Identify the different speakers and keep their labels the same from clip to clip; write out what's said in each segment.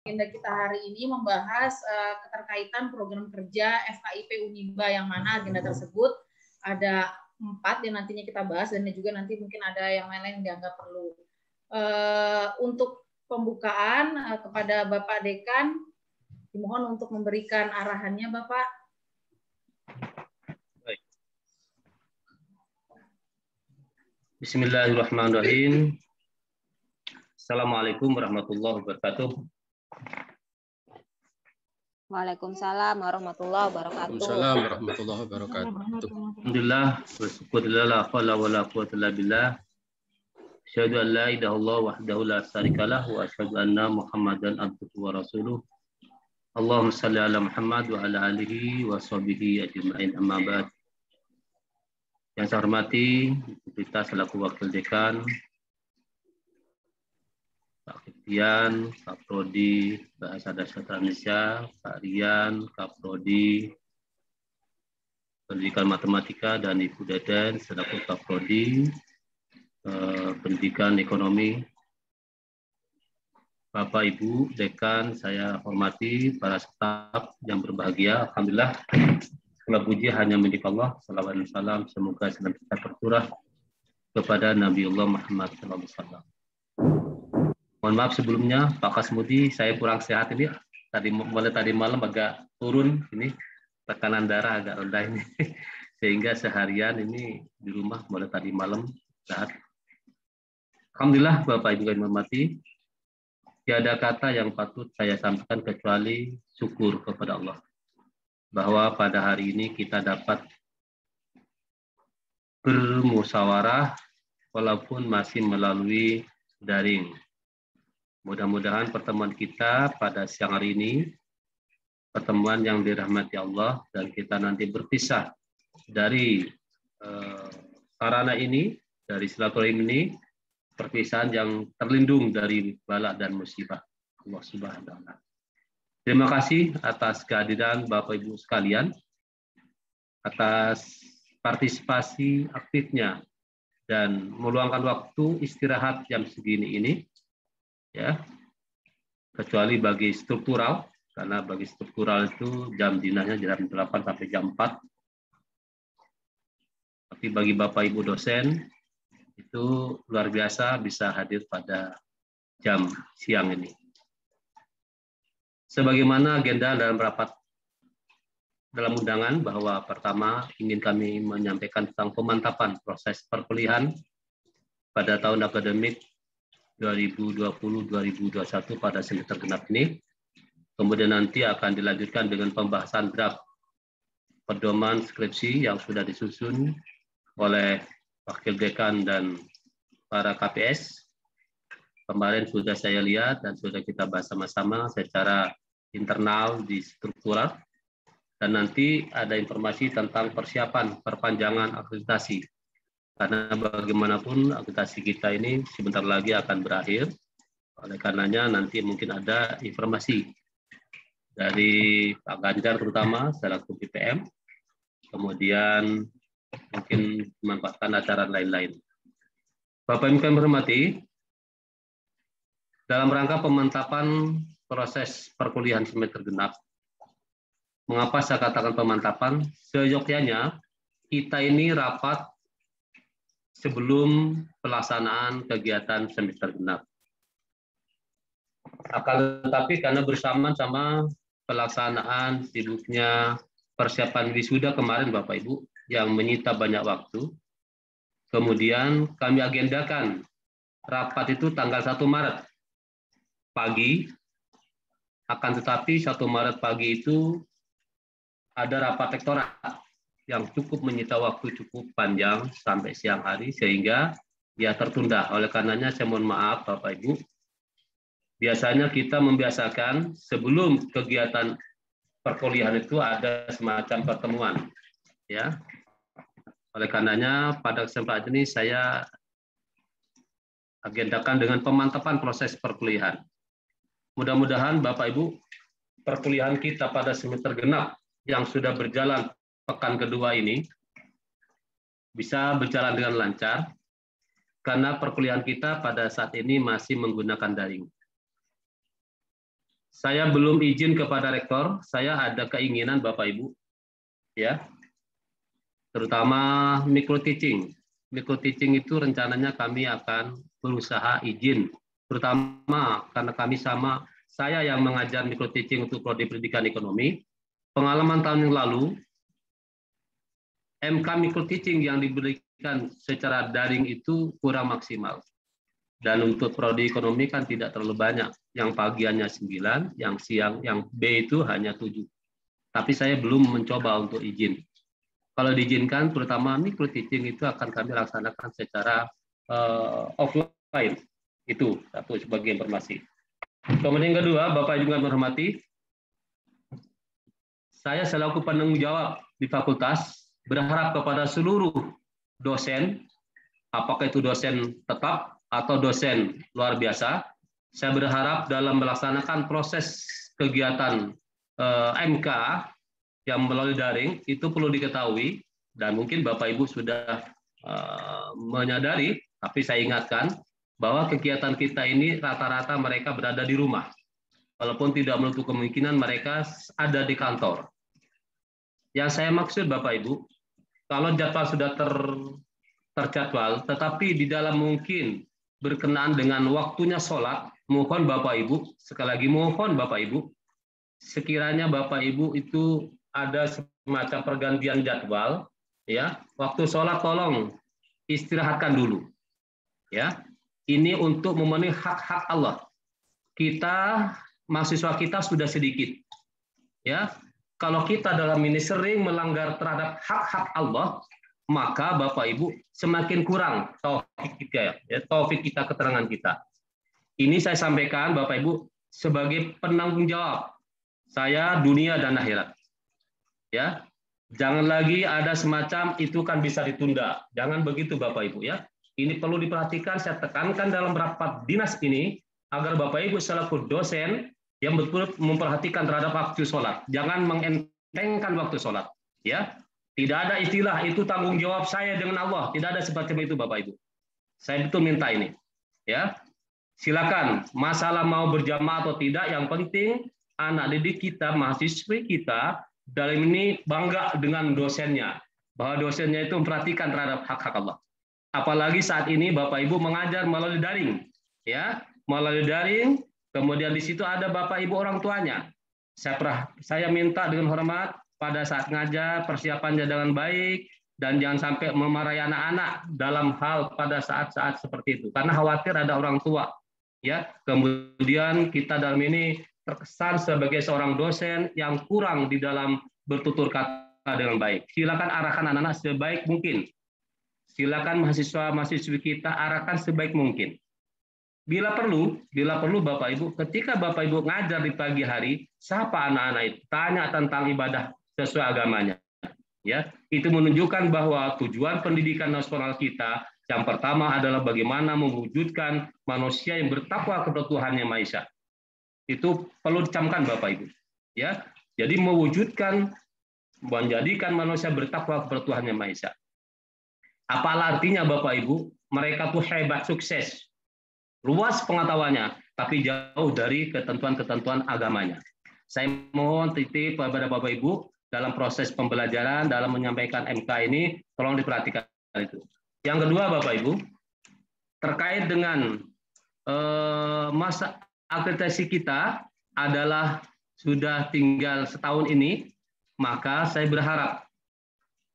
Speaker 1: Agenda kita hari ini membahas keterkaitan program kerja FKIP Unimba, yang mana agenda tersebut ada 4 yang nantinya kita bahas, dan juga nanti mungkin ada yang lain-lain yang dianggap perlu. Untuk pembukaan kepada Bapak Dekan, dimohon untuk memberikan arahannya, Bapak.
Speaker 2: Baik. Bismillahirrahmanirrahim. Assalamualaikum warahmatullahi wabarakatuh.
Speaker 3: Waalaikumsalam warahmatullahi wabarakatuh.
Speaker 4: Waalaikumsalam warahmatullahi wabarakatuh.
Speaker 2: Alhamdulillah, bersyukurillah, la haula wala quwwata illa billah. Asyhadu an la ilaha illallah wahdahu la syarikalah wa asyhadu anna Muhammadan abduhu wa rasuluh. Allahumma shalli ala Muhammad wa ala alihi wa sahbihi ajma'in, amma ba'd. Yang saya hormati kita selaku Wakil Dekan, Pak Kiptian, Pak Prodi Bahasa Dasar Indonesia, Pak Rian, Pak Prodi Pendidikan Matematika, dan Ibu Deden selaku Pak Prodi Pendidikan Ekonomi. Bapak Ibu Dekan saya hormati, para staf yang berbahagia. Alhamdulillah, segala puji hanya milik Allah. Salawat dan salam semoga senantiasa kita tercurah kepada Nabiullah Muhammad SAW. Mohon maaf sebelumnya, Pak Kasmudi, saya kurang sehat ini. Mulai tadi malam agak turun ini, tekanan darah agak rendah ini, sehingga seharian ini di rumah mulai tadi malam sehat. Alhamdulillah, Bapak Ibu yang hormati, tiada kata yang patut saya sampaikan kecuali syukur kepada Allah bahwa pada hari ini kita dapat bermusyawarah walaupun masih melalui daring. Mudah-mudahan pertemuan kita pada siang hari ini pertemuan yang dirahmati Allah, dan kita nanti berpisah dari sarana ini, dari silaturahim ini, perpisahan yang terlindung dari bala dan musibah Allah Subhanahu wa taala. Terima kasih atas kehadiran Bapak Ibu sekalian, atas partisipasi aktifnya dan meluangkan waktu istirahat jam segini ini. Ya, kecuali bagi struktural, karena bagi struktural itu jam dinahnya jam 8 sampai jam 4. Tapi bagi Bapak Ibu dosen itu luar biasa bisa hadir pada jam siang ini. Sebagaimana agenda dalam rapat dalam undangan, bahwa pertama ingin kami menyampaikan tentang pemantapan proses perkuliahan pada tahun akademik 2020-2021 pada semester genap ini. Kemudian nanti akan dilanjutkan dengan pembahasan draft pedoman skripsi yang sudah disusun oleh Wakil Dekan dan para KPS. Kemarin sudah saya lihat dan sudah kita bahas sama-sama secara internal di struktural. Dan nanti ada informasi tentang persiapan perpanjangan akreditasi. Karena bagaimanapun akreditasi kita ini sebentar lagi akan berakhir. Oleh karenanya nanti mungkin ada informasi dari Pak Ganjar terutama selaku BPM, kemudian mungkin memanfaatkan acara lain-lain. Bapak Ibu yang hormati, dalam rangka pemantapan proses perkuliahan semester genap, mengapa saya katakan pemantapan? Seyogyanya kita ini rapat sebelum pelaksanaan kegiatan semester genap. Akan tetapi karena bersamaan sama pelaksanaan sibuknya persiapan wisuda kemarin Bapak Ibu yang menyita banyak waktu, kemudian kami agendakan rapat itu tanggal 1 Maret pagi, akan tetapi 1 Maret pagi itu ada rapat rektorat yang cukup menyita waktu cukup panjang sampai siang hari, sehingga dia tertunda. Oleh karenanya saya mohon maaf Bapak Ibu. Biasanya kita membiasakan sebelum kegiatan perkuliahan itu ada semacam pertemuan. Ya. Oleh karenanya pada kesempatan ini saya agendakan dengan pemantapan proses perkuliahan. Mudah-mudahan Bapak Ibu, perkuliahan kita pada semester genap yang sudah berjalan pekan kedua ini bisa berjalan dengan lancar, karena perkuliahan kita pada saat ini masih menggunakan daring. saya belum izin kepada rektor, saya ada keinginan Bapak Ibu, ya, terutama micro teaching. Micro teaching itu rencananya kami akan berusaha izin, terutama karena saya yang mengajar micro teaching untuk prodi pendidikan ekonomi. Pengalaman tahun yang lalu, MK micro teaching yang diberikan secara daring itu kurang maksimal. Dan untuk prodi ekonomi kan tidak terlalu banyak. Yang pagiannya 9, yang siang, yang B itu hanya 7. Tapi saya belum mencoba untuk izin. Kalau diizinkan, terutama micro teaching itu akan kami laksanakan secara offline. Itu satu sebagai informasi. Kemudian yang kedua, Bapak Ibu yang menghormati, saya selaku penanggung jawab di fakultas berharap kepada seluruh dosen, apakah itu dosen tetap atau dosen luar biasa, saya berharap dalam melaksanakan proses kegiatan MK yang melalui daring itu perlu diketahui, dan mungkin Bapak Ibu sudah menyadari, tapi saya ingatkan bahwa kegiatan kita ini rata-rata mereka berada di rumah, walaupun tidak menutup kemungkinan mereka ada di kantor. Yang saya maksud Bapak Ibu, kalau jadwal sudah terjadwal, tetapi di dalam mungkin berkenaan dengan waktunya sholat, mohon Bapak Ibu, sekali lagi mohon Bapak Ibu, sekiranya Bapak Ibu itu ada semacam pergantian jadwal, ya, waktu sholat tolong istirahatkan dulu, ya. Ini untuk memenuhi hak-hak Allah. Kita, mahasiswa kita sudah sedikit, ya. Kalau kita dalam ini sering melanggar terhadap hak-hak Allah, maka Bapak Ibu semakin kurang taufik kita, keterangan kita. Ini saya sampaikan Bapak Ibu sebagai penanggung jawab saya dunia dan akhirat. Ya, jangan lagi ada semacam itu kan bisa ditunda. Jangan begitu Bapak Ibu, ya. Ini perlu diperhatikan, saya tekankan dalam rapat dinas ini agar Bapak Ibu selaku dosen yang betul memperhatikan terhadap waktu sholat. Jangan mengentengkan waktu sholat, ya. Tidak ada istilah itu tanggung jawab saya dengan Allah. Tidak ada semacam itu Bapak Ibu. Saya betul minta ini, ya. Silakan masalah mau berjamaah atau tidak, yang penting anak didik kita, mahasiswa kita dalam ini bangga dengan dosennya, bahwa dosennya itu memperhatikan terhadap hak-hak Allah. Apalagi saat ini Bapak Ibu mengajar melalui daring, ya, melalui daring. Kemudian di situ ada Bapak Ibu orang tuanya. Saya minta dengan hormat pada saat ngajar persiapannya dengan baik, dan jangan sampai memarahi anak-anak dalam hal pada saat-saat seperti itu, karena khawatir ada orang tua, ya. Kemudian kita dalam ini terkesan sebagai seorang dosen yang kurang di dalam bertutur kata dengan baik. Silakan arahkan anak-anak sebaik mungkin. Silakan mahasiswa-mahasiswi kita arahkan sebaik mungkin. Bila perlu Bapak Ibu, ketika Bapak Ibu ngajar di pagi hari, siapa anak-anak itu? Tanya tentang ibadah sesuai agamanya. Ya, itu menunjukkan bahwa tujuan pendidikan nasional kita yang pertama adalah bagaimana mewujudkan manusia yang bertakwa kepada Tuhan Yang Maha Esa. Itu perlu dicamkan Bapak Ibu. Ya, jadi menjadikan manusia bertakwa kepada Tuhan Yang Maha Esa. Apalah artinya Bapak Ibu? Mereka tuh hebat, sukses, luas pengetahuannya, tapi jauh dari ketentuan-ketentuan agamanya. Saya mohon titip kepada Bapak Ibu dalam proses pembelajaran, dalam menyampaikan MK ini, tolong diperhatikan itu. Yang kedua Bapak Ibu, terkait dengan masa akreditasi kita adalah sudah tinggal setahun ini, maka saya berharap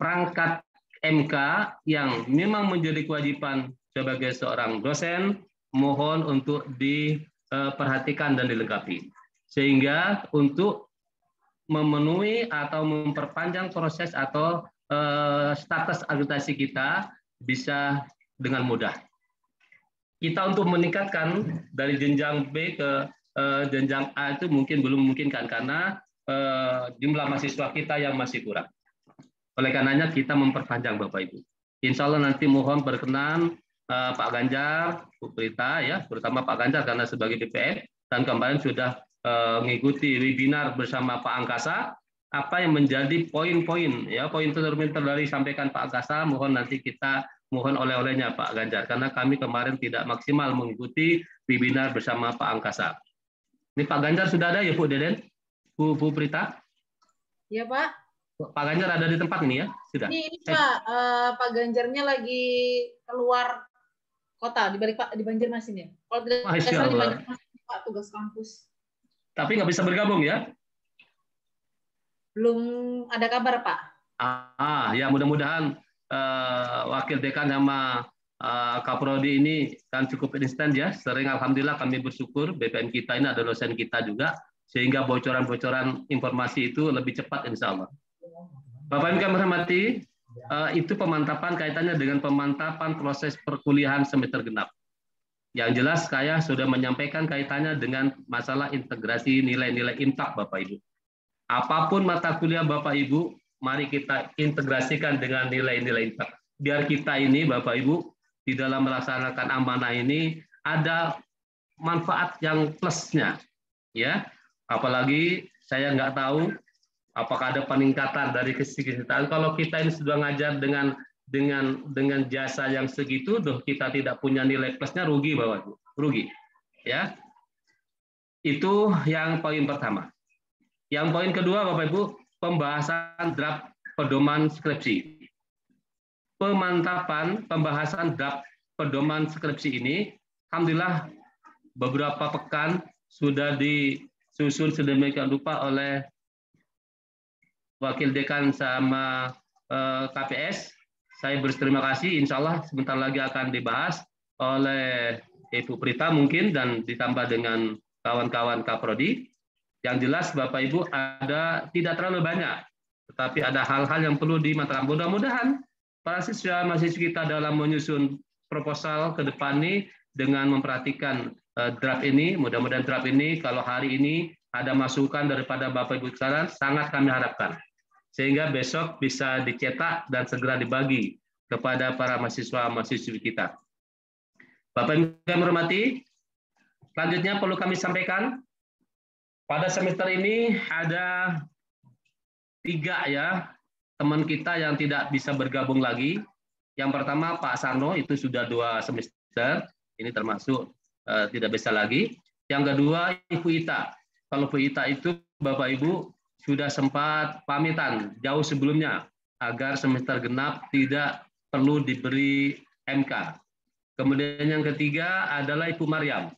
Speaker 2: perangkat MK yang memang menjadi kewajiban sebagai seorang dosen, mohon untuk diperhatikan dan dilengkapi. Sehingga untuk memenuhi atau memperpanjang proses atau status akreditasi kita bisa dengan mudah. Kita untuk meningkatkan dari jenjang B ke jenjang A itu mungkin belum memungkinkan karena jumlah mahasiswa kita yang masih kurang. Oleh karenanya kita memperpanjang Bapak Ibu. Insya Allah nanti mohon berkenan Pak Ganjar, Bu Prita, ya, terutama Pak Ganjar karena sebagai DPR, dan kemarin sudah mengikuti webinar bersama Pak Angkasa, apa yang menjadi poin-poin, ya, poin terminal dari sampaikan Pak Angkasa, mohon nanti kita mohon oleh-olehnya Pak Ganjar, karena kami kemarin tidak maksimal mengikuti webinar bersama Pak Angkasa. Ini Pak Ganjar sudah ada ya Bu Deden? Bu Prita?
Speaker 1: Iya Pak.
Speaker 2: Pak Ganjar ada di tempat ini ya? Sudah.
Speaker 1: Ini Pak, Pak Ganjarnya lagi keluar kota di Banjarmasin ya. Kalau tidak salah di Banjarmasin Pak, tugas kampus.
Speaker 2: Tapi nggak bisa bergabung ya?
Speaker 1: Belum ada kabar Pak.
Speaker 2: Ya mudah-mudahan Wakil Dekan sama Kaprodi ini kan cukup instan ya. Sering alhamdulillah kami bersyukur BPM kita ini ada dosen kita juga, sehingga bocoran-bocoran informasi itu lebih cepat insya Allah. Bapak Ibu kami hormati, itu pemantapan kaitannya dengan pemantapan proses perkuliahan semester genap. Yang jelas saya sudah menyampaikan kaitannya dengan masalah integrasi nilai-nilai imtak Bapak Ibu. Apapun mata kuliah Bapak Ibu, mari kita integrasikan dengan nilai-nilai imtak. Biar kita ini Bapak Ibu di dalam melaksanakan amanah ini ada manfaat yang plusnya, ya. Apalagi saya nggak tahu apakah ada peningkatan dari kesejahteraan kalau kita ini sudah ngajar dengan jasa yang segitu, kita tidak punya nilai plusnya, rugi Bapak Ibu, rugi, ya. Itu yang poin pertama. Yang poin kedua Bapak Ibu, pembahasan draft pedoman skripsi. Pemantapan pembahasan draft pedoman skripsi ini, alhamdulillah beberapa pekan sudah disusun sedemikian rupa oleh Wakil Dekan sama KPS. Saya berterima kasih, insya Allah sebentar lagi akan dibahas oleh Ibu Prita mungkin dan ditambah dengan kawan-kawan Kaprodi. Yang jelas Bapak Ibu ada tidak terlalu banyak, tetapi ada hal-hal yang perlu dimatangkan. Mudah-mudahan para siswa mahasiswa kita dalam menyusun proposal ke depan ini dengan memperhatikan draft ini, mudah-mudahan draft ini kalau hari ini ada masukan daripada Bapak Ibu sekalian, sangat kami harapkan. Sehingga besok bisa dicetak dan segera dibagi kepada para mahasiswa-mahasiswi kita. Bapak Ibu yang hormati, selanjutnya perlu kami sampaikan, pada semester ini ada 3 ya teman kita yang tidak bisa bergabung lagi. Yang pertama Pak Sarno, itu sudah 2 semester, ini termasuk tidak bisa lagi. Yang kedua Ibu Ita. Kalau Bu Ita itu Bapak Ibu sudah sempat pamitan jauh sebelumnya agar semester genap tidak perlu diberi MK. Kemudian yang ketiga adalah Ibu Maryam.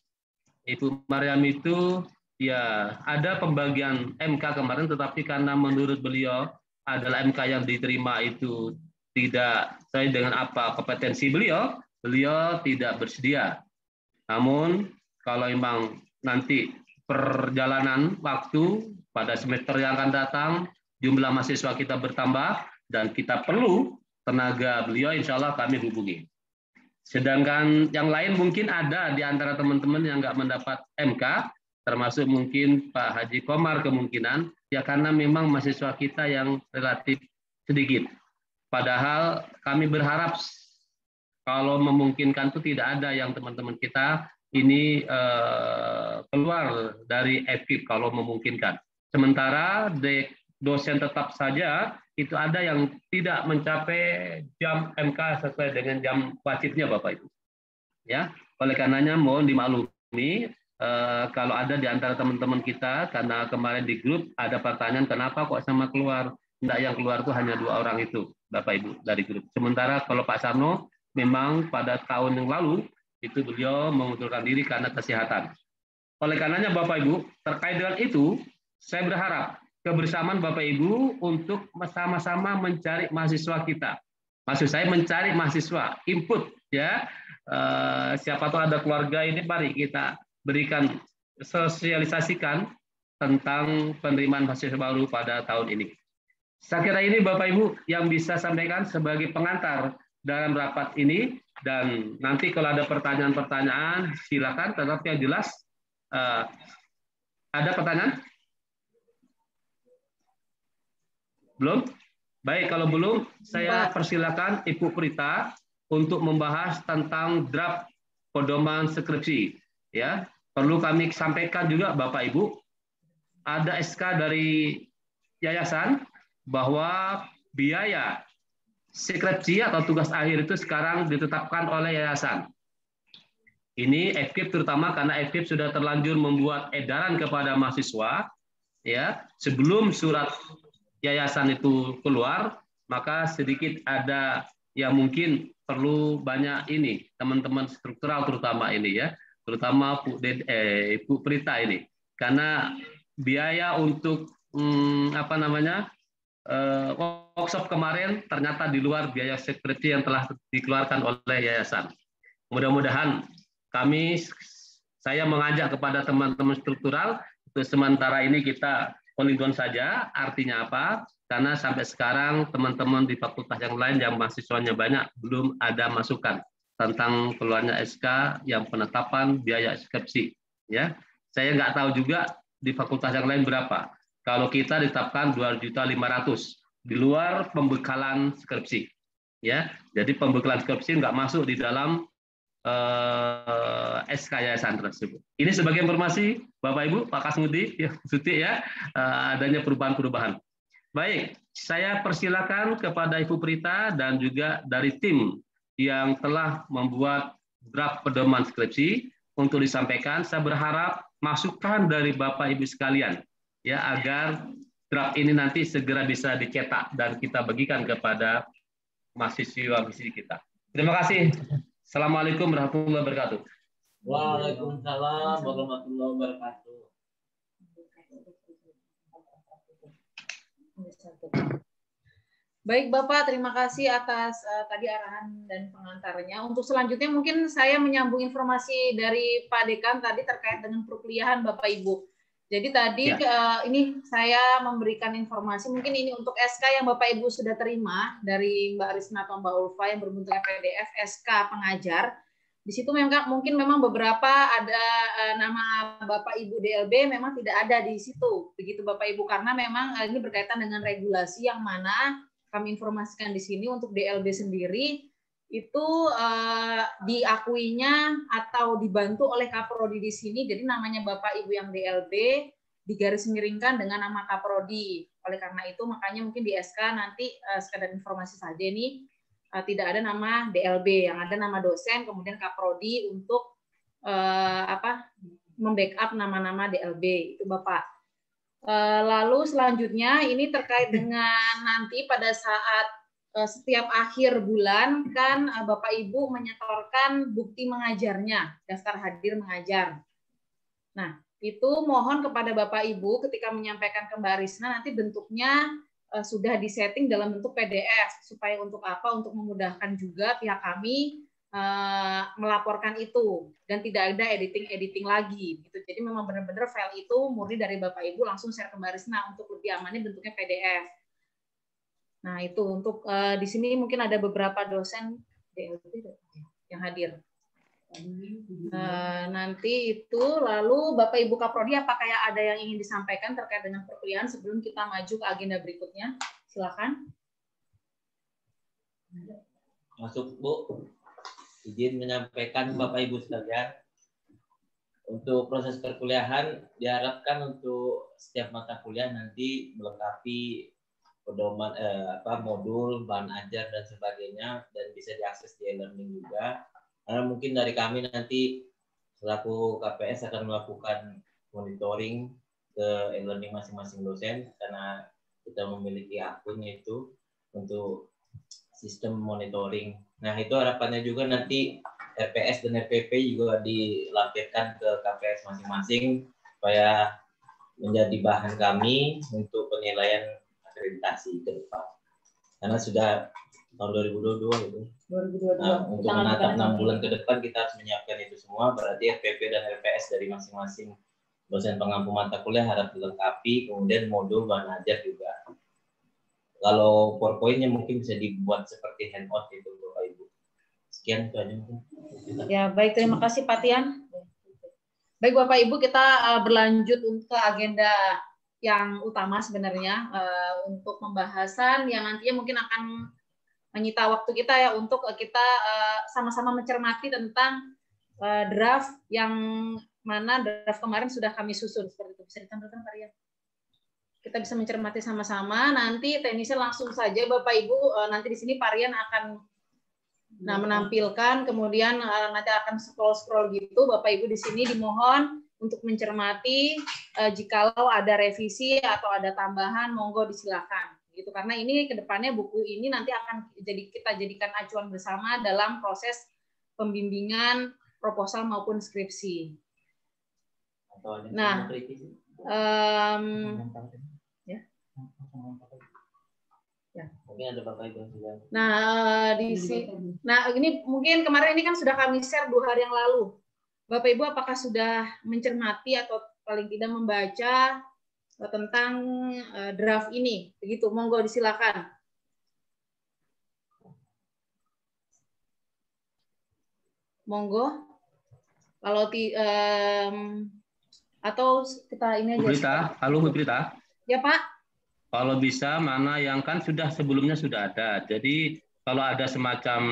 Speaker 2: Ibu Maryam itu ya ada pembagian MK kemarin, tetapi karena menurut beliau adalah MK yang diterima itu tidak sesuai dengan apa kompetensi beliau, beliau tidak bersedia. Namun kalau memang nanti perjalanan waktu pada semester yang akan datang, jumlah mahasiswa kita bertambah dan kita perlu tenaga beliau, insya Allah kami hubungi. Sedangkan yang lain mungkin ada di antara teman-teman yang nggak mendapat MK, termasuk mungkin Pak Haji Komar kemungkinan, ya karena memang mahasiswa kita yang relatif sedikit. Padahal kami berharap kalau memungkinkan itu tidak ada yang teman-teman kita ini keluar dari FKIP kalau memungkinkan. Sementara dosen tetap saja itu ada yang tidak mencapai jam MK sesuai dengan jam wajibnya Bapak Ibu. Ya, oleh karenanya mohon dimaklumi kalau ada di antara teman-teman kita, karena kemarin di grup ada pertanyaan kenapa kok sama keluar. Enggak, yang keluar itu hanya 2 orang itu Bapak Ibu dari grup. Sementara kalau Pak Sarno memang pada tahun yang lalu itu beliau mengundurkan diri karena kesehatan. Oleh karenanya Bapak Ibu, terkait dengan itu saya berharap kebersamaan Bapak Ibu untuk sama-sama mencari mahasiswa kita. Maksud saya mencari mahasiswa, input ya. Siapa tahu ada keluarga ini, mari kita berikan sosialisasikan tentang penerimaan mahasiswa baru pada tahun ini. Saya kira ini Bapak Ibu yang bisa sampaikan sebagai pengantar dalam rapat ini, dan nanti kalau ada pertanyaan-pertanyaan silakan, tetapi yang jelas ada pertanyaan? Belum? Baik, kalau belum saya persilakan Ibu Prita untuk membahas tentang draft pedoman skripsi. Ya, perlu kami sampaikan juga Bapak Ibu, ada SK dari yayasan bahwa biaya skripsi atau tugas akhir itu sekarang ditetapkan oleh yayasan. Ini FKIP terutama karena FKIP sudah terlanjur membuat edaran kepada mahasiswa, ya sebelum surat yayasan itu keluar, maka sedikit ada yang mungkin perlu banyak ini teman-teman struktural terutama ini ya, terutama Bu Prita ini, karena biaya untuk workshop kemarin ternyata di luar biaya skripsi yang telah dikeluarkan oleh yayasan. Mudah-mudahan saya mengajak kepada teman-teman struktural untuk sementara ini kita polindon saja. Artinya apa? Karena sampai sekarang teman-teman di fakultas yang lain yang mahasiswanya banyak belum ada masukan tentang keluarnya SK yang penetapan biaya skripsi. Ya, saya nggak tahu juga di fakultas yang lain berapa. Kalau kita ditetapkan 2.500.000 di luar pembekalan skripsi. Ya, jadi pembekalan skripsi nggak masuk di dalam SK yayasan tersebut. Ini sebagai informasi Bapak Ibu, Pak Kasmudi, ya, Suti ya, adanya perubahan-perubahan. Baik, saya persilakan kepada Ibu Prita dan juga dari tim yang telah membuat draft pedoman skripsi untuk disampaikan. Saya berharap masukan dari Bapak Ibu sekalian ya agar draft ini nanti segera bisa dicetak dan kita bagikan kepada mahasiswa-mahasiswi kita. Terima kasih. Assalamualaikum warahmatullahi wabarakatuh.
Speaker 5: Waalaikumsalam warahmatullahi wabarakatuh.
Speaker 1: Baik Bapak, terima kasih atas tadi arahan dan pengantarnya. Untuk selanjutnya mungkin saya menyambung informasi dari Pak Dekan tadi terkait dengan perkuliahan Bapak Ibu. Jadi tadi ini saya memberikan informasi, mungkin ini untuk SK yang Bapak Ibu sudah terima dari Mbak Risna atau Mbak Ulfa yang berbentuknya PDF SK pengajar. Di situ mungkin memang beberapa ada nama Bapak Ibu DLB memang tidak ada di situ, begitu Bapak Ibu, karena memang ini berkaitan dengan regulasi yang mana kami informasikan di sini untuk DLB sendiri itu diakuinya atau dibantu oleh Kaprodi di sini, jadi namanya Bapak Ibu yang DLB digaris miringkan dengan nama Kaprodi. Oleh karena itu makanya mungkin di SK nanti sekadar informasi saja ini tidak ada nama DLB, yang ada nama dosen kemudian Kaprodi untuk membackup nama-nama DLB itu Bapak. Lalu selanjutnya ini terkait dengan nanti pada saat setiap akhir bulan kan Bapak Ibu menyetorkan bukti mengajarnya, daftar hadir mengajar. Nah, itu mohon kepada Bapak Ibu ketika menyampaikan ke Mbak Risna nanti bentuknya sudah disetting dalam bentuk PDF supaya untuk apa? Untuk memudahkan juga pihak kami melaporkan itu dan tidak ada editing lagi gitu. Jadi memang benar-benar file itu murni dari Bapak Ibu langsung share ke Mbak Risna untuk lebih amannya bentuknya PDF. Nah, itu untuk di sini mungkin ada beberapa dosen DLB yang hadir. Nanti itu lalu Bapak Ibu Kaprodi apakah ada yang ingin disampaikan terkait dengan perkuliahan sebelum kita maju ke agenda berikutnya? Silakan.
Speaker 5: Masuk Bu. Izin menyampaikan Bapak Ibu sekalian. Untuk proses perkuliahan diharapkan untuk setiap mata kuliah nanti melengkapi pedoman modul, bahan ajar dan sebagainya dan bisa diakses di e-learning juga. Karena mungkin dari kami nanti selaku KPS akan melakukan monitoring ke e-learning masing-masing dosen karena kita memiliki akunnya itu untuk sistem monitoring. Nah, itu harapannya juga nanti RPS dan RPP juga dilampirkan ke KPS masing-masing supaya menjadi bahan kami untuk penilaian akreditasi ke depan. Karena sudah tahun 2022 itu. 2022. Nah, untuk menatap 6 bulan ke depan kita harus menyiapkan itu semua. Berarti RPP dan RPS dari masing-masing dosen pengampu mata kuliah harus dilengkapi. Kemudian modul bahan ajar juga. Kalau PowerPoint-nya mungkin bisa dibuat seperti handout itu Bapak Ibu. Sekian itu aja mungkin.
Speaker 1: Ya, baik, terima kasih Pak Tian. Baik Bapak Ibu, kita berlanjut untuk agenda yang utama sebenarnya untuk pembahasan yang nantinya mungkin akan menyita waktu kita ya untuk kita sama-sama mencermati tentang draft yang mana draft kemarin sudah kami susun seperti itu. Bisa ditampilkan Pak Rian? Kita bisa mencermati sama-sama. Nanti teknisnya langsung saja Bapak Ibu. Nanti di sini Pak Rian akan Nah, menampilkan, kemudian nanti akan scroll-scroll gitu, Bapak Ibu di sini dimohon untuk mencermati jikalau ada revisi atau ada tambahan, monggo disilakan. Gitu. Karena ini kedepannya buku ini nanti akan kita jadikan acuan bersama dalam proses pembimbingan proposal maupun skripsi. Nah, nah di sini, nah ini mungkin kemarin ini kan sudah kami share 2 hari yang lalu. Bapak Ibu apakah sudah mencermati atau paling tidak membaca tentang draft ini? Begitu, monggo disilakan. Monggo. Kalau atau kita ini aja.
Speaker 2: Berita, halo Berita.
Speaker 1: Ya Pak.
Speaker 2: Kalau bisa, mana yang kan sebelumnya sudah ada. Jadi kalau ada semacam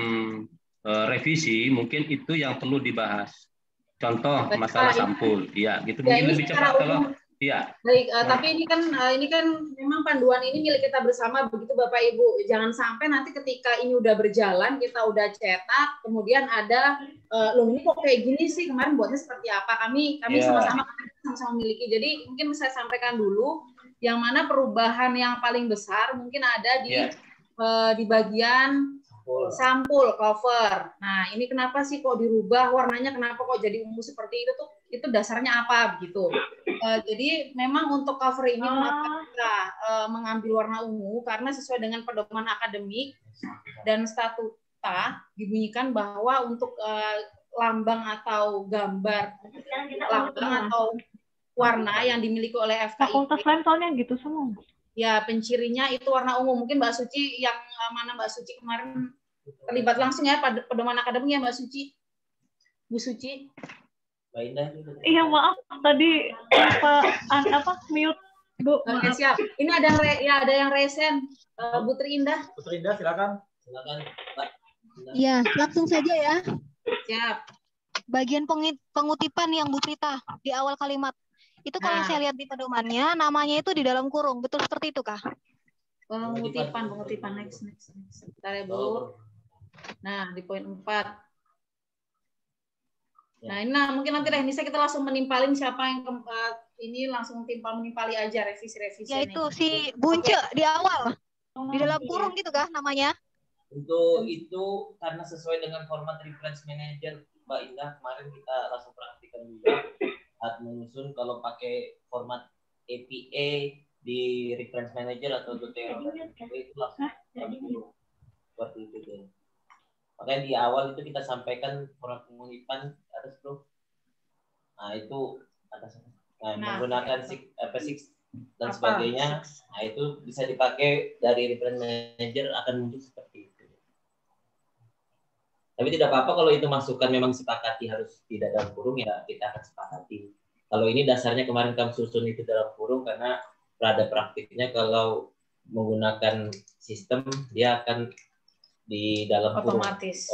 Speaker 2: revisi, mungkin itu yang perlu dibahas. Contoh masalah sampul, ya gitu. Mungkin lebih cepat kalau, ya.
Speaker 1: Baik, tapi ini kan memang panduan ini milik kita bersama, begitu Bapak Ibu. Jangan sampai nanti ketika ini udah berjalan, kita udah cetak, kemudian ada, loh ini kok kayak gini sih, kemarin buatnya seperti apa? Kami sama-sama memiliki. Jadi mungkin saya sampaikan dulu. Yang mana perubahan yang paling besar mungkin ada di bagian sampul cover. Nah, ini kenapa sih kok dirubah warnanya, kenapa kok jadi ungu seperti itu tuh? Itu dasarnya apa gitu. Jadi memang untuk cover ini kenapa kita mengambil warna ungu, karena sesuai dengan pedoman akademik dan statuta dibunyikan bahwa untuk lambang atau gambar lambang atau warna yang dimiliki oleh FKIP.
Speaker 6: Fakultas lain soalnya gitu semua.
Speaker 1: Ya, pencirinya itu warna ungu. Mungkin Mbak Suci yang mana Mbak Suci kemarin terlibat langsung ya pada pedoman akademik ya Mbak Suci. Bu Suci.
Speaker 5: Mbak Indah.
Speaker 6: Iya, maaf tadi apa mute, Bu.
Speaker 1: Oke, siap. Ini ada yang resen. Bu Tri-Indah.
Speaker 7: Bu Tri-Indah silakan.
Speaker 5: Silakan, Pak.
Speaker 8: Iya, langsung saja ya.
Speaker 1: Siap.
Speaker 8: Bagian pengutipan yang Bu Trita di awal kalimat. Itu kalau saya lihat di pedomannya, namanya itu di dalam kurung. Betul seperti itu, Kak?
Speaker 1: Pengutipan. Next. Bentar ya, Bu. Nah, di poin 4. Nah, ini mungkin nanti teknisnya kita langsung menimpalin siapa yang ini langsung menimpali aja revisi-revisi.
Speaker 8: Ya itu si Bunce di awal. Di dalam kurung gitu, Kak, namanya?
Speaker 5: Untuk itu, karena sesuai dengan format reference manager, Mbak Indah, kemarin kita langsung praktikan juga saat menyusun kalau pakai format APA di reference manager atau Zotero itu langsung seperti itu deh. Makanya di awal itu kita sampaikan format pengunipan atas bro. Nah itu atas menggunakan six dan sebagainya. Nah itu bisa dipakai dari reference manager akan muncul seperti itu. Tapi tidak apa-apa kalau itu masukan memang sepakati harus tidak dalam kurung, ya kita akan sepakati. Kalau ini dasarnya kemarin kami susun itu dalam kurung karena pada praktiknya kalau menggunakan sistem dia akan di dalam kurung otomatis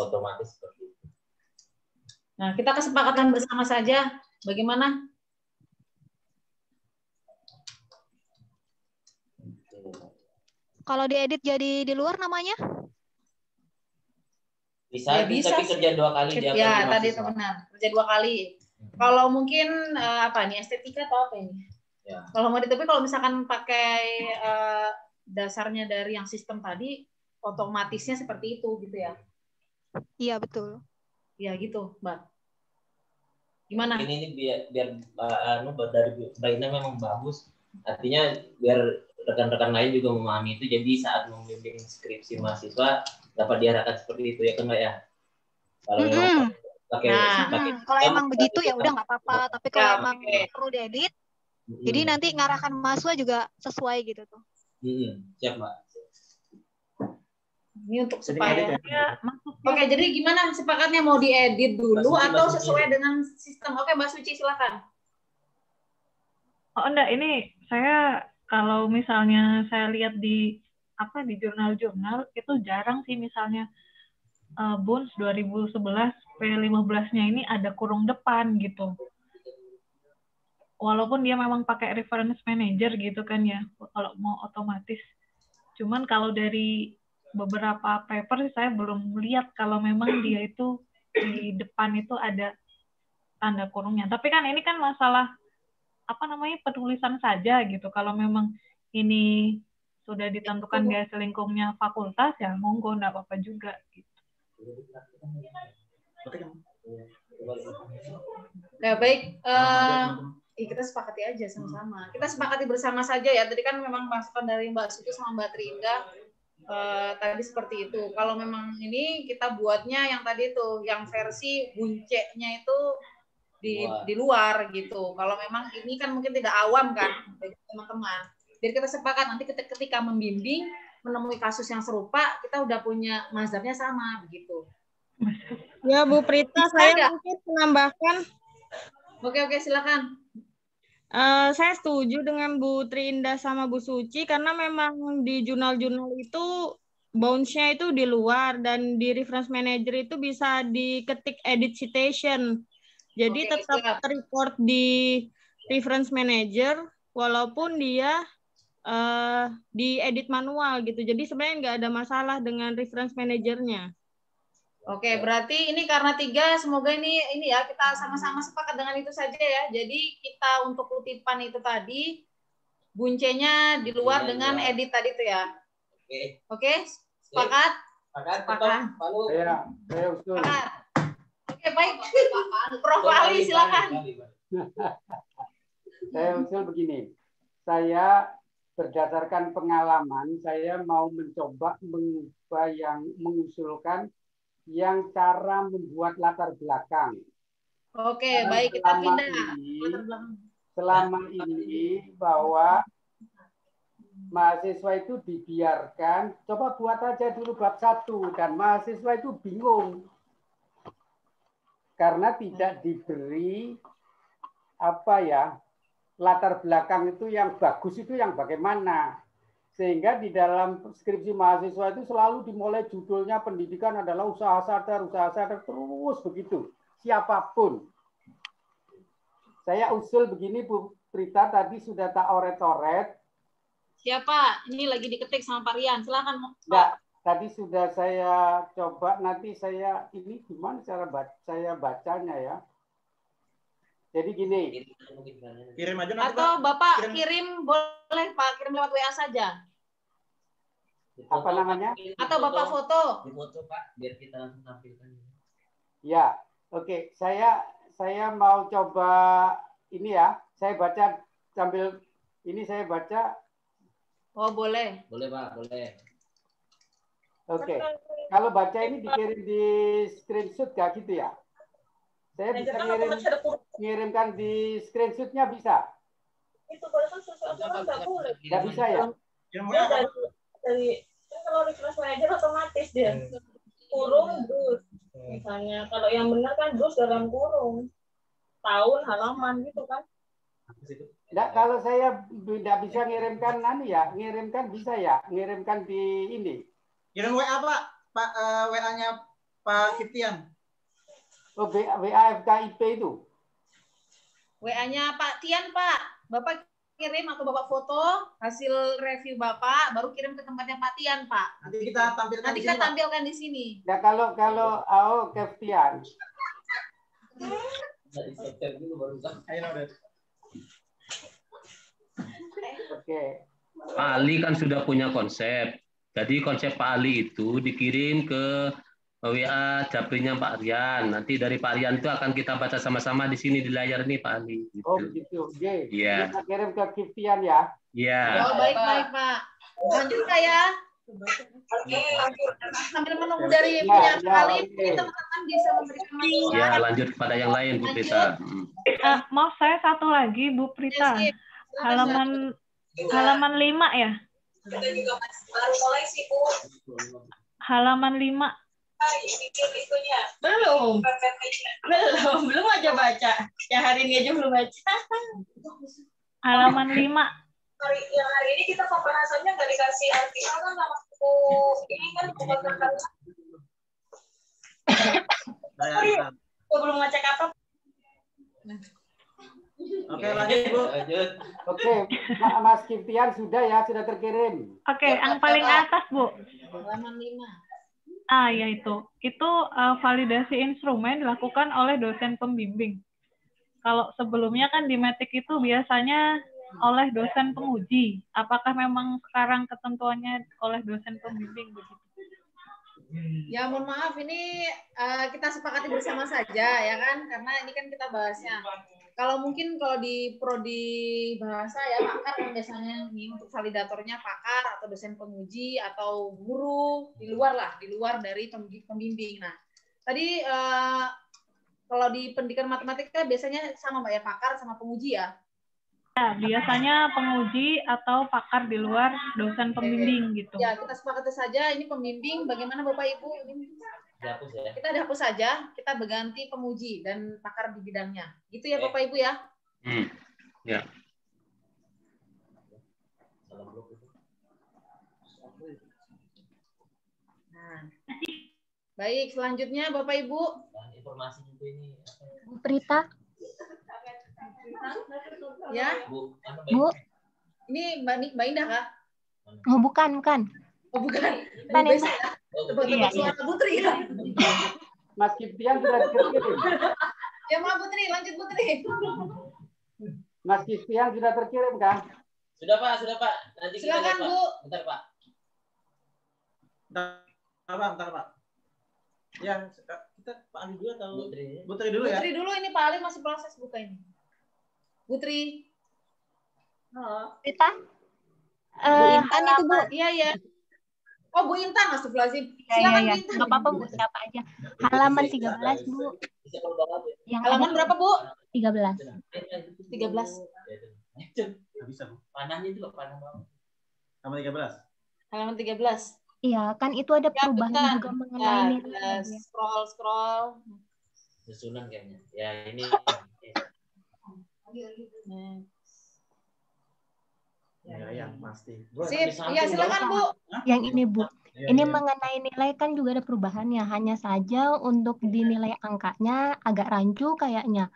Speaker 5: seperti itu.
Speaker 1: Nah, kita kesepakatan bersama saja bagaimana?
Speaker 8: Kalau diedit jadi di luar namanya?
Speaker 5: Bisa, ya, bisa tapi kerja 2 kali.
Speaker 1: Ya, tadi itu benar. Kerja 2 kali. Kalau mungkin apa nih, estetika atau apa ini? Ya. Kalau mau tapi kalau misalkan pakai dasarnya dari yang sistem tadi, otomatisnya seperti itu gitu ya?
Speaker 8: Iya, betul.
Speaker 1: Iya gitu, Mbak. Gimana?
Speaker 5: Ini biar dari Mbak Ina memang bagus. Artinya biar rekan-rekan lain juga memahami itu. Jadi saat membimbing skripsi mahasiswa dapat diarahkan seperti itu ya kan Mbak ya. Kalau
Speaker 8: kalau emang begitu ya udah nggak apa-apa. Tapi kalau emang perlu diedit, jadi nanti ngarahkan mahasiswa juga sesuai gitu tuh.
Speaker 5: Siap Mbak.
Speaker 1: Ini untuk supaya Oke, jadi gimana sepakatnya, mau diedit dulu atau sesuai dengan sistem? Oke, Mbak Suci silakan.
Speaker 6: Oh enggak, ini saya kalau misalnya saya lihat di jurnal-jurnal itu jarang sih, misalnya Bones 2011 P15-nya ini ada kurung depan gitu. Walaupun dia memang pakai reference manager gitu kan ya, kalau mau otomatis. Cuman kalau dari beberapa paper saya belum lihat kalau memang dia itu di depan itu ada tanda kurungnya. Tapi kan ini kan masalah penulisan saja gitu. Kalau memang ini sudah ditentukan gaya selingkungnya fakultas, ya monggo, nggak apa-apa juga gitu.
Speaker 1: Ya baik, kita sepakati aja sama-sama. Kita sepakati bersama saja ya. Tadi kan memang masukan dari Mbak Suci sama Mbak Trinda tadi seperti itu. Kalau memang ini kita buatnya yang tadi itu, yang versi buncenya itu di luar gitu. Kalau memang ini kan mungkin tidak awam kan bagi teman-teman. Jadi kita sepakat nanti ketika membimbing menemui kasus yang serupa, kita udah punya mazhabnya sama begitu.
Speaker 7: Ya Bu Prita, saya mungkin menambahkan.
Speaker 1: Oke, silakan.
Speaker 7: Saya setuju dengan Bu Trinda sama Bu Suci karena memang di jurnal-jurnal itu bounce-nya itu di luar dan di reference manager itu bisa diketik edit citation. Jadi tetap report di reference manager walaupun dia di edit manual gitu. Jadi sebenarnya nggak ada masalah dengan reference manajernya.
Speaker 1: Oke, berarti ini karena 3, semoga ini ya kita sama-sama sepakat dengan itu saja ya. Jadi kita untuk kutipan itu tadi buncenya di luar dengan edit tadi itu ya. Oke, sepakat? Sepakat.
Speaker 9: Saya usul.
Speaker 1: Oke, baik. Prof. Ali silakan.
Speaker 9: Saya usul begini. Saya berdasarkan pengalaman, saya mau mencoba mengusulkan yang cara membuat latar belakang.
Speaker 1: Oke, baik, kita pindah.
Speaker 9: Selama ini bahwa mahasiswa itu dibiarkan, coba buat aja dulu bab 1, dan mahasiswa itu bingung. Karena tidak diberi latar belakang itu yang bagus itu yang bagaimana. Sehingga di dalam skripsi mahasiswa itu selalu dimulai judulnya pendidikan adalah usaha sadar terus begitu. Siapapun. Saya usul begini Bu Prita, tadi sudah tak oret-oret.
Speaker 1: Siapa? Ini lagi diketik sama Pak Rian. Silakan.
Speaker 9: Enggak, tadi sudah saya coba, nanti saya ini gimana cara saya bacanya ya. Jadi gini.
Speaker 10: Kirim aja nanti,
Speaker 1: atau Bapak kirim boleh Pak, kirim lewat WA saja.
Speaker 9: Apa namanya?
Speaker 1: Atau Bapak foto.
Speaker 5: Di foto Pak, biar kita langsung tampilkan.
Speaker 9: Ya, oke. Saya mau coba ini ya. Saya baca sambil ini saya baca.
Speaker 1: Oh, boleh.
Speaker 5: Boleh Pak, boleh.
Speaker 9: Oke. Kalau baca ini dikirim di screenshot gak gitu ya? Saya bisa ngirimkan di screenshotnya bisa?
Speaker 11: Itu kalau kan sesuatu nggak boleh.
Speaker 9: Nggak bisa ya?
Speaker 11: Dari kalau request manager otomatis dia kurung dus. Misalnya kalau yang benar kan dus dalam kurung tahun halaman gitu kan?
Speaker 9: Nggak, kalau saya tidak bisa ngirimkan ngirimkan bisa ya, ngirimkan di ini.
Speaker 10: Kirim WA Pak WA-nya Pak Kiptian.
Speaker 9: Oh, WA FKIP itu.
Speaker 1: WA-nya Pak Tian, Pak. Bapak kirim atau Bapak foto hasil review Bapak, baru kirim ke tempatnya Pak Tian, Pak.
Speaker 10: Nanti kita tampilkan
Speaker 1: di sini.
Speaker 9: Nah, kalau Keptian. Oke.
Speaker 2: Pak Ali kan sudah punya konsep. Jadi konsep Pak Ali itu dikirim ke WA Japrinya Pak Rian. Nanti dari Pak Rian itu akan kita baca sama-sama di sini di layar nih Pak Ali. Gitu.
Speaker 9: Oh gitu.
Speaker 2: Iya.
Speaker 9: Kita kirim ke Kiptian ya.
Speaker 2: Iya.
Speaker 1: Oh baik Pak. Lanjut saya. Sambil menunggu dari punya Pak Ali, teman-teman bisa memberikan masukan.
Speaker 2: Ya, lanjut kepada yang lain Bu Prita.
Speaker 6: Maaf, saya satu lagi Bu Prita. Halaman 5 ya.
Speaker 11: Kita juga baru mulai sih Bu.
Speaker 6: Halaman 5.
Speaker 11: Belum aja baca. Yang hari ini aja belum baca.
Speaker 6: Halaman 5.
Speaker 11: Yang hari ini kita pembahasannya nggak dikasih artikel kan sama buku ini kan bukan belum ngecek apa.
Speaker 10: Oke, lanjut Bu.
Speaker 5: Lanjut.
Speaker 9: Oke, Mas Kiptian sudah ya, sudah terkirim.
Speaker 6: Oke, yang paling atas, Bu.
Speaker 1: Halaman 5.
Speaker 6: Ah, ya itu. Itu validasi instrumen dilakukan oleh dosen pembimbing. Kalau sebelumnya kan di Matic itu biasanya oleh dosen penguji. Apakah memang sekarang ketentuannya oleh dosen pembimbing begitu?
Speaker 1: Ya mohon maaf ini kita sepakati bersama saja ya kan, karena ini kan kita bahasnya. Kalau mungkin kalau di prodi bahasa ya pakar kan biasanya nih untuk validatornya pakar atau dosen penguji atau guru di luar lah, di luar dari pembimbing. Nah tadi kalau di pendidikan matematika biasanya sama Mbak ya, pakar sama penguji ya.
Speaker 6: Ya, biasanya penguji atau pakar di luar dosen pembimbing gitu.
Speaker 1: Ya, kita sepakati saja ini pembimbing. Bagaimana Bapak Ibu? Ini
Speaker 5: Dihapus ya.
Speaker 1: kita dihapus saja, kita berganti penguji dan pakar di bidangnya. Gitu ya Bapak Ibu ya?
Speaker 2: Ya.
Speaker 1: Nah, baik, selanjutnya Bapak Ibu.
Speaker 5: Informasi juga ini.
Speaker 8: Bu Prita.
Speaker 1: Ya.
Speaker 5: Bu.
Speaker 1: Ini Mbak Indah kah?
Speaker 8: Oh, bukan.
Speaker 1: Oh, bukan.
Speaker 8: Bukan ya,
Speaker 1: Biasa ya. Tebak-tebak suara Putri ya.
Speaker 9: Mas Kiptian sudah terkirim.
Speaker 1: Ya maaf Putri, lanjut Putri.
Speaker 9: Mas Kiptian sudah terkirim kan?
Speaker 5: Sudah Pak. Nanti kita
Speaker 1: Silakan
Speaker 5: lihat, Pak.
Speaker 1: Bu.
Speaker 5: Bentar Pak.
Speaker 10: Bentar Pak. Ya, kita Pak Ali dulu atau
Speaker 5: Putri
Speaker 10: dulu ya?
Speaker 1: Putri dulu, ini Pak Ali masih proses buka ini. Putri. Halo.
Speaker 8: Prita.
Speaker 1: Bu Intan
Speaker 8: itu Bu.
Speaker 1: Iya. Oh, Bu Intan, astagfirullahaladzim.
Speaker 8: Silakan
Speaker 1: Bu
Speaker 8: ya.
Speaker 1: Intan.
Speaker 8: Nggak apa-apa Bu, siapa aja. Halaman 13 Bu. Yang
Speaker 1: halaman berapa Bu?
Speaker 8: 13.
Speaker 1: 13.
Speaker 10: Nggak bisa Bu.
Speaker 5: Panahnya itu panah banget.
Speaker 10: Halaman 13.
Speaker 1: Halaman 13.
Speaker 8: Iya, kan itu ada perubahan juga mengenai nilai.
Speaker 1: Scroll.
Speaker 5: Susunan kayaknya. Ya ini.
Speaker 10: Ya, pasti.
Speaker 1: Sip. Ya, silakan Bu.
Speaker 8: Yang ini Bu.
Speaker 10: Ya,
Speaker 8: Ini
Speaker 10: ya.
Speaker 8: mengenai nilai kan juga ada perubahannya. Hanya saja untuk dinilai angkanya agak rancu kayaknya.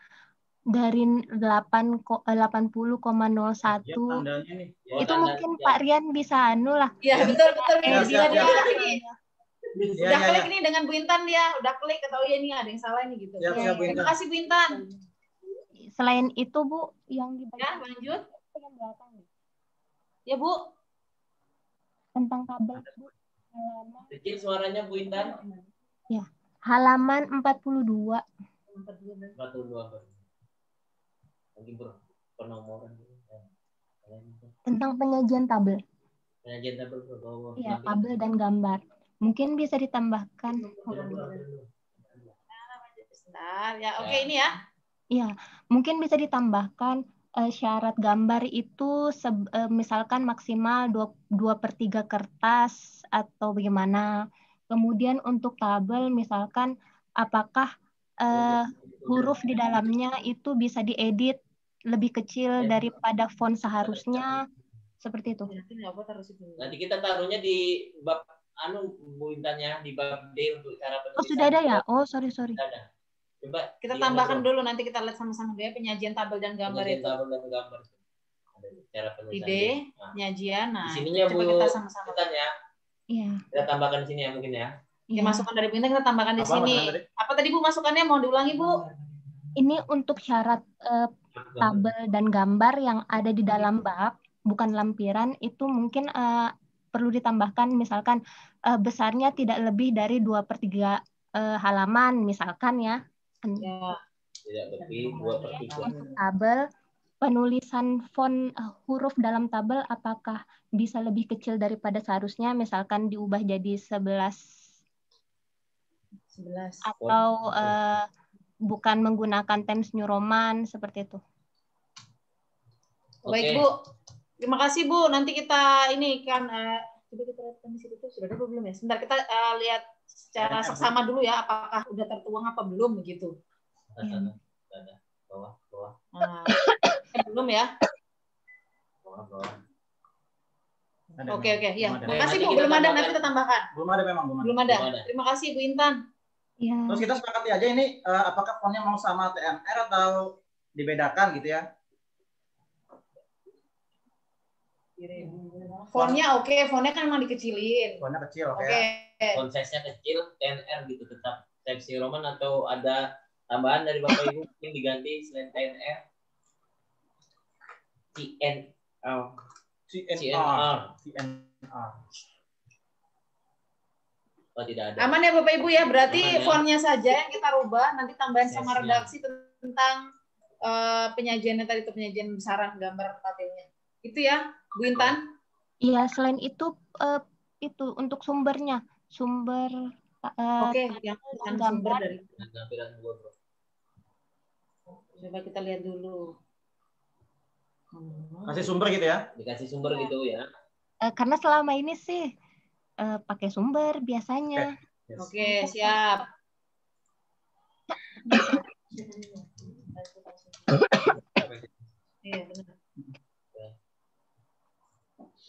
Speaker 8: Dari 80,01
Speaker 10: Tandanya nih.
Speaker 8: itu mungkin Pak Rian bisa lah.
Speaker 1: Iya, betul.
Speaker 10: Ya,
Speaker 1: Sudah
Speaker 10: ya.
Speaker 1: ini. Udah klik ini dengan Bu Intan dia. Udah klik atau ya ini ada yang salah ini gitu.
Speaker 10: Ya, Bu Intan.
Speaker 1: Terima kasih Bu Intan.
Speaker 8: Selain itu Bu, yang di
Speaker 1: Ya, lanjut.
Speaker 8: yang belakang
Speaker 1: Ya Bu.
Speaker 8: tentang kabel Bu. Halaman.
Speaker 5: Kecil suaranya Bu Intan.
Speaker 8: Ya, halaman 42.
Speaker 5: 42. Lagi penomoran.
Speaker 8: Tentang penyajian tabel.
Speaker 5: Penyajian tabel ke bawah.
Speaker 8: Iya, tabel dan gambar. Mungkin bisa ditambahkan.
Speaker 1: Sebentar. Ya, oke ini ya.
Speaker 8: Iya, mungkin bisa ditambahkan syarat gambar itu misalkan maksimal 2/3 kertas atau bagaimana. Kemudian untuk tabel misalkan apakah huruf di dalamnya itu bisa diedit lebih kecil daripada font seharusnya, seperti itu.
Speaker 5: Nanti kita taruhnya di bab Bu Intannya di bab D untuk cara penulisan.
Speaker 8: Oh, sudah ada ya? Oh, sorry.
Speaker 5: Ada. Coba
Speaker 1: kita tambahkan dulu, nanti kita lihat sama-sama dulu ya penyajian tabel dan gambar
Speaker 5: penyajian
Speaker 1: itu.
Speaker 5: Tabel dan gambar. Ada cara penulisan.
Speaker 1: Ide, penyajian. Nah,
Speaker 5: di sininya
Speaker 1: coba
Speaker 5: Bu
Speaker 1: kita sama-sama.
Speaker 5: ya.
Speaker 8: Iya.
Speaker 5: Kita tambahkan di sini ya mungkin ya.
Speaker 1: Ya, masukan dari Bintang kita tambahkan di sini. Apa tadi Bu masukannya, mau diulangi Bu?
Speaker 8: Ini untuk syarat tabel dan gambar yang ada di dalam bab, bukan lampiran, itu mungkin perlu ditambahkan misalkan besarnya tidak lebih dari 2/3 halaman misalkan ya.
Speaker 5: Tidak lebih 2/3.
Speaker 8: Tabel, penulisan font huruf dalam tabel apakah bisa lebih kecil daripada seharusnya, misalkan diubah jadi 11 atau bukan menggunakan Times New Roman seperti itu.
Speaker 1: Baik Bu, terima kasih Bu. Nanti kita ini kan coba kita lihat kondisi itu sudah ada belum ya? Sebentar kita lihat secara seksama dulu ya, apakah udah tertuang apa belum begitu.
Speaker 5: Bawah.
Speaker 1: Belum ya?
Speaker 5: Bawah.
Speaker 1: Oke, ya. Terima kasih Bu. Belum ada, nanti kita tambahkan.
Speaker 10: Belum ada memang.
Speaker 1: Belum ada. Terima kasih Bu Intan.
Speaker 8: Ya.
Speaker 10: Terus kita sepakati aja ini apakah fontnya mau sama TMR atau dibedakan gitu ya?
Speaker 1: Fontnya oke, fontnya kan emang dikecilin.
Speaker 10: Fontnya kecil, oke.
Speaker 5: Font size-nya kecil, TNR gitu tetap Times New Roman atau ada tambahan dari Bapak Ibu mungkin diganti selain TNR? CNR. Oh, tidak ada.
Speaker 1: Aman ya Bapak Ibu ya, berarti
Speaker 5: Aman, ya.
Speaker 1: Fontnya saja yang kita rubah, nanti tambahan sama redaksi tentang penyajiannya tadi, itu penyajian besaran gambar tampilnya. Itu ya, Bu Intan?
Speaker 8: Iya, selain itu untuk sumbernya, sumber
Speaker 1: Oke, yang sumber dari
Speaker 5: tampilan gua, Bro.
Speaker 1: Coba kita lihat dulu.
Speaker 10: Kasih sumber gitu ya?
Speaker 5: Dikasih sumber gitu ya.
Speaker 8: Karena selama ini sih pakai sumber biasanya.
Speaker 1: Oke, siap. Iya, benar.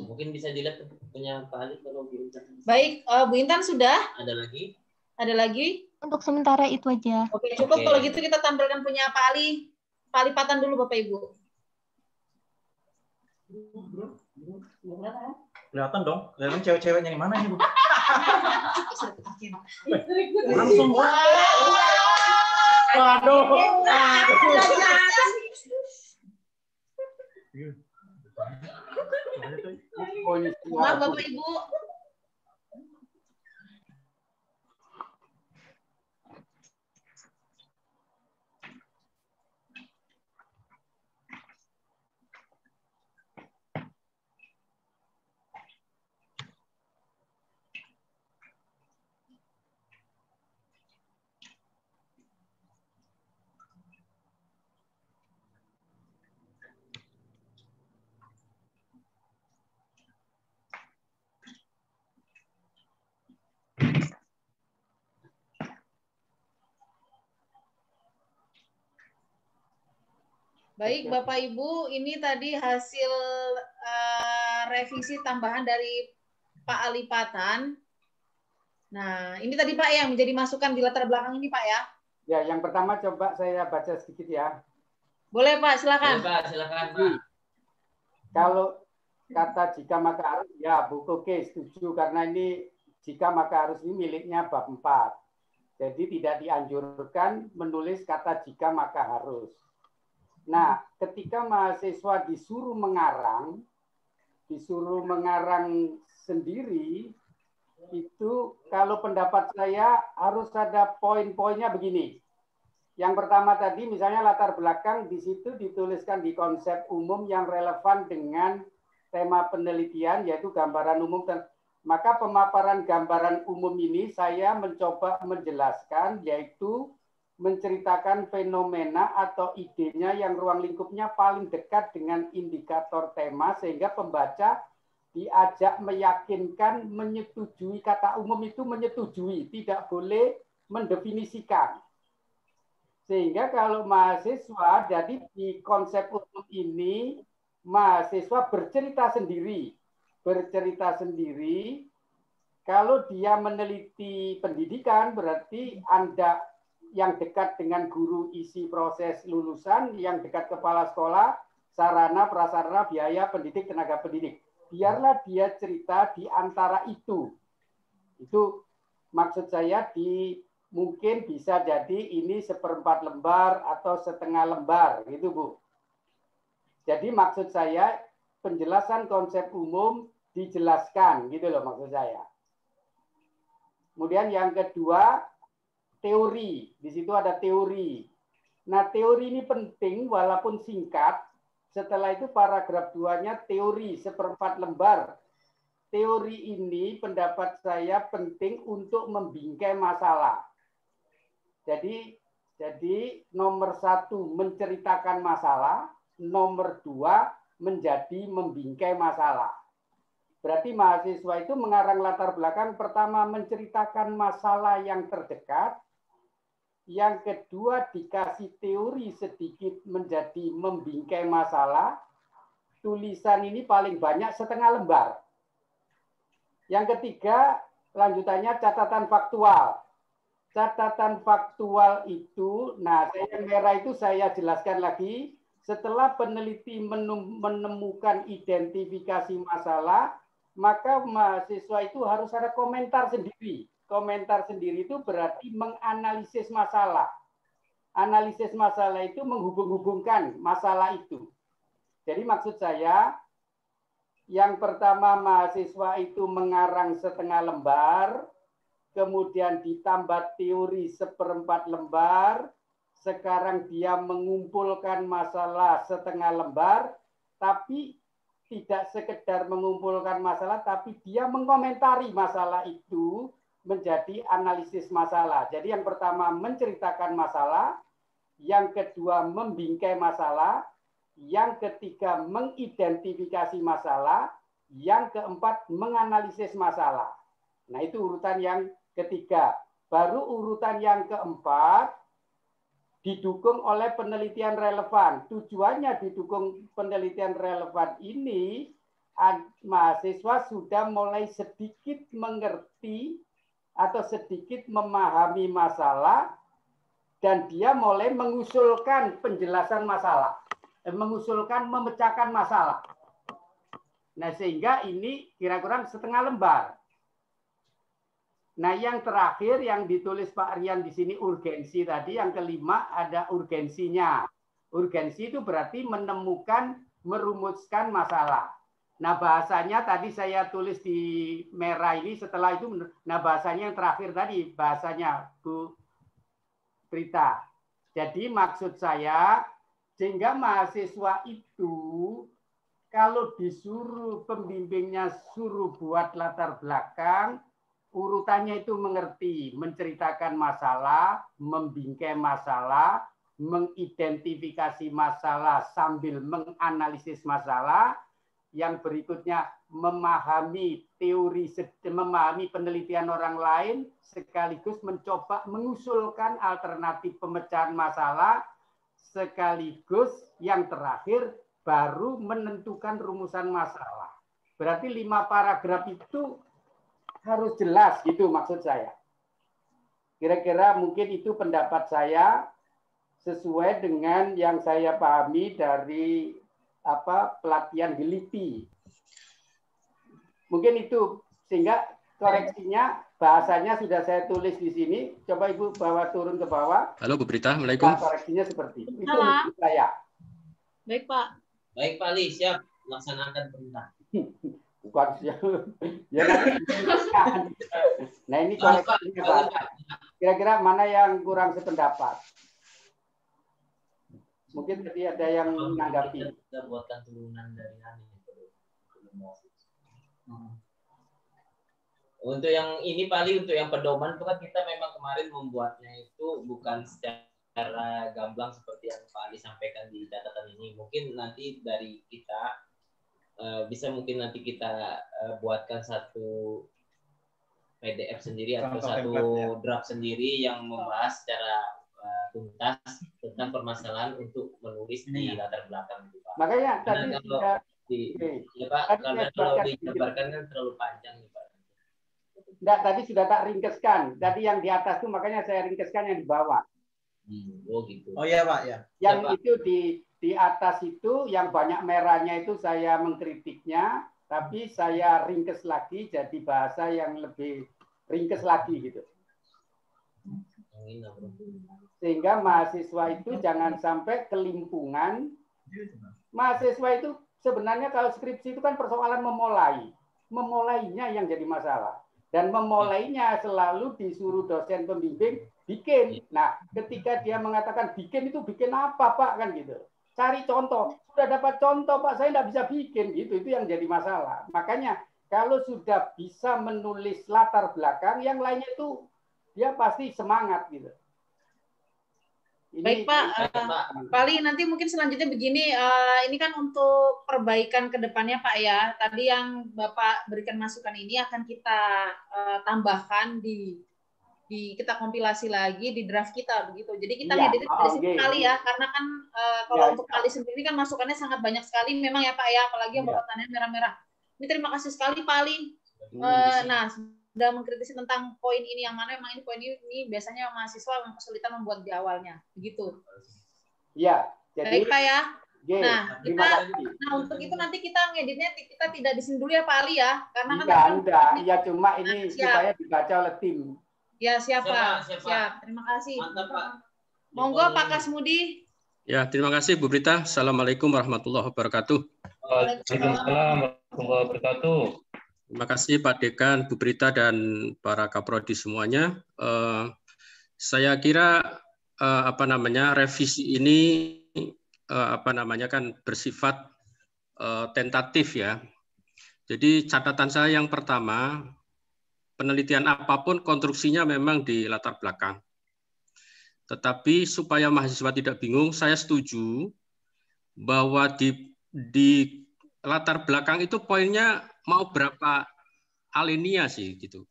Speaker 5: Mungkin bisa dilihat punya Pak Ali kalau Bu Intan.
Speaker 1: Baik, Bu Intan sudah?
Speaker 5: Ada lagi?
Speaker 1: Ada lagi?
Speaker 8: Untuk sementara itu aja.
Speaker 1: Oke, cukup. Kalau gitu kita tampilkan punya Pak Ali. Pak Ali Patan dulu Bapak Ibu.
Speaker 10: Kelihatan dong. Kelihatan cewek-ceweknya di mana ini, Bu? Langsung. Waduh.
Speaker 1: Maaf Bapak Ibu. Baik Bapak Ibu, ini tadi hasil revisi tambahan dari Pak Ali Patan. Nah, ini tadi Pak yang menjadi masukan di latar belakang ini Pak ya.
Speaker 9: Ya, yang pertama coba saya baca sedikit ya.
Speaker 1: Boleh Pak, silakan.
Speaker 5: Boleh Pak, silakan Pak.
Speaker 9: Kalau kata jika maka harus, ya Bu, oke, setuju karena ini jika maka harus ini miliknya bab 4. Jadi tidak dianjurkan menulis kata jika maka harus. Nah, ketika mahasiswa disuruh mengarang sendiri, itu kalau pendapat saya harus ada poin-poinnya begini. Yang pertama tadi misalnya latar belakang di situ dituliskan di konsep umum yang relevan dengan tema penelitian yaitu gambaran umum. Maka pemaparan gambaran umum ini saya mencoba menjelaskan yaitu menceritakan fenomena atau idenya yang ruang lingkupnya paling dekat dengan indikator tema sehingga pembaca diajak meyakinkan, menyetujui, kata umum itu menyetujui, tidak boleh mendefinisikan. Sehingga kalau mahasiswa, jadi di konsep umum ini, mahasiswa bercerita sendiri. Kalau dia meneliti pendidikan, berarti Anda yang dekat dengan guru isi proses lulusan, yang dekat kepala sekolah, sarana, prasarana, biaya, pendidik, tenaga pendidik. Biarlah dia cerita di antara itu. Itu maksud saya mungkin bisa jadi ini 1/4 lembar atau setengah lembar, gitu Bu. Jadi maksud saya penjelasan konsep umum dijelaskan, gitu loh maksud saya. Kemudian yang kedua, teori. Di situ ada teori. Nah, teori ini penting walaupun singkat. Setelah itu paragraf 2-nya teori 1/4 lembar. Teori ini pendapat saya penting untuk membingkai masalah. Jadi nomor 1 menceritakan masalah, nomor 2 menjadi membingkai masalah. Berarti mahasiswa itu mengarang latar belakang pertama menceritakan masalah yang terdekat, yang kedua dikasih teori sedikit menjadi membingkai masalah. Tulisan ini paling banyak setengah lembar. Yang ketiga lanjutannya catatan faktual. Catatan faktual itu, nah yang merah itu saya jelaskan lagi, setelah peneliti menemukan identifikasi masalah, maka mahasiswa itu harus ada komentar sendiri. Komentar sendiri itu berarti menganalisis masalah. Analisis masalah itu menghubung-hubungkan masalah itu. Jadi maksud saya, yang pertama mahasiswa itu mengarang setengah lembar, kemudian ditambah teori 1/4 lembar, sekarang dia mengumpulkan masalah setengah lembar, tapi tidak sekedar mengumpulkan masalah, tapi dia mengomentari masalah itu menjadi analisis masalah. Jadi yang pertama menceritakan masalah, yang kedua membingkai masalah, yang ketiga mengidentifikasi masalah, yang keempat menganalisis masalah. Nah, itu urutan yang ketiga. Baru urutan yang keempat didukung oleh penelitian relevan. Tujuannya didukung penelitian relevan ini, mahasiswa sudah mulai sedikit mengerti atau sedikit memahami masalah, dan dia mulai mengusulkan penjelasan masalah, mengusulkan memecahkan masalah. Nah, sehingga ini kira-kira setengah lembar. Nah, yang terakhir yang ditulis Pak Rian di sini urgensi tadi, yang kelima ada urgensinya. Urgensi itu berarti menemukan, merumuskan masalah. Nah, bahasanya tadi saya tulis di merah ini, setelah itu, nah bahasanya yang terakhir tadi, bahasanya Bu Prita. Jadi maksud saya, sehingga mahasiswa itu, kalau disuruh pembimbingnya suruh buat latar belakang, urutannya itu mengerti, menceritakan masalah, membingkai masalah, mengidentifikasi masalah sambil menganalisis masalah. Yang berikutnya memahami teori, memahami penelitian orang lain, sekaligus mencoba mengusulkan alternatif pemecahan masalah, sekaligus yang terakhir baru menentukan rumusan masalah. Berarti 5 paragraf itu harus jelas gitu maksud saya. Kira-kira mungkin itu pendapat saya sesuai dengan yang saya pahami dari pelatihan di LIPI. Mungkin itu, sehingga koreksinya bahasanya sudah saya tulis di sini. Coba Ibu bawa turun ke bawah.
Speaker 4: Halo Bu Prita, Assalamualaikum.
Speaker 9: Nah, koreksinya seperti itu. Itu menurut saya.
Speaker 7: Baik Pak.
Speaker 5: Baik Pak Ali, siap laksanakan perintah.
Speaker 9: Bukan siap. Ya, nanti. Nah, ini koreksinya Pak. Kira-kira mana yang kurang sependapat? Mungkin tadi ada yang menanggapi.
Speaker 5: Kita buatkan turunan dari Untuk yang ini paling untuk yang pedoman itu kan kita memang kemarin membuatnya itu bukan secara gamblang seperti yang Pak Ali sampaikan di catatan ini. Mungkin nanti dari kita bisa mungkin nanti kita buatkan satu PDF sendiri atau satu draft sendiri yang membahas secara tuntas tentang permasalahan untuk menulis di latar belakang itu, Pak.
Speaker 9: Makanya tadi
Speaker 5: ya Pak, karena kalau dijabarkan kan terlalu panjang nih Pak.
Speaker 9: Enggak, tadi sudah tak ringkeskan. Tadi yang di atas itu makanya saya ringkeskan yang di bawah.
Speaker 5: Oh gitu.
Speaker 10: Oh iya Pak ya.
Speaker 9: Yang
Speaker 10: ya, Pak.
Speaker 9: itu di atas itu yang banyak merahnya itu saya mengkritiknya, tapi saya ringkes lagi jadi bahasa yang lebih ringkes lagi gitu. Sehingga mahasiswa itu jangan sampai kelimpungan. Mahasiswa itu sebenarnya kalau skripsi itu kan persoalan memulai. Memulainya yang jadi masalah. Dan memulainya selalu disuruh dosen pembimbing bikin. Nah, ketika dia mengatakan bikin itu bikin apa Pak kan gitu. Cari contoh. Sudah dapat contoh Pak, saya tidak bisa bikin gitu. Itu yang jadi masalah. Makanya kalau sudah bisa menulis latar belakang, yang lainnya itu dia pasti semangat gitu.
Speaker 1: Baik Pak, Pak Ali, nanti mungkin selanjutnya begini, ini kan untuk perbaikan ke depannya Pak ya. Tadi yang Bapak berikan masukan ini akan kita tambahkan kita kompilasi lagi di draft kita begitu. Jadi kita lihat dari sini kali ya, karena kan kalau untuk kali sendiri kan masukannya sangat banyak sekali memang ya Pak ya, apalagi yang Bapak tanya merah-merah. Ini terima kasih sekali Pak Ali. Nah, sudah mengkritisi tentang poin ini, yang mana memang ini poin ini biasanya mahasiswa kesulitan membuat di awalnya, begitu.
Speaker 9: Iya. Jadi,
Speaker 1: baik Pak ya. Nah,
Speaker 9: terima kasih.
Speaker 1: untuk itu nanti kita ngeditnya kita tidak di sini dulu ya Pak Ali ya, karena
Speaker 9: Enggak, iya cuma ini supaya dibaca oleh tim.
Speaker 1: Ya siap Pak, siap. Terima kasih. Mantap Pak. Monggo Pak Kasmudi.
Speaker 4: Ya, terima kasih Bu Brita. Assalamualaikum warahmatullahi wabarakatuh.
Speaker 2: Waalaikumsalam warahmatullahi wabarakatuh.
Speaker 4: Terima kasih Pak Dekan, Bu Brita dan para kaprodi semuanya. Saya kira revisi ini kan bersifat tentatif ya. Jadi catatan saya yang pertama, penelitian apapun konstruksinya memang di latar belakang. Tetapi supaya mahasiswa tidak bingung, saya setuju bahwa di latar belakang itu poinnya mau berapa alinea sih gitu.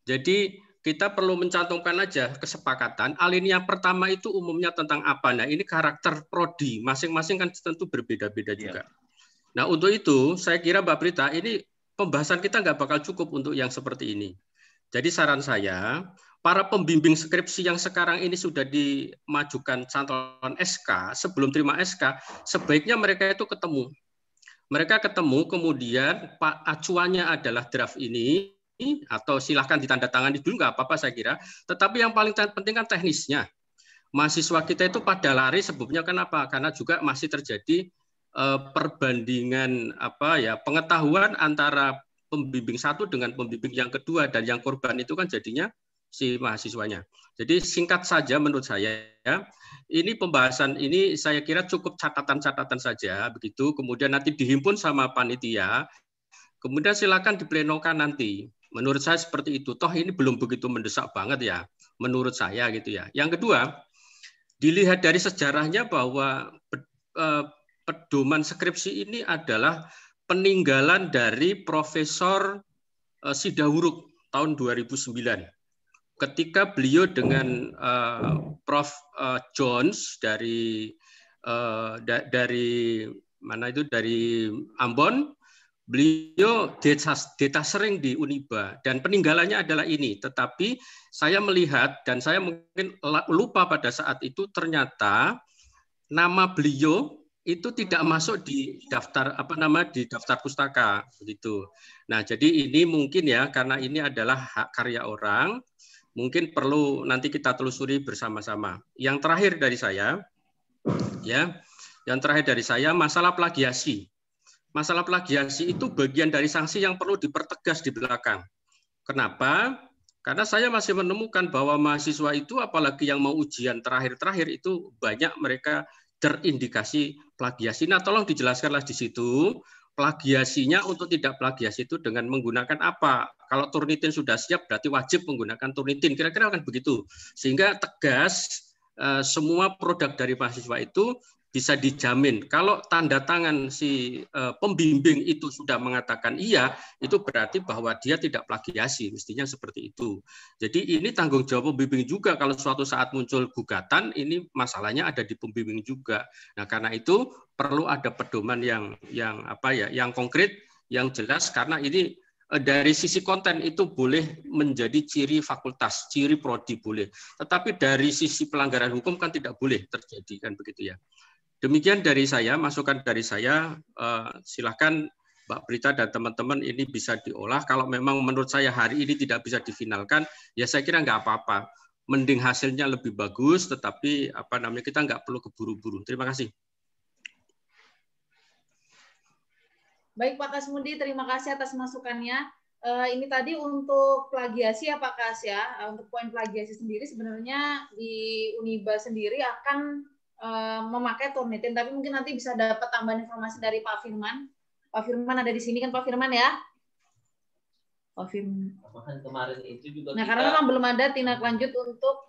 Speaker 4: Jadi kita perlu mencantumkan aja kesepakatan. Alinea pertama itu umumnya tentang apa? Nah, ini karakter prodi. Masing-masing kan tentu berbeda-beda juga. Nah, untuk itu saya kira Mbak Brita, ini pembahasan kita nggak bakal cukup untuk yang seperti ini. Jadi saran saya, para pembimbing skripsi yang sekarang ini sudah dimajukan calon SK, sebelum terima SK, sebaiknya mereka itu ketemu. Mereka ketemu, kemudian acuannya adalah draft ini, atau silahkan ditandatangani dulu, nggak apa-apa saya kira. Tetapi yang paling penting kan teknisnya. Mahasiswa kita itu pada lari sebabnya kenapa? Karena juga masih terjadi perbandingan pengetahuan antara pembimbing satu dengan pembimbing yang kedua, dan yang korban itu kan jadinya si mahasiswanya. Jadi singkat saja menurut saya, ini pembahasan ini saya kira cukup catatan-catatan saja begitu. Kemudian nanti dihimpun sama panitia. Kemudian silakan diplenokan nanti. Menurut saya seperti itu. Toh ini belum begitu mendesak banget ya, menurut saya gitu ya. Yang kedua, dilihat dari sejarahnya bahwa pedoman skripsi ini adalah peninggalan dari Profesor Sidahuruk tahun 2009. Ketika beliau dengan Prof. Jones dari Ambon, beliau data sering di Uniba dan peninggalannya adalah ini. Tetapi saya melihat dan saya mungkin lupa pada saat itu ternyata nama beliau itu tidak masuk di daftar di daftar pustaka begitu. Nah, jadi ini mungkin ya karena ini adalah hak karya orang, mungkin perlu nanti kita telusuri bersama-sama. Yang terakhir dari saya masalah plagiasi. Masalah plagiasi itu bagian dari sanksi yang perlu dipertegas di belakang. Kenapa? Karena saya masih menemukan bahwa mahasiswa itu apalagi yang mau ujian terakhir-terakhir itu banyak mereka terindikasi plagiasi. Nah, tolong dijelaskanlah di situ plagiasinya untuk tidak plagiasi itu dengan menggunakan apa? Kalau Turnitin sudah siap berarti wajib menggunakan Turnitin. Kira-kira akan begitu. Sehingga tegas semua produk dari mahasiswa itu bisa dijamin. Kalau tanda tangan si pembimbing itu sudah mengatakan iya, itu berarti bahwa dia tidak plagiasi, mestinya seperti itu. Jadi ini tanggung jawab pembimbing juga. Kalau suatu saat muncul gugatan, ini masalahnya ada di pembimbing juga. Nah, karena itu perlu ada pedoman yang konkret, yang jelas, karena ini dari sisi konten itu boleh menjadi ciri fakultas, ciri prodi boleh. Tetapi dari sisi pelanggaran hukum kan tidak boleh terjadi, kan begitu ya. Demikian dari saya, masukan dari saya, silahkan Mbak Brita dan teman-teman ini bisa diolah. Kalau memang menurut saya hari ini tidak bisa difinalkan, ya saya kira nggak apa-apa. Mending hasilnya lebih bagus, tetapi kita nggak perlu keburu-buru. Terima kasih.
Speaker 1: Baik Pak Kasmudi, terima kasih atas masukannya. Ini tadi untuk plagiasi ya Pak Kas ya. Untuk poin plagiasi sendiri sebenarnya di Uniba sendiri akan memakai Turnitin, tapi mungkin nanti bisa dapat tambahan informasi dari Pak Firman. Pak Firman ada di sini kan Pak Firman ya? Pak Firman.
Speaker 5: Kemarin itu juga
Speaker 1: karena memang belum ada tindak lanjut untuk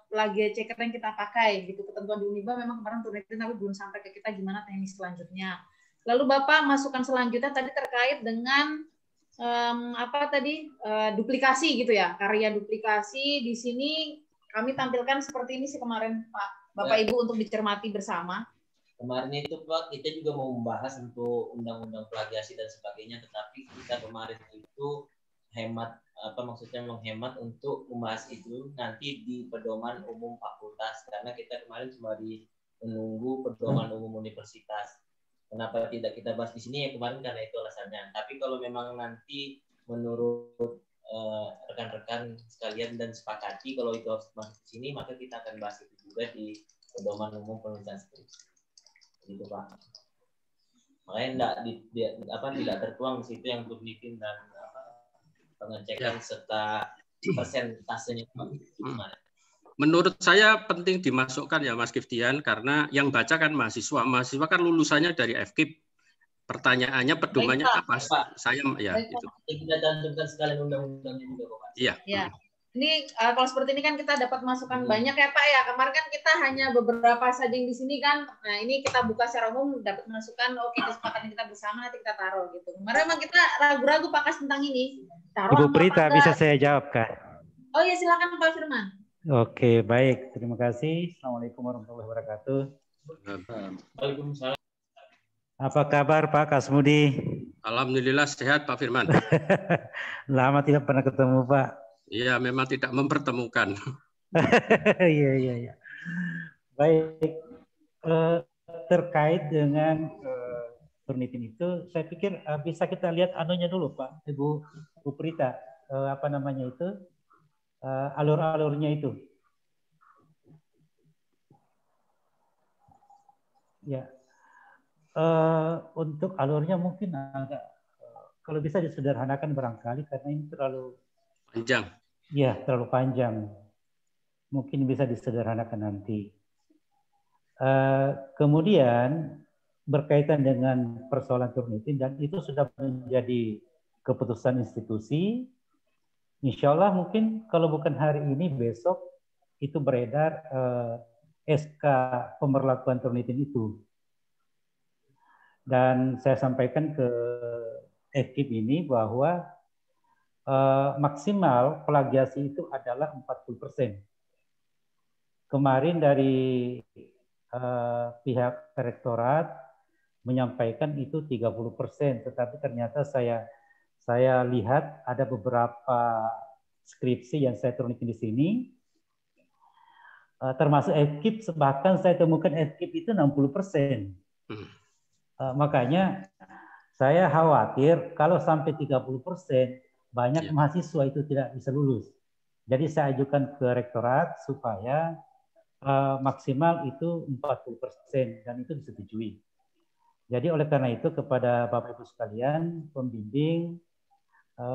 Speaker 1: plagiat checker yang kita pakai gitu. Ketentuan di Uniba memang kemarin Turnitin tapi belum sampai ke kita gimana teknis selanjutnya. Lalu Bapak masukan selanjutnya tadi terkait dengan duplikasi gitu ya, karya duplikasi. Di sini kami tampilkan seperti ini sih kemarin Bapak Ibu untuk dicermati bersama.
Speaker 5: Kemarin itu Pak, kita juga mau membahas untuk undang-undang plagiasi dan sebagainya, tetapi kita kemarin itu menghemat untuk membahas itu nanti di pedoman umum fakultas, karena kita kemarin cuma di menunggu pedoman umum universitas. Kenapa tidak kita bahas di sini ya kemarin karena itu alasannya. Tapi kalau memang nanti menurut rekan-rekan sekalian dan sepakati kalau itu harus masuk di sini, maka kita akan bahas itu juga di pedoman umum penulisan skripsi. Gitu Pak. Makanya tidak tertuang di situ yang penelitian dan pengecekan serta persentasenya.
Speaker 4: Menurut saya penting dimasukkan ya Mas Giftian, karena yang baca kan mahasiswa kan lulusannya dari FKIP. Pertanyaannya pedomannya apa? Saya ya itu.
Speaker 5: Kita cantumkan sekalian undang-undangnya juga Pak.
Speaker 4: Iya.
Speaker 1: Ya. Ini kalau seperti ini kan kita dapat masukan banyak ya Pak ya. Kemarin kan kita hanya beberapa saja yang di sini kan. Nah ini kita buka secara umum dapat masukan. Oke, kesepakatan kita bersama nanti kita taruh gitu. Kemarin memang kita ragu-ragu Pak Kas tentang ini. Taruh
Speaker 12: Ibu Prita bisa saya jawab kan?
Speaker 1: Oh ya silakan Pak Firman.
Speaker 12: Oke baik, terima kasih. Assalamualaikum warahmatullahi wabarakatuh.
Speaker 5: Waalaikumsalam.
Speaker 12: Apa kabar Pak Kasmudi?
Speaker 4: Alhamdulillah sehat Pak Firman.
Speaker 12: Lama tidak pernah ketemu Pak.
Speaker 4: Iya, memang tidak mempertemukan.
Speaker 12: Iya. Baik, terkait dengan penelitian itu, saya pikir bisa kita lihat anunya dulu Pak, Ibu Prita, apa namanya itu, alur-alurnya itu. Ya, untuk alurnya mungkin agak, kalau bisa disederhanakan barangkali karena ini terlalu
Speaker 4: panjang.
Speaker 12: Ya, terlalu panjang. Mungkin bisa disederhanakan nanti. Kemudian berkaitan dengan persoalan Turnitin dan itu sudah menjadi keputusan institusi. Insya Allah mungkin kalau bukan hari ini besok itu beredar SK pemberlakuan Turnitin itu. Dan saya sampaikan ke ekip ini bahwa maksimal plagiasi itu adalah 40%. Kemarin dari pihak rektorat menyampaikan itu 30%, tetapi ternyata saya lihat ada beberapa skripsi yang saya turunkan di sini, termasuk ekip, bahkan saya temukan ekip itu 60%. Makanya saya khawatir kalau sampai 30%, banyak mahasiswa itu tidak bisa lulus. Jadi saya ajukan ke rektorat supaya maksimal itu 40% dan itu disetujui. Jadi oleh karena itu kepada Bapak Ibu sekalian, pembimbing,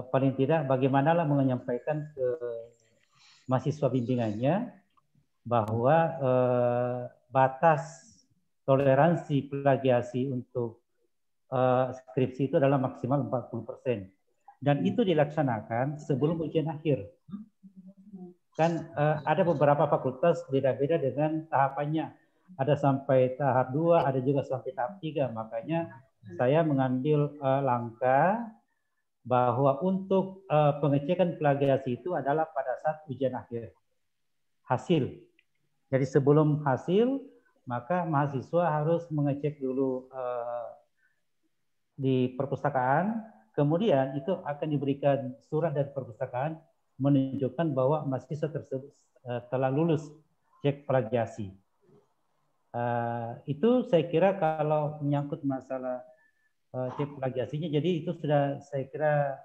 Speaker 12: paling tidak bagaimanalah menyampaikan ke mahasiswa bimbingannya bahwa batas toleransi plagiasi untuk skripsi itu adalah maksimal 40%. Dan itu dilaksanakan sebelum ujian akhir. Kan ada beberapa fakultas beda-beda dengan tahapannya. Ada sampai tahap 2, ada juga sampai tahap 3. Makanya saya mengambil langkah bahwa untuk pengecekan plagiasi itu adalah pada saat ujian akhir. Hasil. Jadi sebelum hasil, maka mahasiswa harus mengecek dulu di perpustakaan. Kemudian itu akan diberikan surat dari perpustakaan menunjukkan bahwa mahasiswa tersebut telah lulus cek plagiasi. Itu saya kira kalau menyangkut masalah cek plagiasinya, jadi itu sudah saya kira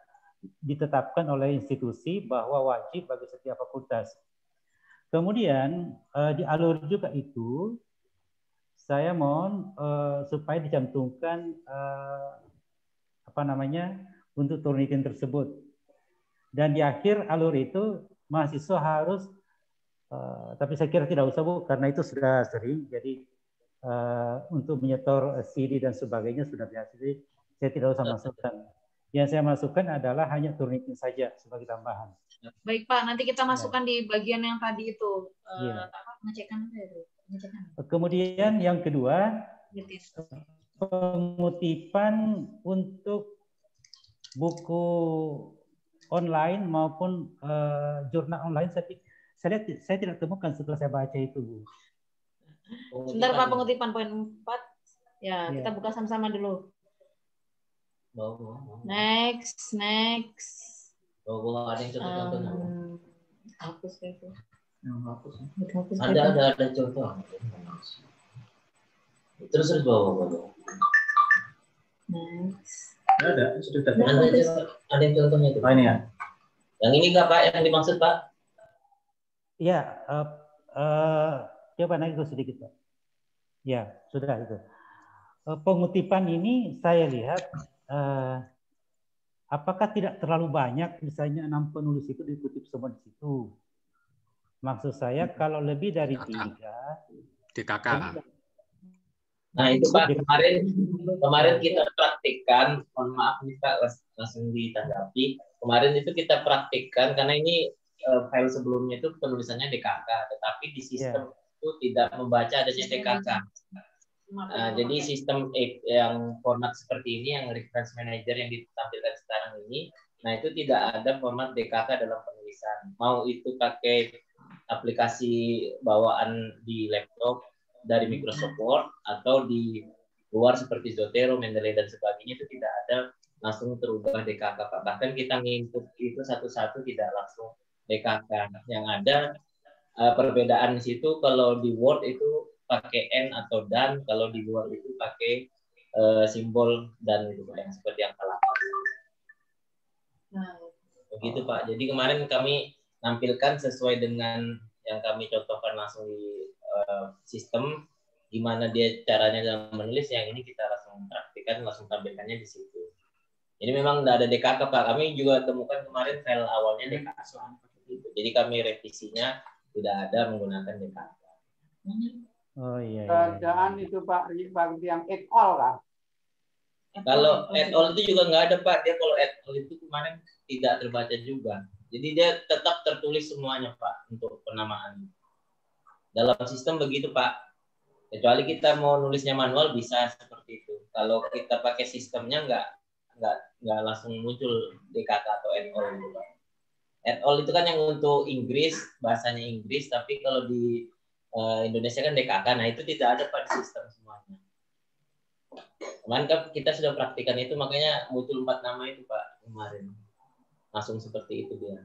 Speaker 12: ditetapkan oleh institusi bahwa wajib bagi setiap fakultas. Kemudian di alur juga itu, saya mohon supaya dicantumkan apa namanya untuk Turnitin tersebut. Dan di akhir alur itu mahasiswa harus, tapi saya kira tidak usah Bu, karena itu sudah sering. Jadi untuk menyetor CD dan sebagainya sudah biasa. Jadi saya tidak usah masukkan. Yang saya masukkan adalah hanya Turnitin saja sebagai tambahan.
Speaker 1: Baik Pak, nanti kita masukkan di bagian yang tadi itu. Pengecekan.
Speaker 12: Kemudian yang kedua, pengutipan untuk buku online maupun jurnal online saya lihat saya tidak temukan setelah saya baca itu Bu.
Speaker 1: Sebentar Pak, pengutipan poin 4. Ya, kita buka sama-sama dulu. Next.
Speaker 5: Ada yang contoh-contohnya.
Speaker 1: Hapus itu.
Speaker 5: Ada contoh. Terus bawa.
Speaker 10: Ada, sudah
Speaker 5: ada yang contohnya itu.
Speaker 10: Oh, ini ya.
Speaker 5: Yang ini nggak Pak, yang dimaksud Pak?
Speaker 12: Ya, coba naik itu sedikit Pak. Ya, sudah itu. Pengutipan ini saya lihat apakah tidak terlalu banyak, misalnya 6 penulis itu dikutip semua di situ. Maksud saya kalau lebih dari 3
Speaker 4: DKK.
Speaker 5: Nah itu Pak, kemarin kita praktikkan, mohon maaf nih Pak, langsung ditanggapi. Kemarin itu kita praktikkan karena ini file sebelumnya itu penulisannya DKK, tetapi di sistem itu tidak membaca adanya DKK. Jadi sistem yang format seperti ini, yang reference manager yang ditampilkan sekarang ini, nah itu tidak ada format DKK dalam penulisan. Mau itu pakai aplikasi bawaan di laptop dari Microsoft Word atau di luar seperti Zotero, Mendeley dan sebagainya, itu tidak ada langsung terubah DKK Pak. Bahkan kita nginput itu satu-satu tidak langsung DKK. Yang ada perbedaan di situ, kalau di Word itu pakai N atau dan, kalau di luar itu pakai simbol dan itu yang seperti yang salah. Nah, begitu Pak. Jadi kemarin kami nampilkan sesuai dengan yang kami contohkan langsung di sistem, gimana dia caranya dalam menulis, yang ini kita langsung praktikkan, langsung tampilkannya di situ. Ini memang tidak ada DKK Pak. Kami juga temukan kemarin file awalnya DKK. Jadi kami revisinya tidak ada menggunakan DKK.
Speaker 12: Oh iya.
Speaker 9: Keadaan itu Pak yang et al lah.
Speaker 5: Kalau et al itu juga nggak ada Pak. Dia kalau et al itu kemarin tidak terbaca juga. Jadi dia tetap tertulis semuanya Pak untuk penamaan. Dalam sistem begitu Pak. Kecuali kita mau nulisnya manual bisa seperti itu. Kalau kita pakai sistemnya nggak langsung muncul DKK atau et al itu Pak. Et al itu kan yang untuk Inggris, bahasanya Inggris, tapi kalau di Indonesia kan DKK, nah itu tidak ada pada sistem semuanya. Kemarin kan kita sudah praktikan itu, makanya muncul 4 nama itu Pak kemarin. Langsung seperti itu dia.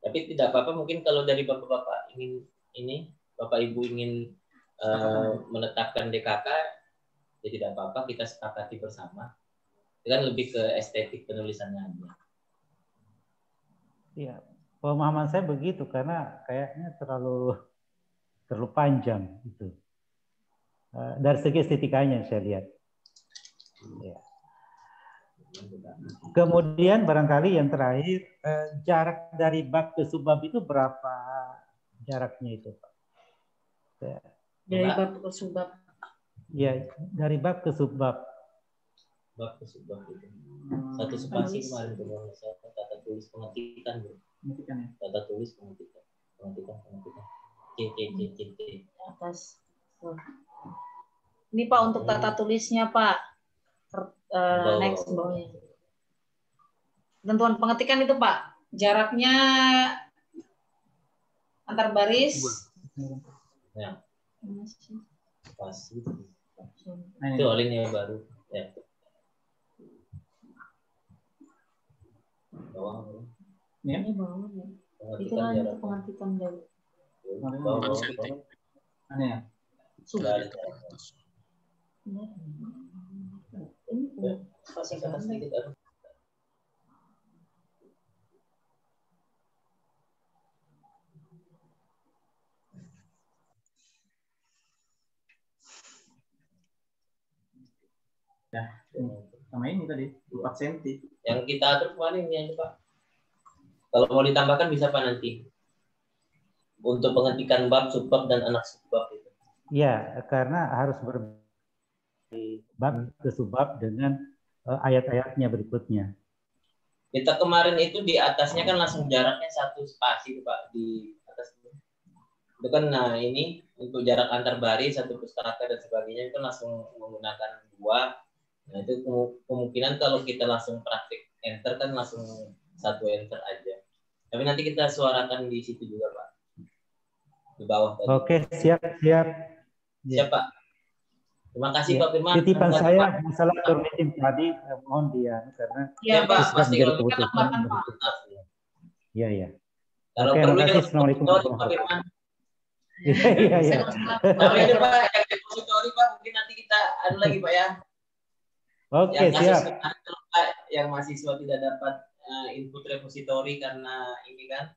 Speaker 5: Tapi tidak apa-apa, mungkin kalau dari Bapak-Bapak ingin ini, Bapak Ibu ingin menetapkan DKK, ya tidak apa-apa, kita sepakati bersama. Itu kan lebih ke estetik penulisannya aja.
Speaker 12: Iya, pemahaman saya begitu karena kayaknya terlalu panjang itu. Dari segi estetikanya saya lihat. Ya. Kemudian barangkali yang terakhir, jarak dari bab ke subbab itu berapa jaraknya itu Pak?
Speaker 1: Dari bab ke subbab.
Speaker 12: Ya, dari bab ke subbab.
Speaker 5: Bab ke subbab itu. Satu spasi kemarin saya tata tulis pengetikan, Bu. Pengetikan ya. Tata tulis pengetikan. C.
Speaker 1: Atas. Ini Pak untuk tata tulisnya Pak. Next bawahnya. Tentuan pengetikan itu Pak. Jaraknya antar baris.
Speaker 5: Ya. Spasi. Itu alinea baru. Ya. Bawah.
Speaker 1: Ini bawah ya. Itu kan untuk pengetikan dari.
Speaker 10: Aneh ya?
Speaker 1: Sudah.
Speaker 10: Ya, sama ini tadi 4 cm.
Speaker 5: Yang kita atur kemarin ya Pak. Kalau mau ditambahkan bisa Pak nanti. Untuk pengetikan bab, subbab dan anak subbab itu.
Speaker 12: Ya, karena harus berbagi bab ke subbab dengan ayat-ayatnya berikutnya.
Speaker 5: Kita kemarin itu di atasnya kan langsung jaraknya 1 spasi Pak di atas itu. Itu kan nah ini untuk jarak antar baris, 1 pustaka dan sebagainya itu langsung menggunakan 2. Nah itu kemungkinan kalau kita langsung praktik enter kan langsung 1 enter aja. Tapi nanti kita suarakan di situ juga Pak. Di bawah tadi.
Speaker 12: Oke, siap.
Speaker 5: Siap Pak. Terima kasih
Speaker 12: ya.
Speaker 5: Pak Firman.
Speaker 12: Titipan saya masalah meeting tadi mohon dia karena
Speaker 5: ya Pak pasti kalau
Speaker 12: keputusan. Iya.
Speaker 5: Kalau
Speaker 12: oke,
Speaker 5: perlu
Speaker 12: kasih. Assalamualaikum
Speaker 5: Pak Firman.
Speaker 12: Iya.
Speaker 5: Tapi ini Pak yang depositori Pak mungkin nanti kita adu lagi Pak ya.
Speaker 12: Oke,
Speaker 5: Yang kasus
Speaker 12: siap.
Speaker 5: kemarin kalau Pak, yang mahasiswa tidak dapat input repository karena ini kan,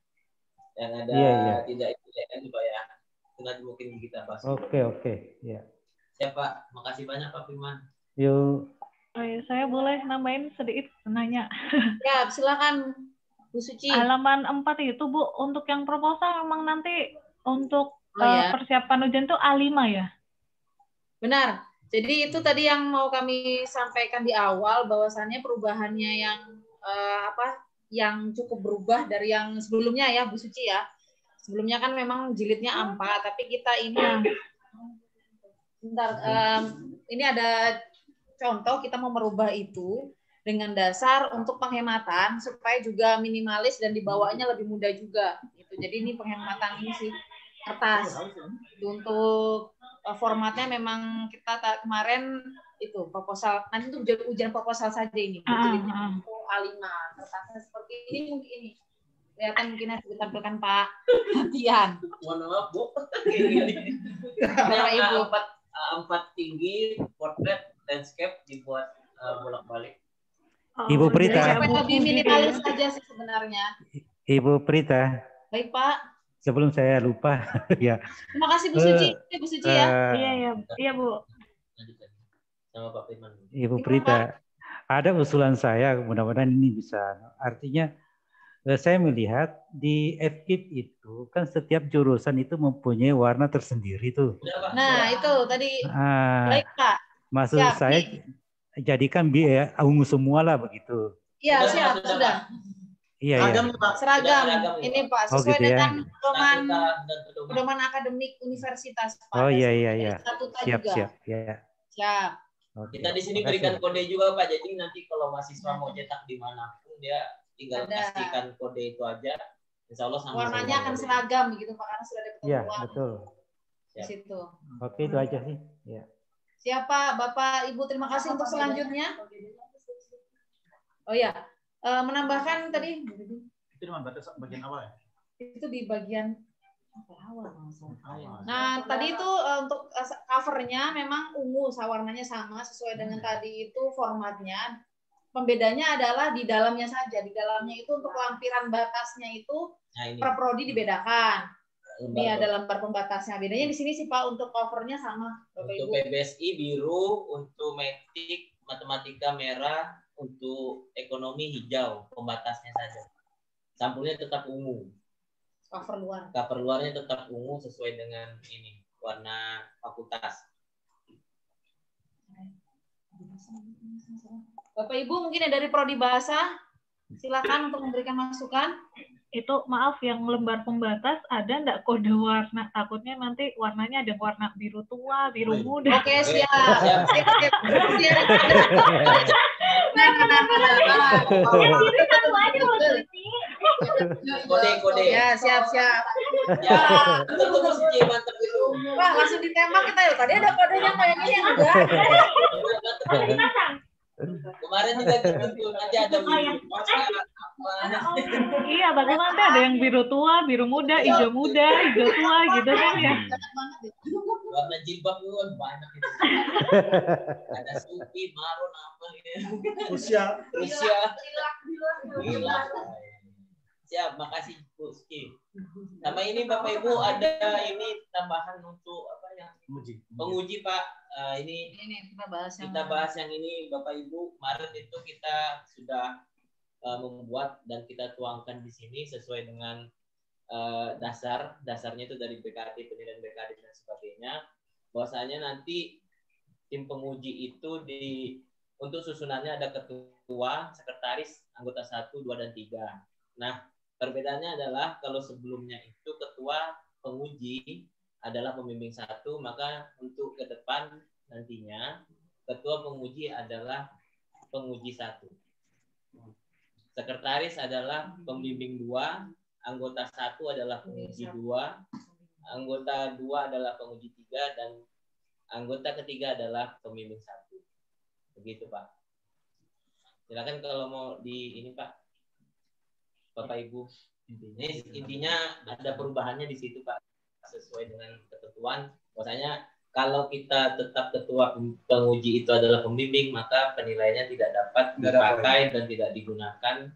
Speaker 5: yang ada
Speaker 12: Iya.
Speaker 5: tidak IPDN Pak ya. Itu nanti mungkin kita bahas.
Speaker 12: Oke, ya.
Speaker 5: Siap Pak, makasih banyak Pak Firman.
Speaker 12: Yuk.
Speaker 6: Saya boleh nambahin sedikit nanya.
Speaker 1: Ya, silakan Bu Suci.
Speaker 6: Halaman 4 itu Bu, untuk yang proposal memang nanti untuk
Speaker 1: ya.
Speaker 6: persiapan ujian itu A5 ya?
Speaker 1: Benar. Jadi itu tadi yang mau kami sampaikan di awal, bahwasannya perubahannya yang yang cukup berubah dari yang sebelumnya ya Bu Suci ya. Sebelumnya kan memang jilidnya A4, tapi kita ini ini ada contoh kita mau merubah itu dengan dasar untuk penghematan supaya juga minimalis dan dibawanya lebih mudah juga. Gitu. Jadi ini penghematan ini sih kertas. Untuk formatnya memang kita kemarin itu proposal, nanti itu ujian proposal saja ini. Jilidnya A5. Kertasnya seperti ini mungkin ini. Kelihatan mungkin harus ditampilkan Pak Tian.
Speaker 5: Mohon maaf Bu.
Speaker 1: Bapak Ibu.
Speaker 5: A4 tinggi, portrait, landscape dibuat bolak-balik.
Speaker 12: Ibu Prita.
Speaker 1: Lebih minimalis saja sih sebenarnya.
Speaker 12: Ibu Prita.
Speaker 1: Baik Pak.
Speaker 12: Sebelum saya lupa, ya.
Speaker 1: Terima kasih Bu Suci. Bu Suci ya.
Speaker 6: Iya Bu.
Speaker 5: Sama Pak Firman.
Speaker 12: Ibu Prita, ada usulan saya, mudah-mudahan ini bisa. Artinya, saya melihat di FKIP itu kan setiap jurusan itu mempunyai warna tersendiri tuh.
Speaker 1: Nah itu tadi. Baik Pak.
Speaker 12: Maksud saya jadikan ungu semua lah begitu.
Speaker 1: Iya siap sudah.
Speaker 12: Iya.
Speaker 1: Seragam. Ini Pak sesuai
Speaker 12: gitu
Speaker 1: dengan pedoman akademik universitas Pak.
Speaker 12: Oh iya. Siap.
Speaker 1: Ya.
Speaker 5: Siap. Kita di sini berikan kode juga Pak. Jadi nanti kalau mahasiswa mau cetak dimanapun dia tinggal pastikan kode itu aja. Insya Allah sama.
Speaker 1: Warnanya akan seragam begitu Pak karena sudah ada ketentuan.
Speaker 12: Iya betul.
Speaker 1: Di situ.
Speaker 12: Oke itu aja sih. Ya.
Speaker 1: Siapa Bapak Ibu, terima kasih untuk selanjutnya. Oh ya, menambahkan tadi
Speaker 10: itu bagian awal ya?
Speaker 1: Itu di bagian awal. Nah tadi itu untuk covernya memang ungu, warnanya sama sesuai dengan tadi itu formatnya. Pembedanya adalah di dalamnya saja. Di dalamnya itu untuk lampiran batasnya itu per prodi dibedakan. Ini ada lembar pembatasnya. Bedanya di sini sih Pak, untuk covernya sama. Bapak
Speaker 5: untuk
Speaker 1: Ibu.
Speaker 5: PBSI biru, untuk metik matematika merah, untuk ekonomi hijau, pembatasnya saja. Sampulnya tetap ungu.
Speaker 1: Cover luar.
Speaker 5: Cover luarnya tetap ungu sesuai dengan ini warna fakultas.
Speaker 1: Bapak Ibu mungkin yang dari prodi bahasa, silakan untuk memberikan masukan.
Speaker 6: Itu maaf yang lembar pembatas ada enggak kode warna? Takutnya nanti warnanya ada warna biru tua, biru muda.
Speaker 1: Oke, siap.
Speaker 5: Kode.
Speaker 1: Ya, siap.
Speaker 5: Ya, mantap itu.
Speaker 1: Wah, langsung ditembak kita ya. Tadi ada kodenya kayaknya yang enggak.
Speaker 5: Kemarin juga gitu, nanti ada biru.
Speaker 6: Iya, bahkan nanti ada yang biru tua, biru muda, hijau tua gitu kan ya.
Speaker 5: Warna jilbab itu banyak itu. Ada supi, marun, apa gitu.
Speaker 10: Rusia.
Speaker 5: Siap, makasih Bu Ski. Sama ini Bapak Ibu ada ini tambahan untuk apa yang penguji Pak. Ini kita bahas yang ini Bapak Ibu. Maret itu kita sudah membuat dan kita tuangkan di sini sesuai dengan dasarnya itu dari BKD, penilaian BKD dan sebagainya. Bahwasanya nanti tim penguji itu untuk susunannya ada ketua, sekretaris, anggota 1, 2 dan 3. Nah, perbedaannya adalah kalau sebelumnya itu ketua penguji adalah pembimbing 1, maka untuk ke depan nantinya ketua penguji adalah penguji 1. Sekretaris adalah pembimbing 2, anggota 1 adalah penguji 2, anggota 2 adalah penguji 3, dan anggota ketiga adalah pembimbing 1. Begitu Pak. Silakan kalau mau di ini Pak. Bapak Ibu. Intinya ada perubahannya di situ Pak. Sesuai dengan ketentuan. Bahwasanya kalau kita tetap ketua penguji itu adalah pembimbing, maka penilaiannya tidak dapat dipakai dan tidak digunakan,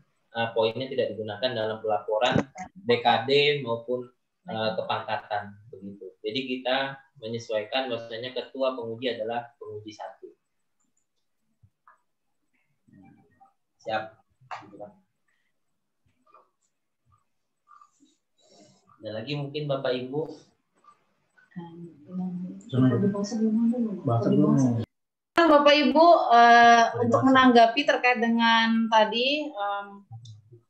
Speaker 5: poinnya tidak digunakan dalam pelaporan DKD maupun kepangkatan begitu. Jadi kita menyesuaikan bahwasanya ketua penguji adalah penguji 1. Siap. Ada lagi mungkin Bapak Ibu?
Speaker 1: Bapak Ibu, untuk menanggapi terkait dengan tadi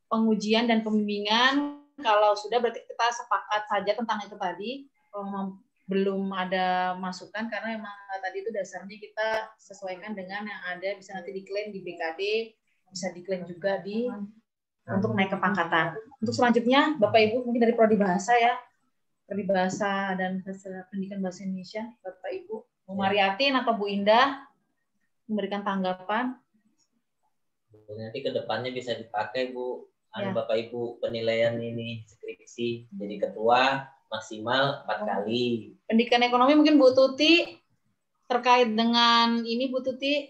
Speaker 1: pengujian dan pembimbingan, kalau sudah berarti kita sepakat saja tentang itu tadi. Kalau belum ada masukan karena memang tadi itu dasarnya kita sesuaikan dengan yang ada, bisa nanti diklaim di BKD, bisa diklaim juga di untuk naik ke pangkatan. Untuk selanjutnya Bapak Ibu mungkin dari Prodi Bahasa ya. Prodi Bahasa dan Pendidikan Bahasa Indonesia, Bapak Ibu, Bu Mariatin atau Bu Indah memberikan tanggapan.
Speaker 5: Nanti ke depannya bisa dipakai Bu,
Speaker 1: Ya.
Speaker 5: Bapak Ibu penilaian ini skripsi jadi ketua maksimal 4 kali.
Speaker 1: Pendidikan ekonomi mungkin Bu Tuti terkait dengan ini Bu Tuti.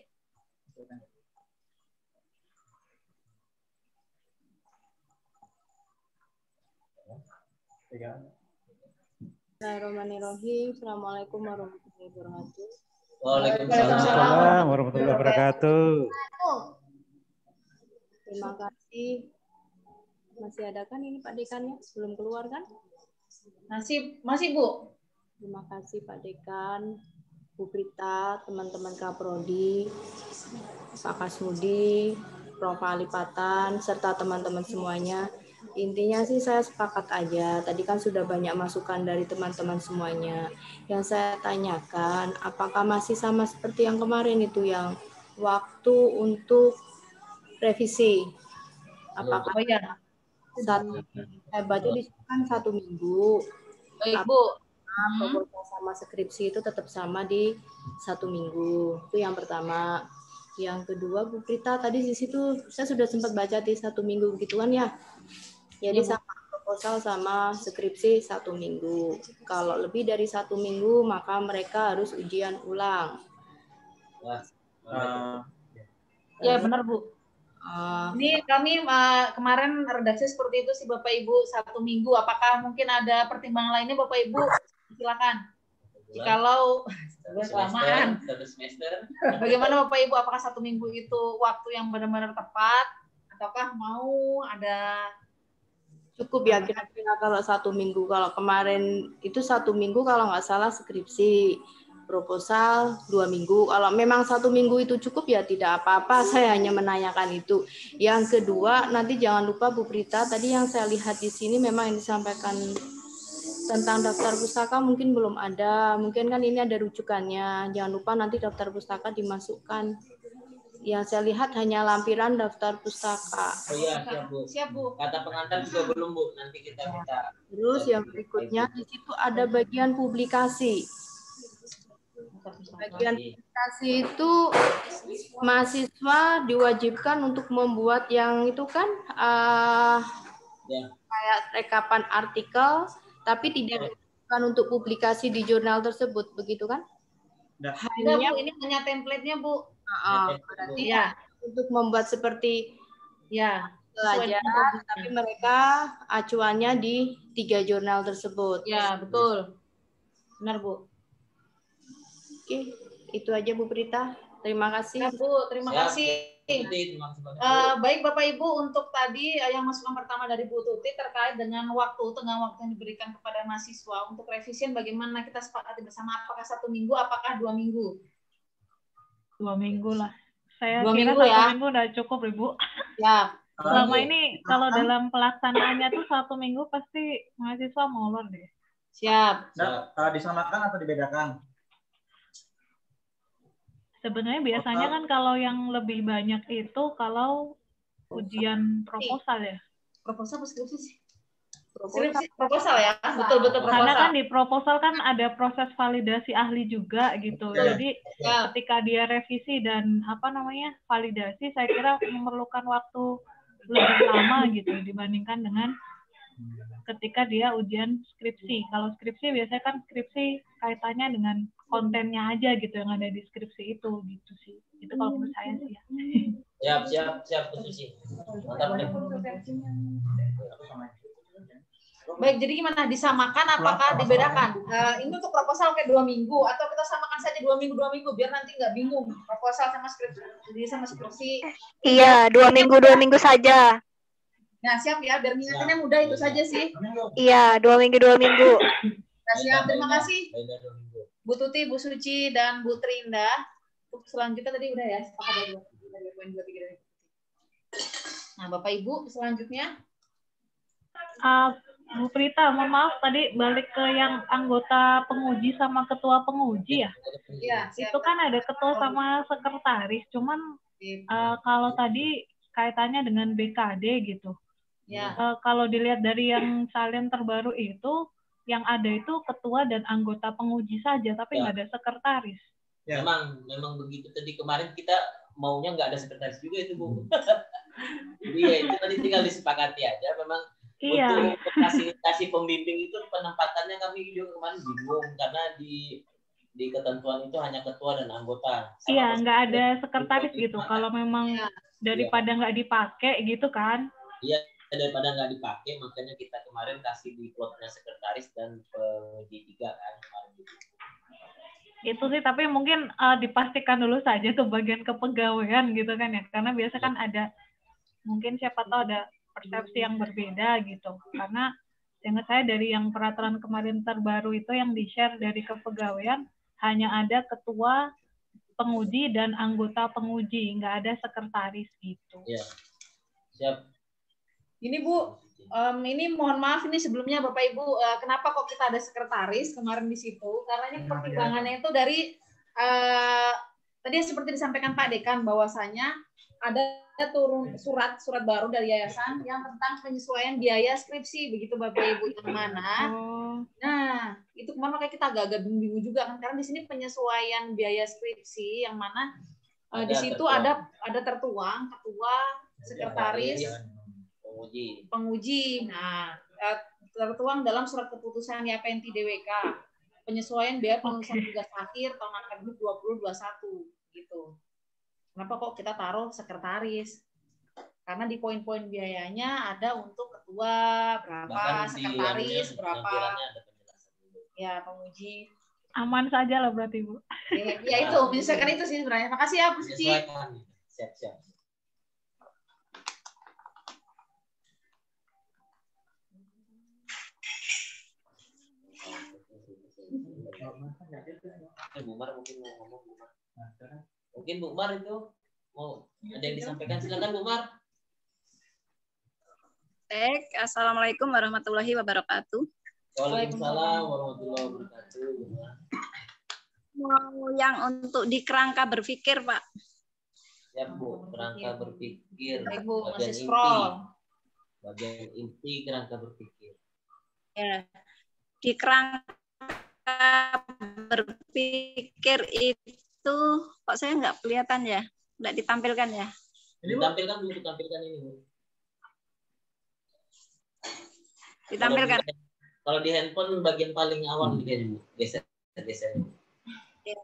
Speaker 3: Bismillahirrahmanirrahim. Assalamualaikum warahmatullahi wabarakatuh.
Speaker 12: Waalaikumsalam warahmatullahi wabarakatuh.
Speaker 3: Terima kasih. Masih ada kan ini Pak Dekannya? Belum keluar kan?
Speaker 1: Masih Bu.
Speaker 3: Terima kasih Pak Dekan, Bu Prita, teman-teman Kaprodi, Pak Kasmudi, Prof. Alipatan, serta teman-teman semuanya. Intinya sih saya sepakat aja. Tadi kan sudah banyak masukan dari teman-teman semuanya. Yang saya tanyakan, apakah masih sama seperti yang kemarin itu yang waktu untuk revisi? Apakah saya baca di sini kan 1 minggu.
Speaker 1: Baik Bu.
Speaker 3: Proposal sama skripsi itu tetap sama di 1 minggu. Itu yang pertama. Yang kedua, Bu Prita tadi di situ saya sudah sempat baca di 1 minggu begituan ya. Jadi sama proposal sama skripsi 1 minggu. Kalau lebih dari 1 minggu maka mereka harus ujian ulang.
Speaker 1: Ya benar Bu. Ini kami kemarin redaksi seperti itu sih Bapak Ibu 1 minggu. Apakah mungkin ada pertimbangan lainnya Bapak Ibu? Silakan. Jikalau kelamaan. Bagaimana Bapak Ibu? Apakah 1 minggu itu waktu yang benar-benar tepat? Ataukah mau ada
Speaker 3: cukup ya kira-kira kalau 1 minggu? Kalau kemarin itu 1 minggu kalau nggak salah skripsi, proposal 2 minggu. Kalau memang 1 minggu itu cukup ya tidak apa-apa. Saya hanya menanyakan itu. Yang kedua nanti jangan lupa Bu Prita tadi yang saya lihat di sini memang yang disampaikan tentang daftar pustaka mungkin belum ada. Mungkin kan ini ada rujukannya. Jangan lupa nanti daftar pustaka dimasukkan. Yang saya lihat hanya lampiran daftar pustaka.
Speaker 5: Oh iya, siap Bu.
Speaker 1: Siap Bu.
Speaker 5: Kata pengantar juga belum Bu. Nanti kita minta.
Speaker 3: Terus yang berikutnya di situ ada bagian publikasi. Bagian publikasi itu mahasiswa diwajibkan untuk membuat yang itu kan kayak rekapan artikel, tapi tidak diwajibkan untuk publikasi di jurnal tersebut, begitu kan?
Speaker 1: Hanya Bu, ini hanya template-nya Bu.
Speaker 3: Berarti ya untuk membuat seperti
Speaker 1: ya
Speaker 3: pelajaran, tapi mereka acuannya di 3 jurnal tersebut.
Speaker 1: Ya betul, benar Bu.
Speaker 3: Oke, itu aja Bu Prita. Terima kasih.
Speaker 1: Ya, Bu, terima kasih. Baik Bapak Ibu, untuk tadi yang masukan pertama dari Bu Tuti terkait dengan tengah waktu yang diberikan kepada mahasiswa untuk revisi, bagaimana kita sepakati bersama, apakah 1 minggu, apakah 2 minggu?
Speaker 6: 2 minggu lah. Saya
Speaker 1: 2
Speaker 6: kira
Speaker 1: minggu
Speaker 6: 1
Speaker 1: ya.
Speaker 6: minggu udah cukup Ibu.
Speaker 1: Ya.
Speaker 6: Selama ini kalau dalam pelaksanaannya tuh 1 minggu pasti mahasiswa molor deh.
Speaker 1: Siap.
Speaker 10: Disamakan atau dibedakan?
Speaker 6: Sebenarnya biasanya kan kalau yang lebih banyak itu kalau ujian proposal ya.
Speaker 1: Proposal apa skripsi sih? Proposal ya, betul-betul proposal.
Speaker 6: Karena kan di proposal kan ada proses validasi ahli juga gitu. Jadi ketika dia revisi dan validasi, saya kira memerlukan waktu lebih lama gitu dibandingkan dengan ketika dia ujian skripsi. Kalau skripsi biasanya kan skripsi kaitannya dengan kontennya aja gitu yang ada di skripsi itu gitu sih. Itu kalau menurut saya sih ya.
Speaker 5: Siap Bu Suci. Mantap nih.
Speaker 1: Baik, jadi gimana? Disamakan apakah dibedakan? Ini untuk proposal kayak 2 minggu atau kita samakan saja 2 minggu biar nanti nggak bingung proposal sama skripsi. Jadi sama skripsi.
Speaker 13: Iya, 2 minggu saja.
Speaker 1: Nah, siap ya, biar ingatannya mudah itu saja sih.
Speaker 13: Iya, 2 minggu.
Speaker 1: Nah, siap, terima kasih Bu Tuti, Bu Suci, dan Bu Trinda. Untuk selanjutnya tadi udah ya, sepakat ada poin 2, 3 dari. Nah, Bapak Ibu, selanjutnya.
Speaker 6: Bu Prita, mohon maaf tadi balik ke yang anggota penguji sama ketua penguji ya.
Speaker 1: Iya.
Speaker 6: Itu kan ada ketua sama sekretaris, cuman kalau tadi kaitannya dengan BKD gitu.
Speaker 1: Ya.
Speaker 6: Kalau dilihat dari yang salin terbaru itu, yang ada itu ketua dan anggota penguji saja, tapi nggak ada sekretaris.
Speaker 5: Ya. Memang begitu. Tadi kemarin kita maunya nggak ada sekretaris juga itu Bu. Jadi ya itu tadi tinggal disepakati aja. Memang untuk fasilitasi pembimbing itu penempatannya kami juga kemarin bingung karena di ketentuan itu hanya ketua dan anggota.
Speaker 6: Iya, nggak ada sekretaris gitu. Kalau memang daripada nggak dipakai gitu kan?
Speaker 5: Iya, daripada nggak dipakai makanya kita kemarin kasih di plotnya sekretaris dan penguji 3 kan kemarin gitu.
Speaker 6: Itu sih, tapi mungkin dipastikan dulu saja tuh bagian kepegawaian gitu kan ya, karena biasa kan ada mungkin siapa tahu ada persepsi yang berbeda gitu, karena ingat saya dari yang peraturan kemarin terbaru itu yang di-share dari kepegawaian hanya ada ketua penguji dan anggota penguji, nggak ada sekretaris gitu.
Speaker 5: Ya. Siap.
Speaker 1: Ini Bu, ini mohon maaf ini sebelumnya Bapak Ibu, kenapa kok kita ada sekretaris kemarin di situ? Karena ini pertimbangannya itu dari tadi seperti disampaikan Pak Dekan bahwasanya ada turun surat baru dari yayasan yang tentang penyesuaian biaya skripsi, begitu Bapak Ibu, yang mana? Nah, itu kemarin makanya kita agak bingung juga kan, karena di sini penyesuaian biaya skripsi yang mana di situ ada tertuang ketua, sekretaris, penguji. Nah, tertuang dalam surat keputusan YPNT DWK penyesuaian biaya penulisan tugas akhir tahun akademik 2021 gitu. Kenapa kok kita taruh sekretaris? Karena di poin-poin biayanya ada untuk ketua berapa, bahkan sekretaris berapa, ya penguji.
Speaker 6: Aman saja lah berarti Bu.
Speaker 1: Ya itu, menyesuaikan itu sih sebenarnya. Makasih ya Bu Suci.
Speaker 5: Siap. Bu Mar mungkin mau ngomong Bu Mar. Mungkin Bu Mar itu mau ada yang disampaikan, silakan Bu Mar.
Speaker 14: Baik, Assalamualaikum warahmatullahi wabarakatuh.
Speaker 5: Waalaikumsalam warahmatullahi wabarakatuh.
Speaker 14: Mau yang untuk di kerangka berpikir Pak.
Speaker 5: Ya Bu, kerangka berpikir.
Speaker 1: Baik Bu, masih scroll.
Speaker 5: Bagian inti kerangka berpikir.
Speaker 14: Ya, di kerangka berpikir itu kok saya nggak kelihatan ya, nggak ditampilkan ya?
Speaker 5: Ditampilkan Bu, ditampilkan ini Bu.
Speaker 14: Ditampilkan.
Speaker 5: Kalau di handphone bagian paling awal ini Bu, geser.
Speaker 14: Ya.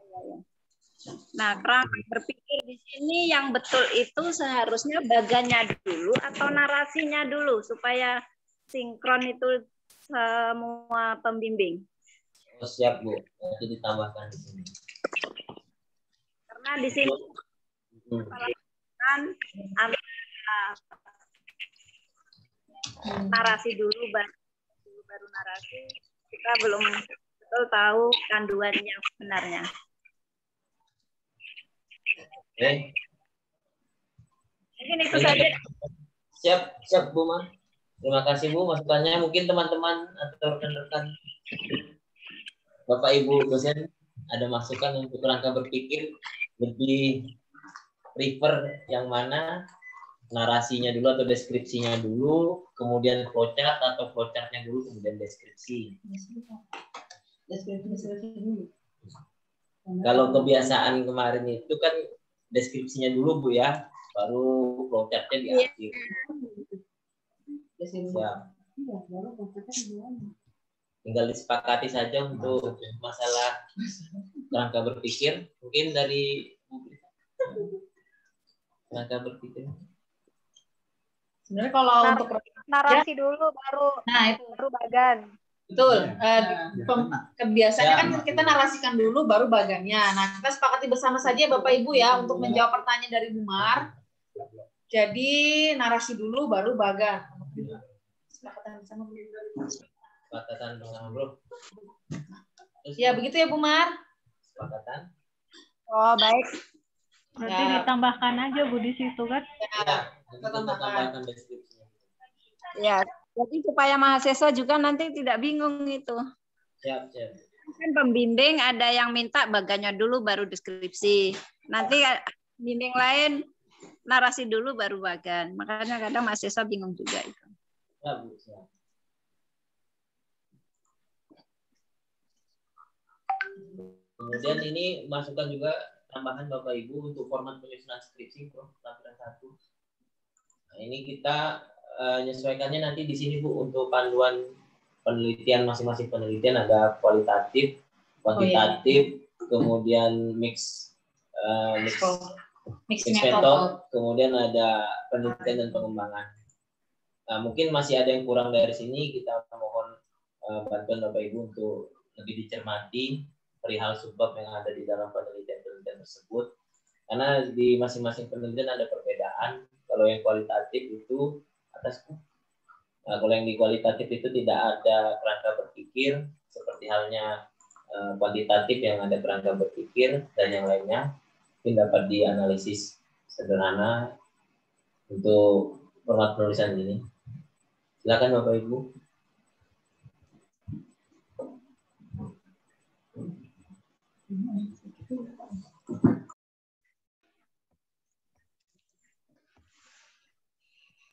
Speaker 14: Nah, kerangka berpikir di sini yang betul itu seharusnya bagannya dulu atau narasinya dulu supaya sinkron itu semua pembimbing.
Speaker 5: Oh, siap Bu, nanti ditambahkan di sini.
Speaker 14: Karena di sini kan narasi dulu baru narasi, kita belum betul tahu kandungan yang sebenarnya.
Speaker 5: Oke.
Speaker 14: Mungkin itu saja.
Speaker 5: Siap Bu Ma. Terima kasih Bu masukannya. Mungkin teman-teman atau rekan-rekan Bapak Ibu dosen ada masukan untuk kerangka berpikir lebih prefer yang mana, narasinya dulu atau deskripsinya dulu, kemudian flowchart atau flowchartnya dulu, kemudian deskripsi. Kalau kebiasaan kemarin itu kan deskripsinya dulu Bu ya, baru flowchartnya di akhir. Siap. Tinggal disepakati saja untuk masalah kerangka berpikir. Mungkin dari kerangka berpikir.
Speaker 1: Sebenarnya kalau untuk
Speaker 13: narasi dulu baru baru bagan.
Speaker 1: Betul. Kebiasaannya kan kita narasikan dulu baru bagannya. Nah, kita sepakati bersama saja Bapak Ibu ya untuk menjawab pertanyaan dari Bu Mar. Jadi narasi dulu baru bagan. Sepakatan bersama Bu.
Speaker 5: Sepakatan bersama Bro.
Speaker 1: Ya, begitu ya Bu Mar.
Speaker 5: Sepakatan.
Speaker 13: Oh, baik.
Speaker 6: Berarti ditambahkan aja Bu di situ kan?
Speaker 5: Ya, kita tambahkan deskripsinya.
Speaker 14: Ya, jadi supaya mahasiswa juga nanti tidak bingung itu.
Speaker 5: Siap.
Speaker 14: Kan pembimbing ada yang minta bagannya dulu baru deskripsi. Nanti pembimbing lain narasi dulu baru bagan. Makanya kadang mahasiswa bingung juga itu.
Speaker 5: Ya, Bu. Siap. Kemudian ini masukkan juga tambahan Bapak Ibu untuk format penyusunan skripsi lampiran 1. Nah, ini kita menyesuaikannya nanti di sini Bu untuk panduan penelitian masing-masing penelitian ada kualitatif, kuantitatif, kemudian mix method, kemudian ada penelitian dan pengembangan. Nah, mungkin masih ada yang kurang dari sini, kita mohon bantuan Bapak Ibu untuk lebih dicermati perihal subbab yang ada di dalam penelitian-penelitian tersebut. Karena di masing-masing penelitian ada perbedaan. Kalau yang kualitatif itu atasku. Nah, kalau yang di kualitatif itu tidak ada kerangka berpikir, seperti halnya kuantitatif yang ada kerangka berpikir dan yang lainnya, mungkin dapat dianalisis sederhana untuk format penulisan ini. Silakan Bapak Ibu.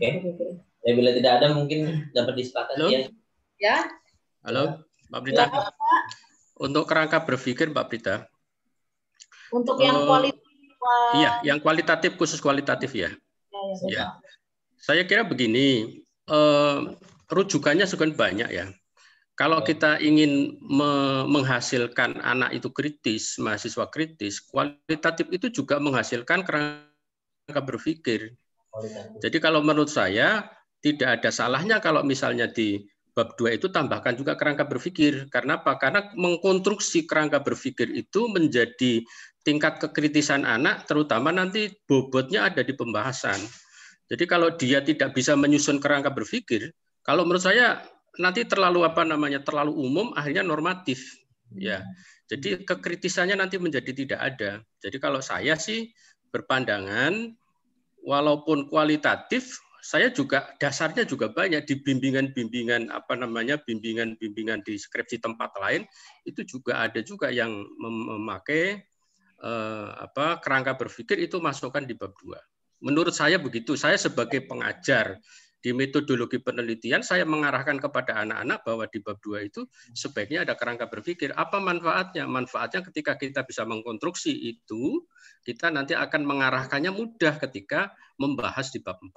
Speaker 5: Oke. Ya, bila tidak ada mungkin dapat disepakati ya.
Speaker 1: Ya.
Speaker 4: Halo, Mbak Brita.
Speaker 1: Ya,
Speaker 4: untuk kerangka berpikir, Mbak Brita.
Speaker 1: Untuk yang kualitatif.
Speaker 4: Iya, yang kualitatif, khusus kualitatif ya. Ya. Saya kira begini, rujukannya sebenarnya banyak ya. Kalau kita ingin menghasilkan anak itu kritis, mahasiswa kritis, kualitatif itu juga menghasilkan kerangka berpikir. Jadi kalau menurut saya tidak ada salahnya kalau misalnya di bab 2 itu tambahkan juga kerangka berpikir. Karena apa? Karena mengkonstruksi kerangka berpikir itu menjadi tingkat kekritisan anak, terutama nanti bobotnya ada di pembahasan. Jadi kalau dia tidak bisa menyusun kerangka berpikir, kalau menurut saya nanti terlalu terlalu umum, akhirnya normatif. Ya, jadi kekritisannya nanti menjadi tidak ada. Jadi kalau saya sih berpandangan, walaupun kualitatif, saya juga dasarnya juga banyak di bimbingan-bimbingan bimbingan di skripsi tempat lain itu juga ada juga yang memakai kerangka berpikir itu masukkan di bab 2. Menurut saya begitu. Saya sebagai pengajar di metodologi penelitian, saya mengarahkan kepada anak-anak bahwa di bab 2 itu sebaiknya ada kerangka berpikir. Apa manfaatnya? Manfaatnya ketika kita bisa mengkonstruksi itu, kita nanti akan mengarahkannya mudah ketika membahas di bab 4.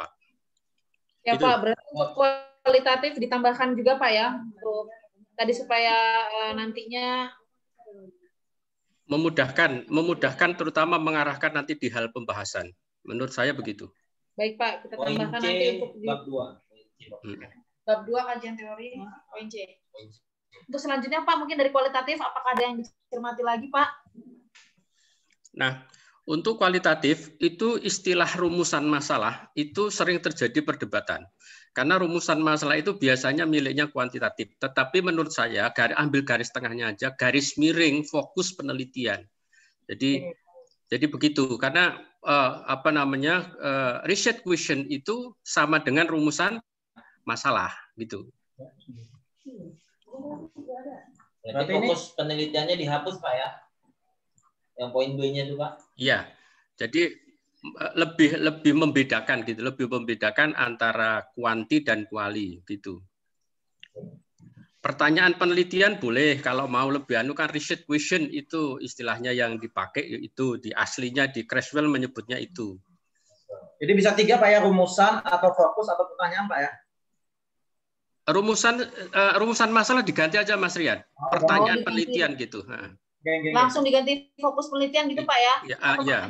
Speaker 1: Ya gitu. Pak, berarti untuk kualitatif ditambahkan juga Pak ya, untuk tadi supaya nantinya
Speaker 4: memudahkan terutama mengarahkan nanti di hal pembahasan. Menurut saya begitu.
Speaker 1: Baik Pak, kita tambahkan nanti untuk
Speaker 5: bab 2.
Speaker 1: Bab 2 kajian teori, poin C. Untuk selanjutnya Pak, mungkin dari kualitatif apakah ada yang dicermati lagi Pak?
Speaker 4: Nah, untuk kualitatif itu istilah rumusan masalah itu sering terjadi perdebatan. Karena rumusan masalah itu biasanya miliknya kuantitatif. Tetapi menurut saya, ambil garis tengahnya aja, garis miring fokus penelitian. Jadi begitu. Karena research question itu sama dengan rumusan masalah gitu.
Speaker 5: Berarti fokus penelitiannya dihapus Pak ya? Yang poin B-nya itu Pak?
Speaker 4: Iya. Jadi lebih membedakan gitu, lebih membedakan antara kuanti dan kuali gitu. Pertanyaan penelitian boleh kalau mau lebih kan research question itu istilahnya yang dipakai itu di aslinya di Creswell menyebutnya itu.
Speaker 10: Jadi bisa 3 Pak ya, rumusan atau fokus atau pertanyaan Pak ya?
Speaker 4: rumusan masalah diganti aja Mas Rian. Pertanyaan penelitian gitu.
Speaker 1: Langsung diganti fokus penelitian gitu Pak ya?
Speaker 4: Ya.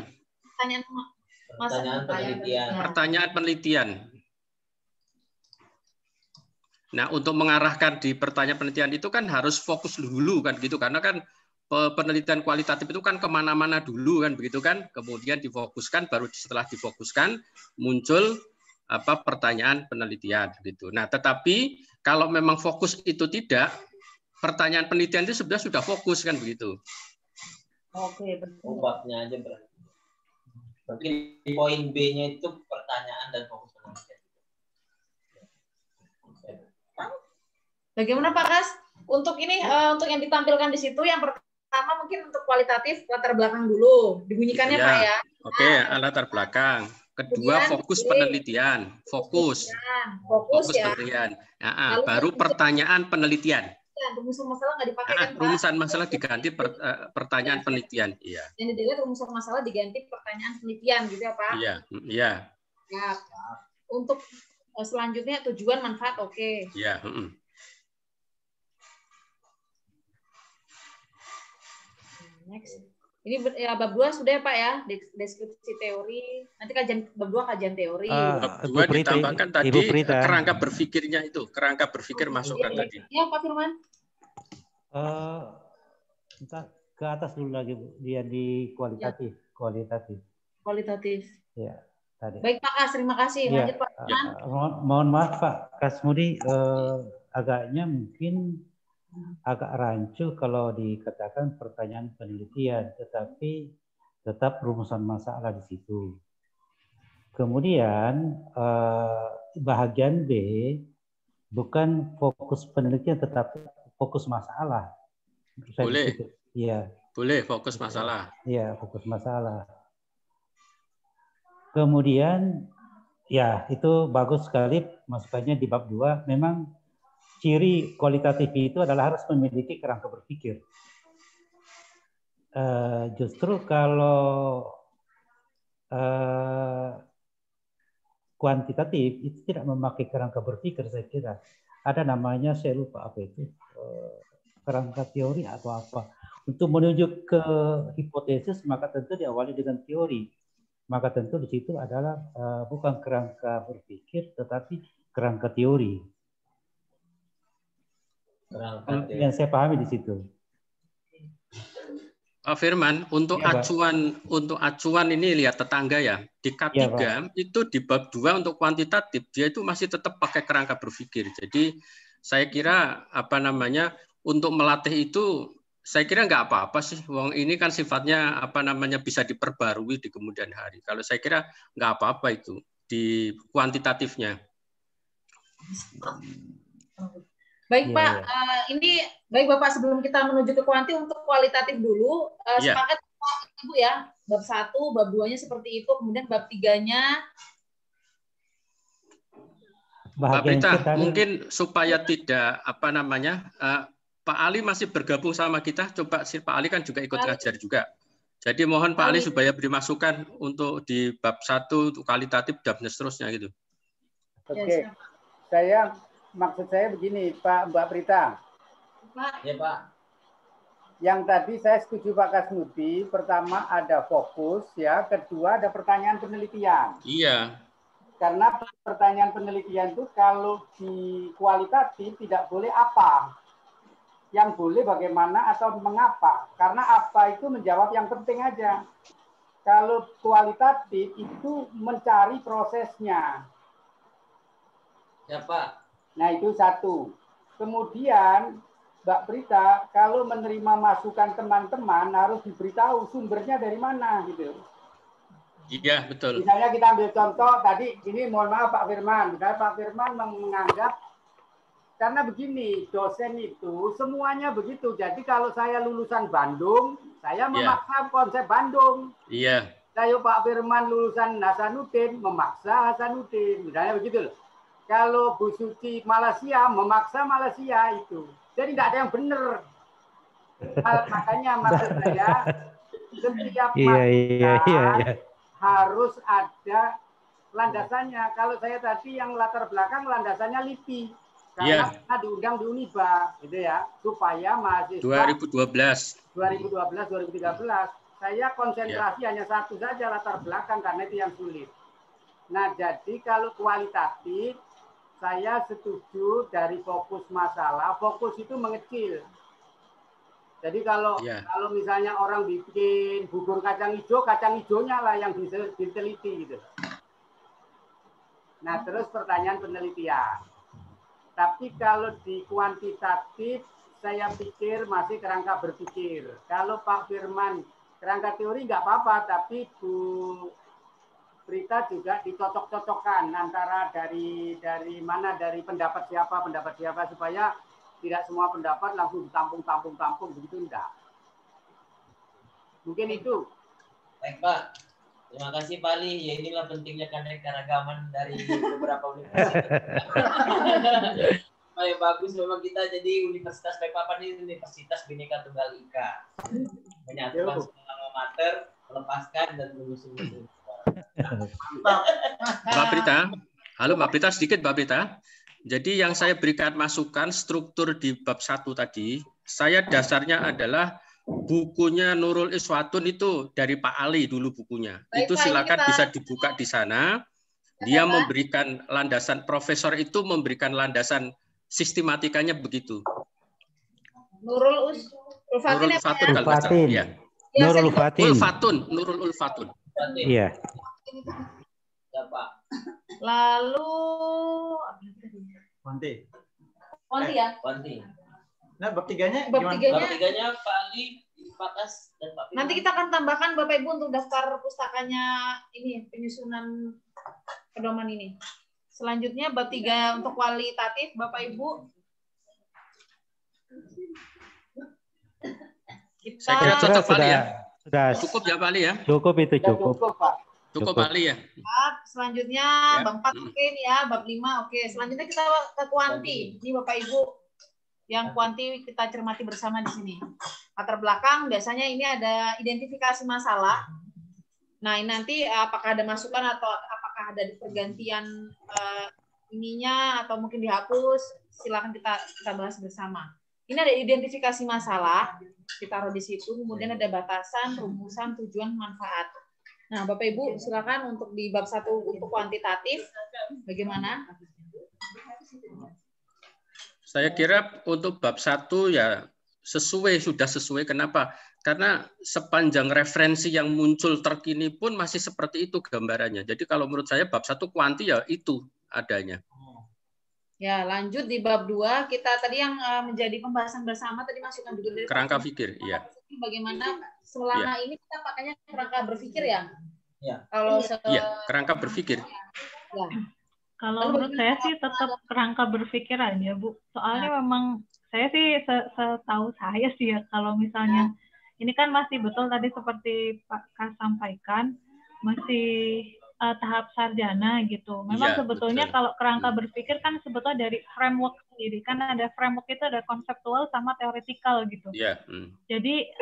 Speaker 5: Pertanyaan penelitian.
Speaker 4: Nah, untuk mengarahkan di pertanyaan penelitian itu kan harus fokus dulu kan gitu, karena kan penelitian kualitatif itu kan kemana-mana dulu kan begitu kan, kemudian difokuskan, baru setelah difokuskan muncul pertanyaan penelitian gitu. Nah, tetapi kalau memang fokus itu tidak, pertanyaan penelitian itu sebenarnya sudah fokus kan begitu.
Speaker 1: Oke, betul.
Speaker 5: Babnya aja berarti. Mungkin poin B-nya itu pertanyaan dan fokus penelitian.
Speaker 1: Bagaimana Pak Kas? Untuk ini, untuk yang ditampilkan di situ, yang pertama mungkin untuk kualitatif latar belakang dulu, dibunyikannya
Speaker 4: ya.
Speaker 1: Pak ya.
Speaker 4: Oke, latar belakang. Kedua, fokus penelitian, fokus ya. Penelitian. Baru pertanyaan penelitian.
Speaker 1: Rumusan masalah nggak dipakai kan Pak?
Speaker 4: Rumusan masalah diganti pertanyaan penelitian. Iya.
Speaker 1: Yang dilihat rumusan masalah diganti pertanyaan penelitian gitu ya Pak?
Speaker 4: Iya. Iya.
Speaker 1: Ya. Untuk selanjutnya tujuan manfaat oke.
Speaker 4: Iya.
Speaker 1: Next. Ini ya, bab 2 sudah ya Pak ya, deskripsi teori. Nanti bab 2 kajian teori.
Speaker 4: Bab 2 ditambahkan tadi kerangka berpikirnya itu, kerangka berpikir masukkan tadi.
Speaker 1: Ya Pak Firman.
Speaker 12: Ke atas dulu lagi Bu, dia di kualitatif. Ya. Kualitatif. Ya, tadi.
Speaker 1: Baik Pak Kas, terima kasih. Lanjut Pak Firman.
Speaker 12: Mohon maaf Pak Kasmudi, agaknya mungkin agak rancu kalau dikatakan pertanyaan penelitian, tetapi tetap rumusan masalah di situ. Kemudian bahagian B bukan fokus penelitian, tetapi fokus masalah.
Speaker 4: Boleh.
Speaker 12: Iya.
Speaker 4: Boleh fokus masalah.
Speaker 12: Iya, fokus masalah. Kemudian ya itu bagus sekali masukannya di bab 2. Memang ciri kualitatif itu adalah harus memiliki kerangka berpikir. Justru kalau kuantitatif itu tidak memakai kerangka berpikir, saya kira. Ada namanya, saya lupa apa itu, kerangka teori atau apa. Untuk menuju ke hipotesis, maka tentu diawali dengan teori. Maka tentu di situ adalah bukan kerangka berpikir, tetapi kerangka teori. Yang saya pahami di situ.
Speaker 4: Pak Firman, untuk acuan ini lihat tetangga ya. Di K3 ya, itu di bab 2 untuk kuantitatif dia itu masih tetap pakai kerangka berpikir. Jadi saya kira untuk melatih itu saya kira nggak apa-apa sih. Wong ini kan sifatnya bisa diperbarui di kemudian hari. Kalau saya kira nggak apa-apa itu di kuantitatifnya.
Speaker 1: Baik Pak, ini baik Bapak, sebelum kita menuju ke kuanti, untuk kualitatif dulu, sepakat Pak Ibu ya, bab 1, bab 2-nya seperti itu, kemudian bab 3-nya.
Speaker 4: Mbak Prita, mungkin supaya tidak Pak Ali masih bergabung sama kita, coba si Pak Ali kan juga ikut ngajar juga. Jadi mohon Pak Ali supaya beri masukan untuk di bab 1 untuk kualitatif dan seterusnya gitu.
Speaker 9: Oke. Maksud saya begini, Mbak Prita.
Speaker 1: Pak.
Speaker 5: Ya, Pak.
Speaker 9: Yang tadi saya setuju Pak Kasmudi, pertama ada fokus ya, kedua ada pertanyaan penelitian.
Speaker 4: Iya.
Speaker 9: Karena pertanyaan penelitian itu kalau di kualitatif tidak boleh apa. Yang boleh bagaimana atau mengapa. Karena apa itu menjawab yang penting aja. Kalau kualitatif itu mencari prosesnya.
Speaker 5: Ya, Pak.
Speaker 9: Nah, itu satu. Kemudian, Mbak Prita, kalau menerima masukan teman-teman harus diberitahu sumbernya dari mana, gitu.
Speaker 4: Iya, betul.
Speaker 9: Misalnya kita ambil contoh, tadi, ini mohon maaf Pak Firman. Misalnya Pak Firman menganggap, karena begini, dosen itu semuanya begitu. Jadi kalau saya lulusan Bandung, saya memaksa konsep Bandung.
Speaker 4: Iya.
Speaker 9: Saya Pak Firman lulusan Hasanuddin, memaksa Hasanuddin. Misalnya begitu loh. Kalau Bu Suci Malaysia, memaksa Malaysia itu. Jadi tidak ada yang benar. Makanya maksud saya, setiap masukan harus ada landasannya. Kalau saya tadi yang latar belakang landasannya LIPI. karena kita diundang di Uniba, gitu ya, supaya mahasiswa 2013, saya konsentrasi hanya satu saja latar belakang karena itu yang sulit. Nah, jadi kalau kualitatif, saya setuju dari fokus masalah, fokus itu mengecil. Jadi kalau misalnya orang bikin bubur kacang hijaunya lah yang diteliti gitu. Nah, terus pertanyaan penelitian. Tapi kalau di kuantitatif, saya pikir masih kerangka berpikir. Kalau Pak Firman kerangka teori nggak apa-apa, tapi Bu Prita juga dicocok-cocokkan antara dari pendapat siapa supaya tidak semua pendapat langsung ditampung begitu enggak. Mungkin itu.
Speaker 5: Baik Pak, terima kasih Pak Ali. Ya inilah pentingnya keanekaragaman dari beberapa universitas. Paling bagus memang kita jadi Universitas Balikpapan ini Universitas Bhinneka Tunggal Ika. Menyatukan semua alma mater, melepaskan dan mengusung.
Speaker 4: Mbak Prita, halo Mbak Prita, sedikit Mbak Prita. Jadi yang saya berikan masukan struktur di bab 1 tadi, saya dasarnya adalah bukunya Nurul Iswatun itu dari Pak Ali dulu bukunya. Baik, itu silakan bisa dibuka di sana. Dia memberikan landasan, profesor itu memberikan landasan sistematikanya begitu.
Speaker 1: Nurul Ulfatun.
Speaker 4: Ya.
Speaker 12: Nurul Ulfatun.
Speaker 4: Nurul Ulfatun.
Speaker 12: Iya.
Speaker 1: Lalu
Speaker 10: Wanti
Speaker 1: ya?
Speaker 10: Wanti. Nah, bab tiganya
Speaker 5: Pak Ali, Pak As, dan Pak Firman.
Speaker 1: Nanti kita akan tambahkan Bapak Ibu untuk daftar pustakanya ini, penyusunan pedoman ini. Selanjutnya bab 3 untuk kualitatif, Bapak Ibu.
Speaker 4: Saya kira cukup Pak Ali ya.
Speaker 12: Sudah
Speaker 4: cukup ya Pak Ali ya?
Speaker 12: Cukup itu cukup.
Speaker 4: Cukup Pak Ali ya.
Speaker 1: Selanjutnya bab 4 oke nih ya, bab 5 oke. Selanjutnya kita ke kuanti. Ini Bapak Ibu yang kuanti kita cermati bersama di sini. Latar belakang biasanya ini ada identifikasi masalah. Nah, ini nanti apakah ada masukan atau apakah ada pergantian ininya atau mungkin dihapus, silakan kita bahas bersama. Ini ada identifikasi masalah, ditaruh di situ, kemudian ada batasan, rumusan, tujuan, manfaat. Nah, Bapak Ibu silakan untuk di bab 1 untuk kuantitatif bagaimana?
Speaker 4: Saya kira untuk bab 1 ya sudah sesuai. Kenapa? Karena sepanjang referensi yang muncul terkini pun masih seperti itu gambarannya. Jadi kalau menurut saya bab 1 kuanti ya itu adanya.
Speaker 1: Ya, lanjut di bab 2 kita tadi yang menjadi pembahasan bersama tadi masukan juga dari
Speaker 4: kerangka pikir, iya.
Speaker 1: Bagaimana selama ini kita pakainya kerangka berpikir ya?
Speaker 5: Ya.
Speaker 1: Kalau
Speaker 4: kerangka berpikir.
Speaker 1: Ya.
Speaker 6: Kalau menurut saya sih tetap kerangka berpikir aja, Bu. Soalnya memang saya sih setahu saya sih ya, kalau misalnya ini kan masih betul tadi seperti Pak Kas sampaikan, masih tahap sarjana gitu. Memang sebetulnya betul. Kalau kerangka berpikir kan sebetulnya dari framework sendiri. Kan ada framework itu ada konseptual sama teoretikal gitu. Jadi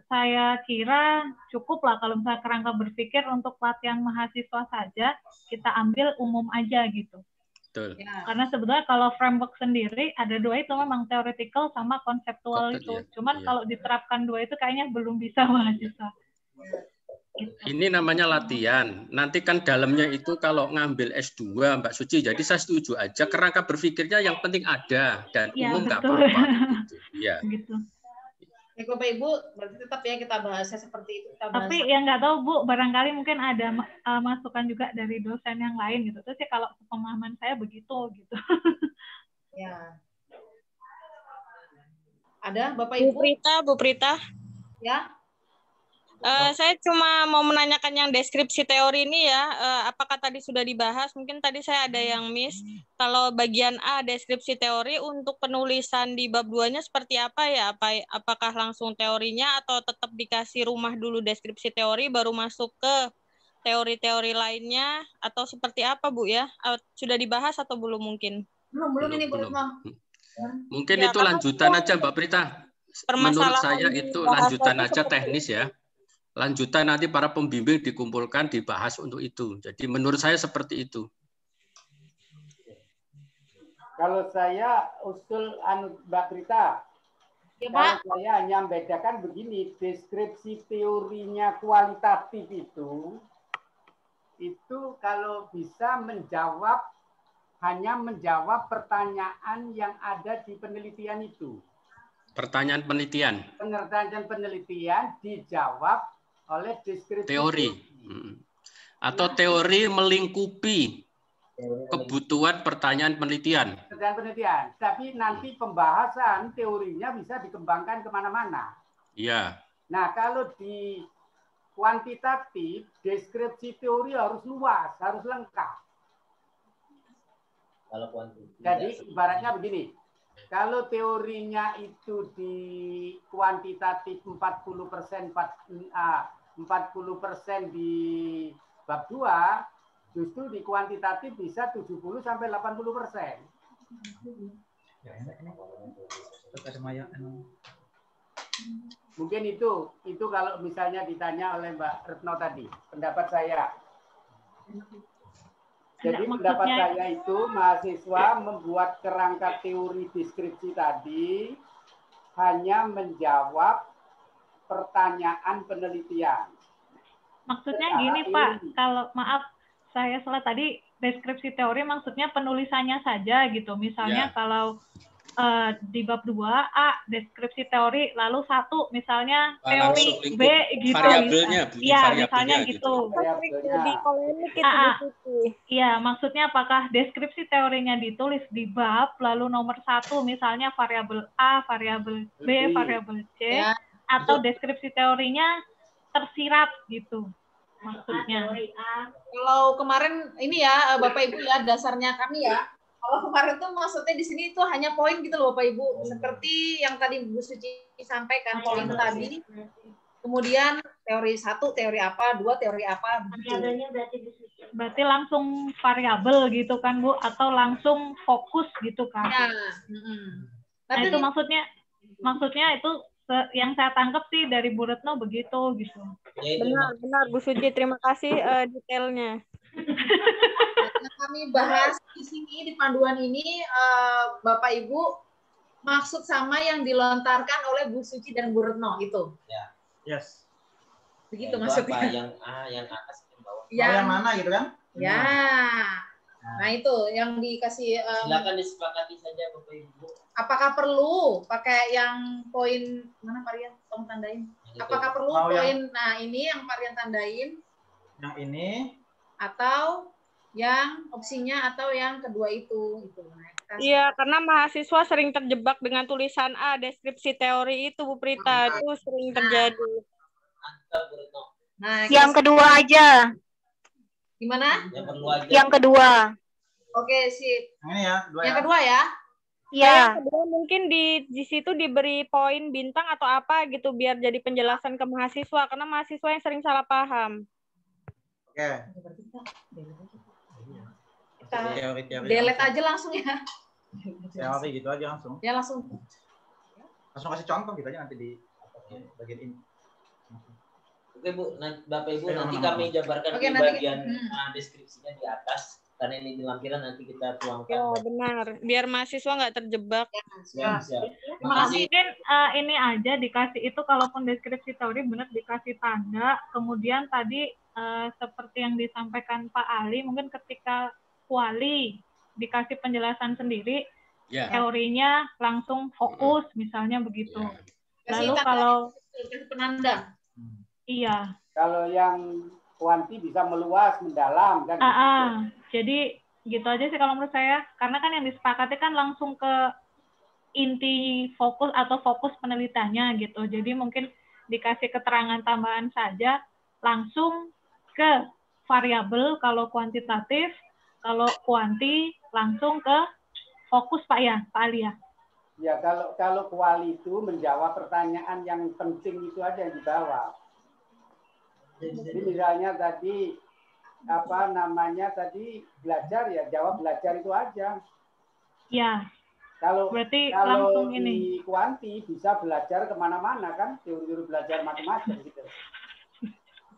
Speaker 6: saya kira cukup lah kalau misalnya kerangka berpikir untuk pelatihan mahasiswa saja kita ambil umum aja gitu.
Speaker 4: Betul.
Speaker 6: Karena sebetulnya kalau framework sendiri ada dua itu memang teoretikal sama konseptual itu. Cuman kalau diterapkan dua itu kayaknya belum bisa mahasiswa.
Speaker 4: Ini namanya latihan. Nanti kan dalamnya itu kalau ngambil S2 Mbak Suci, jadi saya setuju aja kerangka berpikirnya yang penting ada dan umum nggak apa-apa. Ya.
Speaker 6: Gitu.
Speaker 1: Ya, Bapak Ibu, berarti tetap ya kita bahasnya seperti itu.
Speaker 6: Tapi yang nggak tahu Bu, barangkali mungkin ada masukan juga dari dosen yang lain gitu. Terus ya kalau pemahaman saya begitu gitu.
Speaker 1: Ya. Ada Bapak Ibu?
Speaker 7: Bu Prita.
Speaker 1: Ya.
Speaker 7: Saya cuma mau menanyakan yang deskripsi teori ini ya, apakah tadi sudah dibahas? Mungkin tadi saya ada yang miss. Kalau bagian A deskripsi teori untuk penulisan di bab 2-nya seperti apa ya? Apakah langsung teorinya atau tetap dikasih rumah dulu deskripsi teori baru masuk ke teori-teori lainnya atau seperti apa Bu ya? Sudah dibahas atau belum mungkin?
Speaker 1: Belum ini belum.
Speaker 4: Mungkin ya, itu lanjutan aja Mbak Prita. Menurut saya itu lanjutan aja teknis ya. Lanjutan nanti para pembimbing dikumpulkan, dibahas untuk itu. Jadi menurut saya seperti itu.
Speaker 9: Kalau saya usul Mbak Prita,
Speaker 1: ya,
Speaker 9: kalau
Speaker 1: Pak.
Speaker 9: saya hanya membedakan begini, deskripsi teorinya kualitatif itu kalau bisa hanya menjawab pertanyaan yang ada di penelitian itu.
Speaker 4: Pertanyaan penelitian.
Speaker 9: Pertanyaan penelitian dijawab oleh deskripsi
Speaker 4: teori. Atau teori melingkupi kebutuhan pertanyaan penelitian.
Speaker 9: Pertanyaan penelitian. Tapi nanti pembahasan teorinya bisa dikembangkan kemana-mana.
Speaker 4: Iya.
Speaker 9: Nah, kalau di kuantitatif, deskripsi teori harus luas, harus lengkap.
Speaker 5: Kalau kuantitatif.
Speaker 9: Jadi ibaratnya begini, kalau teorinya itu di kuantitatif 40% di bab 2, justru di kuantitatif bisa 70 sampai 80%. Mungkin itu kalau misalnya ditanya oleh Mbak Retno tadi, pendapat saya. Jadi pendapat saya itu mahasiswa membuat kerangka teori deskripsi tadi hanya menjawab pertanyaan penelitian.
Speaker 6: Maksudnya gini Pak, kalau maaf saya salah tadi, deskripsi teori maksudnya penulisannya saja gitu. Misalnya kalau di bab 2A deskripsi teori, lalu 1 misalnya teori B gitu.
Speaker 4: Variabelnya,
Speaker 6: iya misalnya gitu. Iya, maksudnya apakah deskripsi teorinya ditulis di bab, lalu nomor 1 misalnya variabel A, variabel B, variabel C, atau deskripsi teorinya tersirat gitu maksudnya.
Speaker 1: Kalau kemarin ini ya Bapak Ibu ya, dasarnya kami ya. Kalau kemarin tuh maksudnya di sini itu hanya poin gitu loh Bapak Ibu. Seperti yang tadi Bu Suci sampaikan poin tadi. Kemudian teori 1 teori apa, 2 teori apa begitu.
Speaker 6: Berarti langsung variabel gitu kan Bu, atau langsung fokus gitu kan.
Speaker 1: Ya.
Speaker 6: Nah itu maksudnya itu yang saya tangkap sih dari Bu Retno begitu gitu.
Speaker 7: Benar Bu Suci, terima kasih detailnya.
Speaker 1: Kami bahas di sini di panduan ini Bapak Ibu maksud sama yang dilontarkan oleh Bu Suci dan Bu Retno itu.
Speaker 5: Ya.
Speaker 10: Yes.
Speaker 1: Begitu maksudnya.
Speaker 5: Yang A, yang atas, yang bawah.
Speaker 1: Yang
Speaker 10: mana gitu kan?
Speaker 1: Ya. Nah itu yang dikasih.
Speaker 5: Silakan disepakati saja Bapak Ibu.
Speaker 1: Apakah perlu pakai yang poin mana Pak Rian? Tolong tandain. Apakah perlu poin? Nah ini yang Pak Rian tandain.
Speaker 10: Yang ini.
Speaker 1: Atau yang opsinya atau yang kedua itu.
Speaker 7: Iya, karena mahasiswa sering terjebak dengan tulisan A, deskripsi teori itu Bu Prita, itu sering terjadi.
Speaker 13: Nah, yang kedua aja.
Speaker 1: Gimana?
Speaker 13: Yang kedua.
Speaker 1: Oke, sip.
Speaker 10: Ini ya,
Speaker 1: yang kedua ya.
Speaker 7: Iya. Yang kedua mungkin di situ diberi poin bintang atau apa gitu biar jadi penjelasan ke mahasiswa, karena mahasiswa yang sering salah paham.
Speaker 10: Oke.
Speaker 1: Kita delete aja langsung ya.
Speaker 10: Teori gitu aja langsung.
Speaker 1: Ya langsung.
Speaker 10: Langsung kasih contoh gitu aja nanti di bagian ini.
Speaker 5: Oke Bu, Bapak Ibu nanti kami jabarkan di bagian deskripsinya di atas. Karena ini di lampiran nanti kita tuangkan.
Speaker 7: Oh benar, biar mahasiswa nggak terjebak.
Speaker 5: Siap.
Speaker 6: Mungkin ini aja dikasih itu, kalaupun deskripsi teori benar dikasih tanda. Kemudian tadi seperti yang disampaikan Pak Ali, mungkin ketika kuali dikasih penjelasan sendiri, teorinya langsung fokus, misalnya begitu. Lalu kalau
Speaker 1: penanda,
Speaker 6: iya.
Speaker 9: Kalau yang kuanti bisa meluas, mendalam kan.
Speaker 6: Jadi gitu aja sih kalau menurut saya, karena kan yang disepakati kan langsung ke inti fokus atau fokus penelitiannya gitu. Jadi mungkin dikasih keterangan tambahan saja, langsung ke variabel kalau kuantitatif, kalau kuanti langsung ke fokus Pak ya, Pak Ali ya.
Speaker 9: Ya kalau kuali itu menjawab pertanyaan yang penting itu aja yang dijawab. Jadi misalnya tadi belajar ya, jawab belajar itu aja.
Speaker 6: Ya.
Speaker 9: Kalau
Speaker 6: langsung
Speaker 9: di kuanti bisa belajar kemana-mana kan, teori-teori belajar macam-macam gitu.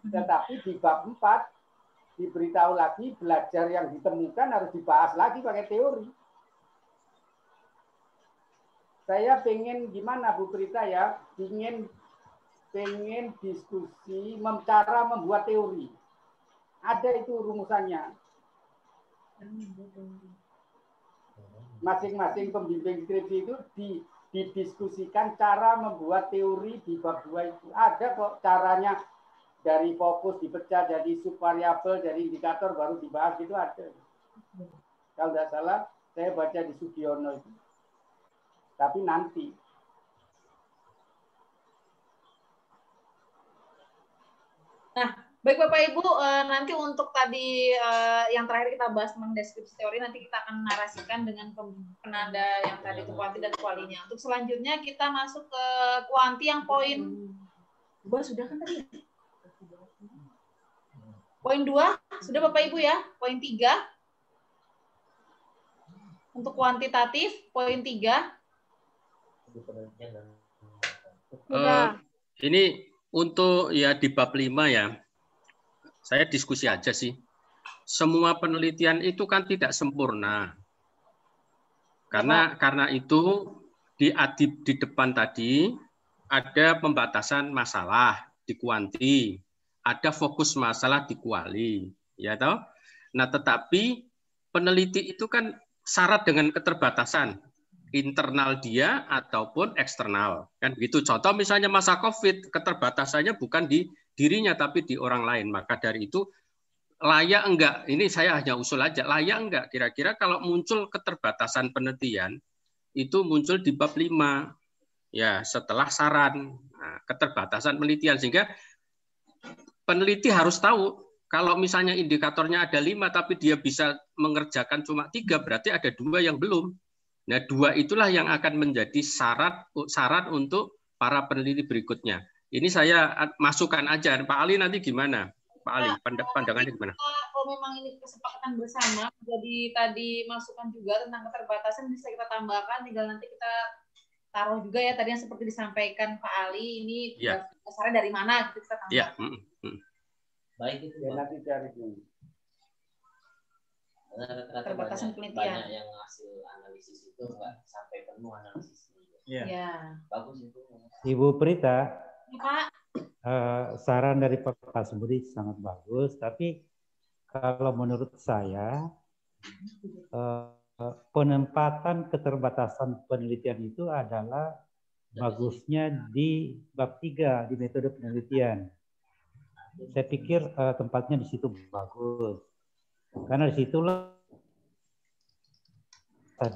Speaker 9: Tetapi di bab 4 diberitahu lagi belajar yang ditemukan harus dibahas lagi pakai teori. saya pengen gimana Bu Prita ya, pengen diskusi cara membuat teori. Ada itu rumusannya. Masing-masing pembimbing skripsi itu didiskusikan cara membuat teori di bab 2 itu. Ada kok caranya, dari fokus dipecah jadi subvariabel, dari indikator baru dibahas, itu ada. Kalau tidak salah, saya baca di Sugiono itu. Tapi nanti.
Speaker 1: Nah, baik Bapak Ibu, nanti untuk tadi yang terakhir kita bahas tentang deskripsi teori, nanti kita akan narasikan dengan penanda yang tadi itu kuanti dan kualinya. Untuk selanjutnya kita masuk ke kuanti yang poin 2 sudah kan tadi? Poin 2 sudah Bapak Ibu ya. Poin 3 untuk kuantitatif, poin 3.
Speaker 4: Ini untuk ya di bab 5 ya, saya diskusi aja sih. Semua penelitian itu kan tidak sempurna. Karena itu di depan tadi ada pembatasan masalah di kuanti, ada fokus masalah di kuali, ya toh. Nah, tetapi peneliti itu kan syarat dengan keterbatasan internal dia ataupun eksternal, kan gitu. Contoh misalnya masa COVID, keterbatasannya bukan di dirinya tapi di orang lain. Maka dari itu layak enggak, ini saya hanya usul aja, layak enggak kira-kira kalau muncul keterbatasan penelitian itu muncul di bab 5 ya, setelah saran. Nah, keterbatasan penelitian, sehingga peneliti harus tahu kalau misalnya indikatornya ada 5 tapi dia bisa mengerjakan cuma 3, berarti ada 2 yang belum. Nah, 2 itulah yang akan menjadi syarat untuk para peneliti berikutnya. Ini saya masukkan aja. Pak Ali nanti gimana? Pak Ali, pandangannya gimana?
Speaker 1: Kalau memang ini kesepakatan bersama, jadi tadi masukan juga tentang keterbatasan bisa kita tambahkan, tinggal nanti kita taruh juga ya tadi yang seperti disampaikan Pak Ali, ini dasarnya dari mana kita tambahkan.
Speaker 4: Ya.
Speaker 5: Baik itu
Speaker 9: ya, nanti cari dulu.
Speaker 1: Keterbatasan penelitian.
Speaker 5: Banyak yang hasil analisis itu nggak sampai penuh analisisnya.
Speaker 1: Ya.
Speaker 5: Bagus itu.
Speaker 12: Ibu Prita,
Speaker 1: ya, Pak.
Speaker 12: Saran dari Pak Kasbudi sangat bagus, tapi kalau menurut saya penempatan keterbatasan penelitian itu adalah bagusnya di bab 3 di metode penelitian. Saya pikir tempatnya di situ bagus. Karena disitulah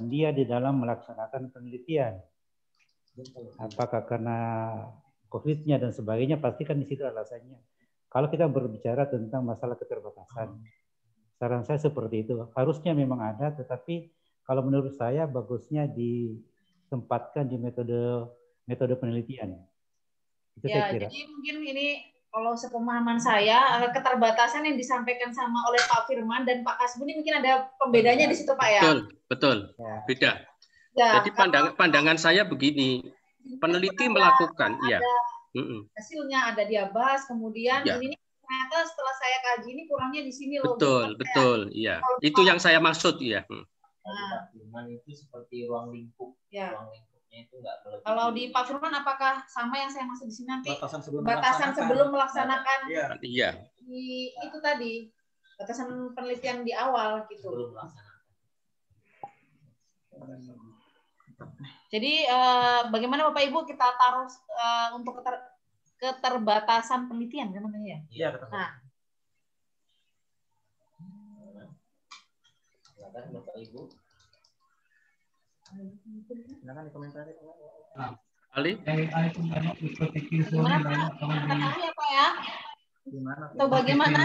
Speaker 12: dia di dalam melaksanakan penelitian. Apakah karena COVID-nya dan sebagainya, pasti kan di situ alasannya. Kalau kita berbicara tentang masalah keterbatasan, saran saya seperti itu. Harusnya memang ada, tetapi kalau menurut saya bagusnya ditempatkan di metode penelitian. Itu
Speaker 1: ya,
Speaker 12: saya kira.
Speaker 1: Jadi mungkin ini kalau sepemahaman saya, keterbatasan yang disampaikan sama oleh Pak Firman dan Pak Kasbudi mungkin ada pembedanya di situ, Pak ya?
Speaker 4: Betul. Beda. Ya, jadi pandangan saya begini, peneliti melakukan,
Speaker 1: hasilnya ada dia bahas, kemudian ini ternyata setelah saya kaji ini kurangnya di sini loh.
Speaker 4: Betul, iya. Itu yang saya maksud, ya.
Speaker 5: Pak Firman itu seperti ruang lingkup, ruang lingkupnya itu enggak melebihi.
Speaker 1: Kalau di Pak Firman apakah sama yang saya maksud di sini nanti? Batasan sebelum melaksanakan.
Speaker 4: Iya.
Speaker 1: Itu tadi batasan penelitian di awal gitu.
Speaker 5: Sebelum melaksanakan.
Speaker 1: Jadi bagaimana Bapak Ibu kita taruh untuk keterbatasan penelitian kan namanya ya?
Speaker 10: Iya,
Speaker 1: nah.
Speaker 5: Silakan Bapak Ibu.
Speaker 10: Silakan dikomentari.
Speaker 4: Ali?
Speaker 1: Gimana Pak? Ya Pak ya?
Speaker 10: Gimana?
Speaker 1: Atau bagaimana?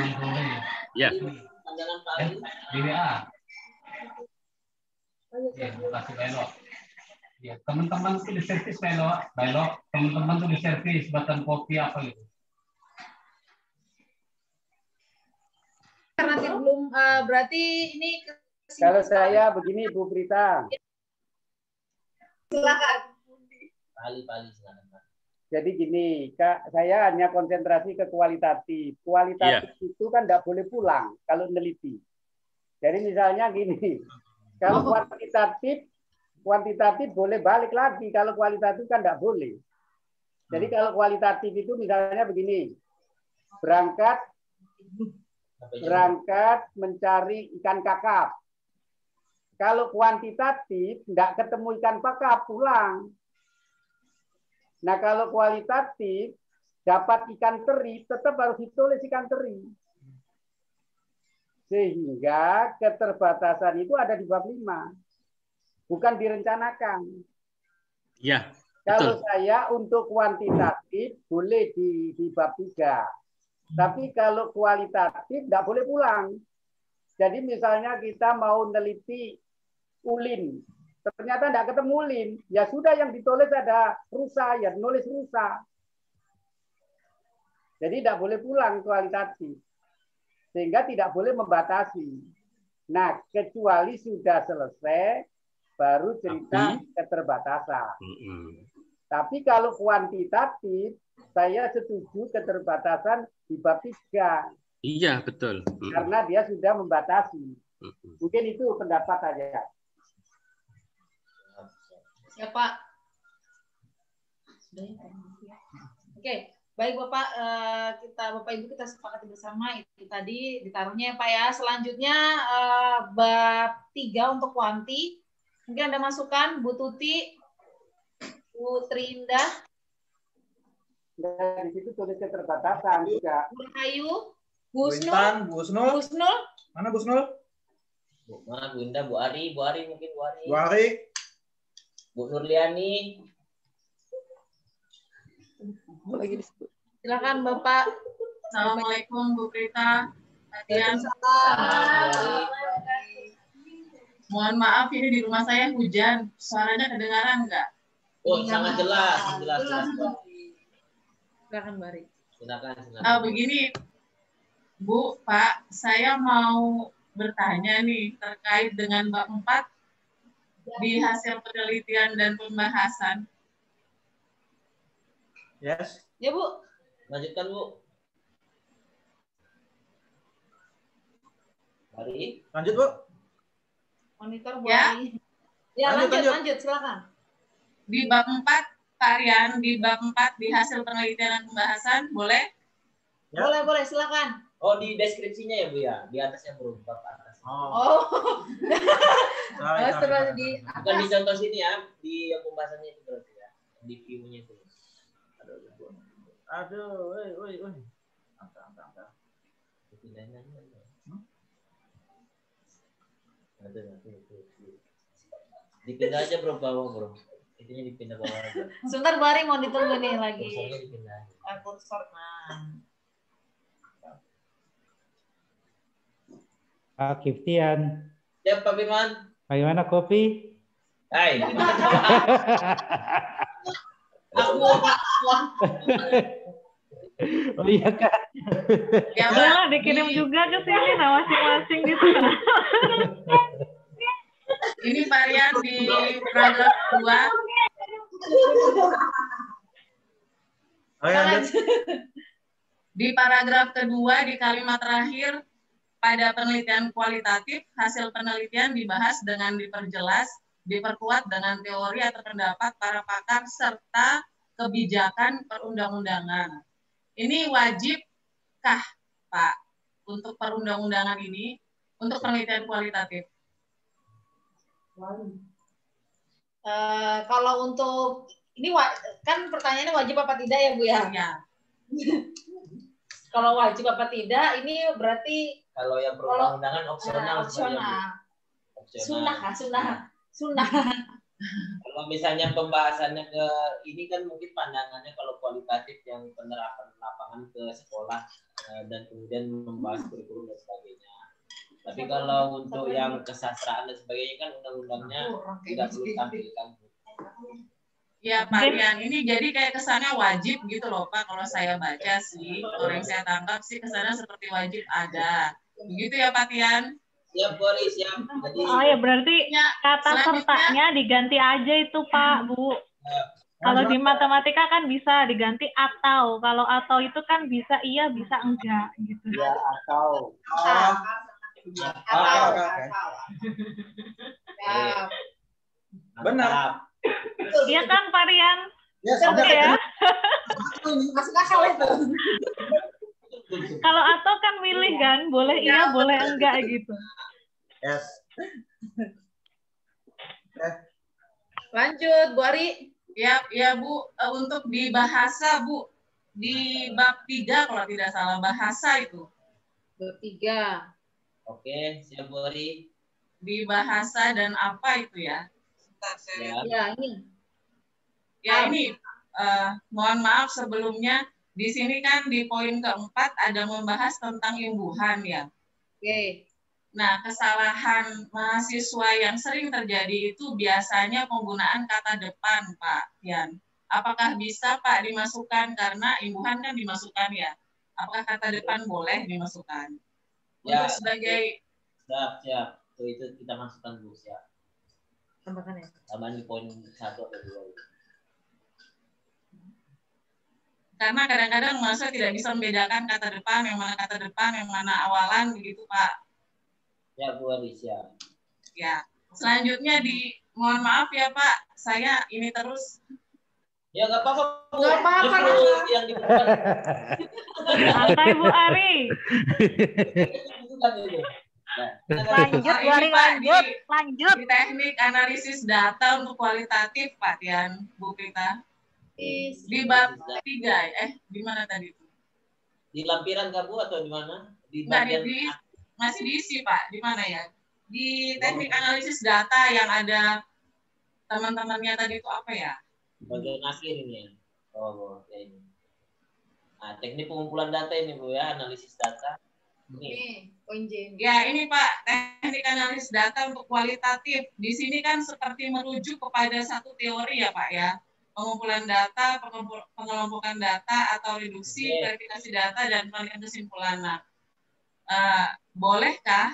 Speaker 4: Ya.
Speaker 5: Pandangan Pak Ali.
Speaker 15: Ya, kasih belok. Ya, teman-teman tuh di servis belok, teman-teman tuh di servis batan kopi apa gitu.
Speaker 1: Karena belum berarti ini
Speaker 9: kalau saya begini Bu Prita.
Speaker 1: Silakan.
Speaker 5: Pak Ali silakan.
Speaker 9: Jadi gini, Kak, saya hanya konsentrasi ke kualitatif. Kualitatif itu kan tidak boleh pulang kalau neliti. Jadi misalnya gini, kalau kuantitatif kuantitatif boleh balik lagi, kalau kualitatif kan tidak boleh. Jadi kalau kualitatif itu misalnya begini, berangkat mencari ikan kakap. Kalau kuantitatif tidak ketemu ikan kakap, pulang. Nah kalau kualitatif dapat ikan teri, tetap harus ditulis ikan teri. Sehingga keterbatasan itu ada di bab 5. Bukan direncanakan.
Speaker 4: Ya.
Speaker 9: Kalau saya untuk kuantitatif boleh di bab 3. Tapi kalau kualitatif tidak boleh pulang. Jadi misalnya kita mau neliti ulin. Ternyata tidak ketemu ulin. Ya sudah yang ditulis ada rusa, ya nulis rusa. Jadi tidak boleh pulang kualitatif. Sehingga tidak boleh membatasi. Nah, kecuali sudah selesai, baru cerita keterbatasan. Tapi kalau kuantitatif, saya setuju keterbatasan di bab 3.
Speaker 4: Iya, betul.
Speaker 9: Karena dia sudah membatasi. Mungkin itu pendapat saya.
Speaker 1: Ya, Pak. Oke, baik Bapak, Bapak Ibu kita sepakati bersama itu tadi ditaruhnya ya Pak ya. Selanjutnya bab 3 untuk kuanti. Mungkin ada masukan Bu Tuti, Bu Trindah.
Speaker 9: Dan di situ tulis keterbatasan juga.
Speaker 1: Bu Rahayu, Bu
Speaker 10: Intan, Bu Husnul. Mana Bu Husnul?
Speaker 5: Mana Bu Indah, Bu Ari mungkin Bu Ari.
Speaker 10: Bu Ari.
Speaker 5: Bu Nurliani.
Speaker 1: Lagi disebut. Silakan Bapak.
Speaker 16: Assalamualaikum Bu Prita. Adian. Mohon maaf ini di rumah saya hujan. Suaranya kedengaran enggak?
Speaker 5: Oh, sangat jelas.
Speaker 1: Silakan Bari.
Speaker 5: Silakan.
Speaker 16: Begini, Bu, Pak, saya mau bertanya nih terkait dengan bab 4 di hasil penelitian dan pembahasan.
Speaker 10: Yes.
Speaker 1: Ya, Bu.
Speaker 5: Lanjutkan, Bu. Mari.
Speaker 10: Lanjut, Bu.
Speaker 1: Monitor Bu
Speaker 16: Ya.
Speaker 1: Ari. Ya, lanjut, silakan.
Speaker 16: Di bab 4, Pak Rian, di bab 4 di hasil penelitian dan pembahasan, boleh?
Speaker 1: Ya. Boleh, silakan.
Speaker 5: Oh, di deskripsinya ya, Bu ya? Di atasnya berubah Pak atas.
Speaker 1: Oh.
Speaker 5: Bukan di contoh sini ya, di pembahasannya itu berarti ya. Di view-nya itu.
Speaker 10: Aduh, woi. Angkat.
Speaker 5: Dipindah aja bro, bawah. Intinya dipindah bawah aja.
Speaker 1: Sebentar Bari mau ditunggu nih lagi.
Speaker 5: Kursornya dipindah.
Speaker 1: Kursor. Nah.
Speaker 12: Pak Kiftian.
Speaker 5: Ya, Pak Firman.
Speaker 12: Bagaimana kopi?
Speaker 5: Hai.
Speaker 12: Oh iya kan?
Speaker 6: Ya udahlah dikirim juga ke sini nah masing-masing gitu.
Speaker 16: Ini varian di paragraf 2. Di paragraf kedua di kalimat terakhir pada penelitian kualitatif hasil penelitian dibahas dengan diperjelas, diperkuat dengan teori atau pendapat para pakar serta kebijakan perundang-undangan. Ini wajibkah, Pak, untuk perundang-undangan ini, untuk penelitian kualitatif?
Speaker 1: Kalau untuk, ini kan pertanyaannya wajib apa tidak ya Bu ya?
Speaker 16: Ya.
Speaker 1: Kalau wajib apa tidak, ini berarti
Speaker 5: kalau yang perundang-undangan opsional.
Speaker 1: Sunnah.
Speaker 5: Kalau misalnya pembahasannya ke ini kan mungkin pandangannya kalau kualitatif yang penerapan lapangan ke sekolah dan kemudian membahas kurikulum dan sebagainya. Tapi kalau untuk yang kesastraan dan sebagainya kan undang-undangnya tidak perlu tampilkan.
Speaker 16: Ya Pak Rian, ini jadi kayak kesannya wajib gitu loh Pak, kalau saya baca sih, kalau yang saya tangkap sih kesannya seperti wajib ada. Begitu ya Pak Rian?
Speaker 5: Siap, Boris, siap. Jadi,
Speaker 6: ya berarti kata sertanya diganti aja itu Pak, Bu. Kalau di matematika kan bisa diganti atau. Kalau atau itu kan bisa iya, bisa enggak gitu.
Speaker 9: Ya, atau.
Speaker 10: Benar.
Speaker 6: Iya kan, Pak Rian?
Speaker 10: Ya,
Speaker 6: Oke ya.
Speaker 11: Masuk akal itu.
Speaker 6: Kalau atau kan milih kan, boleh iya, boleh enggak gitu.
Speaker 10: Yes.
Speaker 1: Lanjut, Bu Ari.
Speaker 16: Ya Bu, untuk di bahasa Bu, di bab 3 kalau tidak salah bahasa itu.
Speaker 1: Bab 3.
Speaker 5: Oke, siap Bu Ari.
Speaker 16: Di bahasa dan apa itu ya?
Speaker 1: Ya, ini.
Speaker 16: Ya ini, mohon maaf sebelumnya, di sini kan di poin keempat ada membahas tentang imbuhan ya.
Speaker 1: Oke.
Speaker 16: Nah, kesalahan mahasiswa yang sering terjadi itu biasanya penggunaan kata depan, Pak Yan. Apakah bisa Pak dimasukkan, karena imbuhan kan dimasukkan ya? Apakah kata depan boleh dimasukkan?
Speaker 5: Ya,
Speaker 16: Untuk sebagai
Speaker 5: siap. Itu kita masukkan dulu, siap.
Speaker 1: Tambahkan ya.
Speaker 5: Tambahan di poin 1 atau 2.
Speaker 16: karena kadang-kadang mahasiswa tidak bisa membedakan kata depan, yang mana kata depan, yang mana awalan, begitu Pak.
Speaker 5: Ya, Bu Ari, siap.
Speaker 16: Ya, selanjutnya mohon maaf ya Pak, saya ini terus.
Speaker 5: Ya, nggak apa-apa, Bu.
Speaker 1: Nggak apa-apa.
Speaker 5: Yang dibutuhkan.
Speaker 6: Santai, Bu Ari.
Speaker 13: Lanjut, Bu Ari, lanjut.
Speaker 16: Di teknik analisis data untuk kualitatif, Pak Tian, Bu Prita. Di bab 3, di mana tadi itu?
Speaker 5: Di lampiran nggak Bu atau di mana? Di
Speaker 16: bagian
Speaker 5: bagian
Speaker 16: masih diisi Pak, di mana ya? Di teknik analisis data yang ada teman-temannya tadi itu apa ya?
Speaker 5: Bagian akhir ini ya. Oh, ya ini. Nah, teknik pengumpulan data ini Bu ya, analisis data. Ini.
Speaker 1: Poin J.
Speaker 16: Ya, ini Pak, teknik analisis data untuk kualitatif. Di sini kan seperti merujuk kepada satu teori ya Pak ya. Pengumpulan data, pengelompokan data atau reduksi, verifikasi data dan penelitian kesimpulan. Nah, bolehkah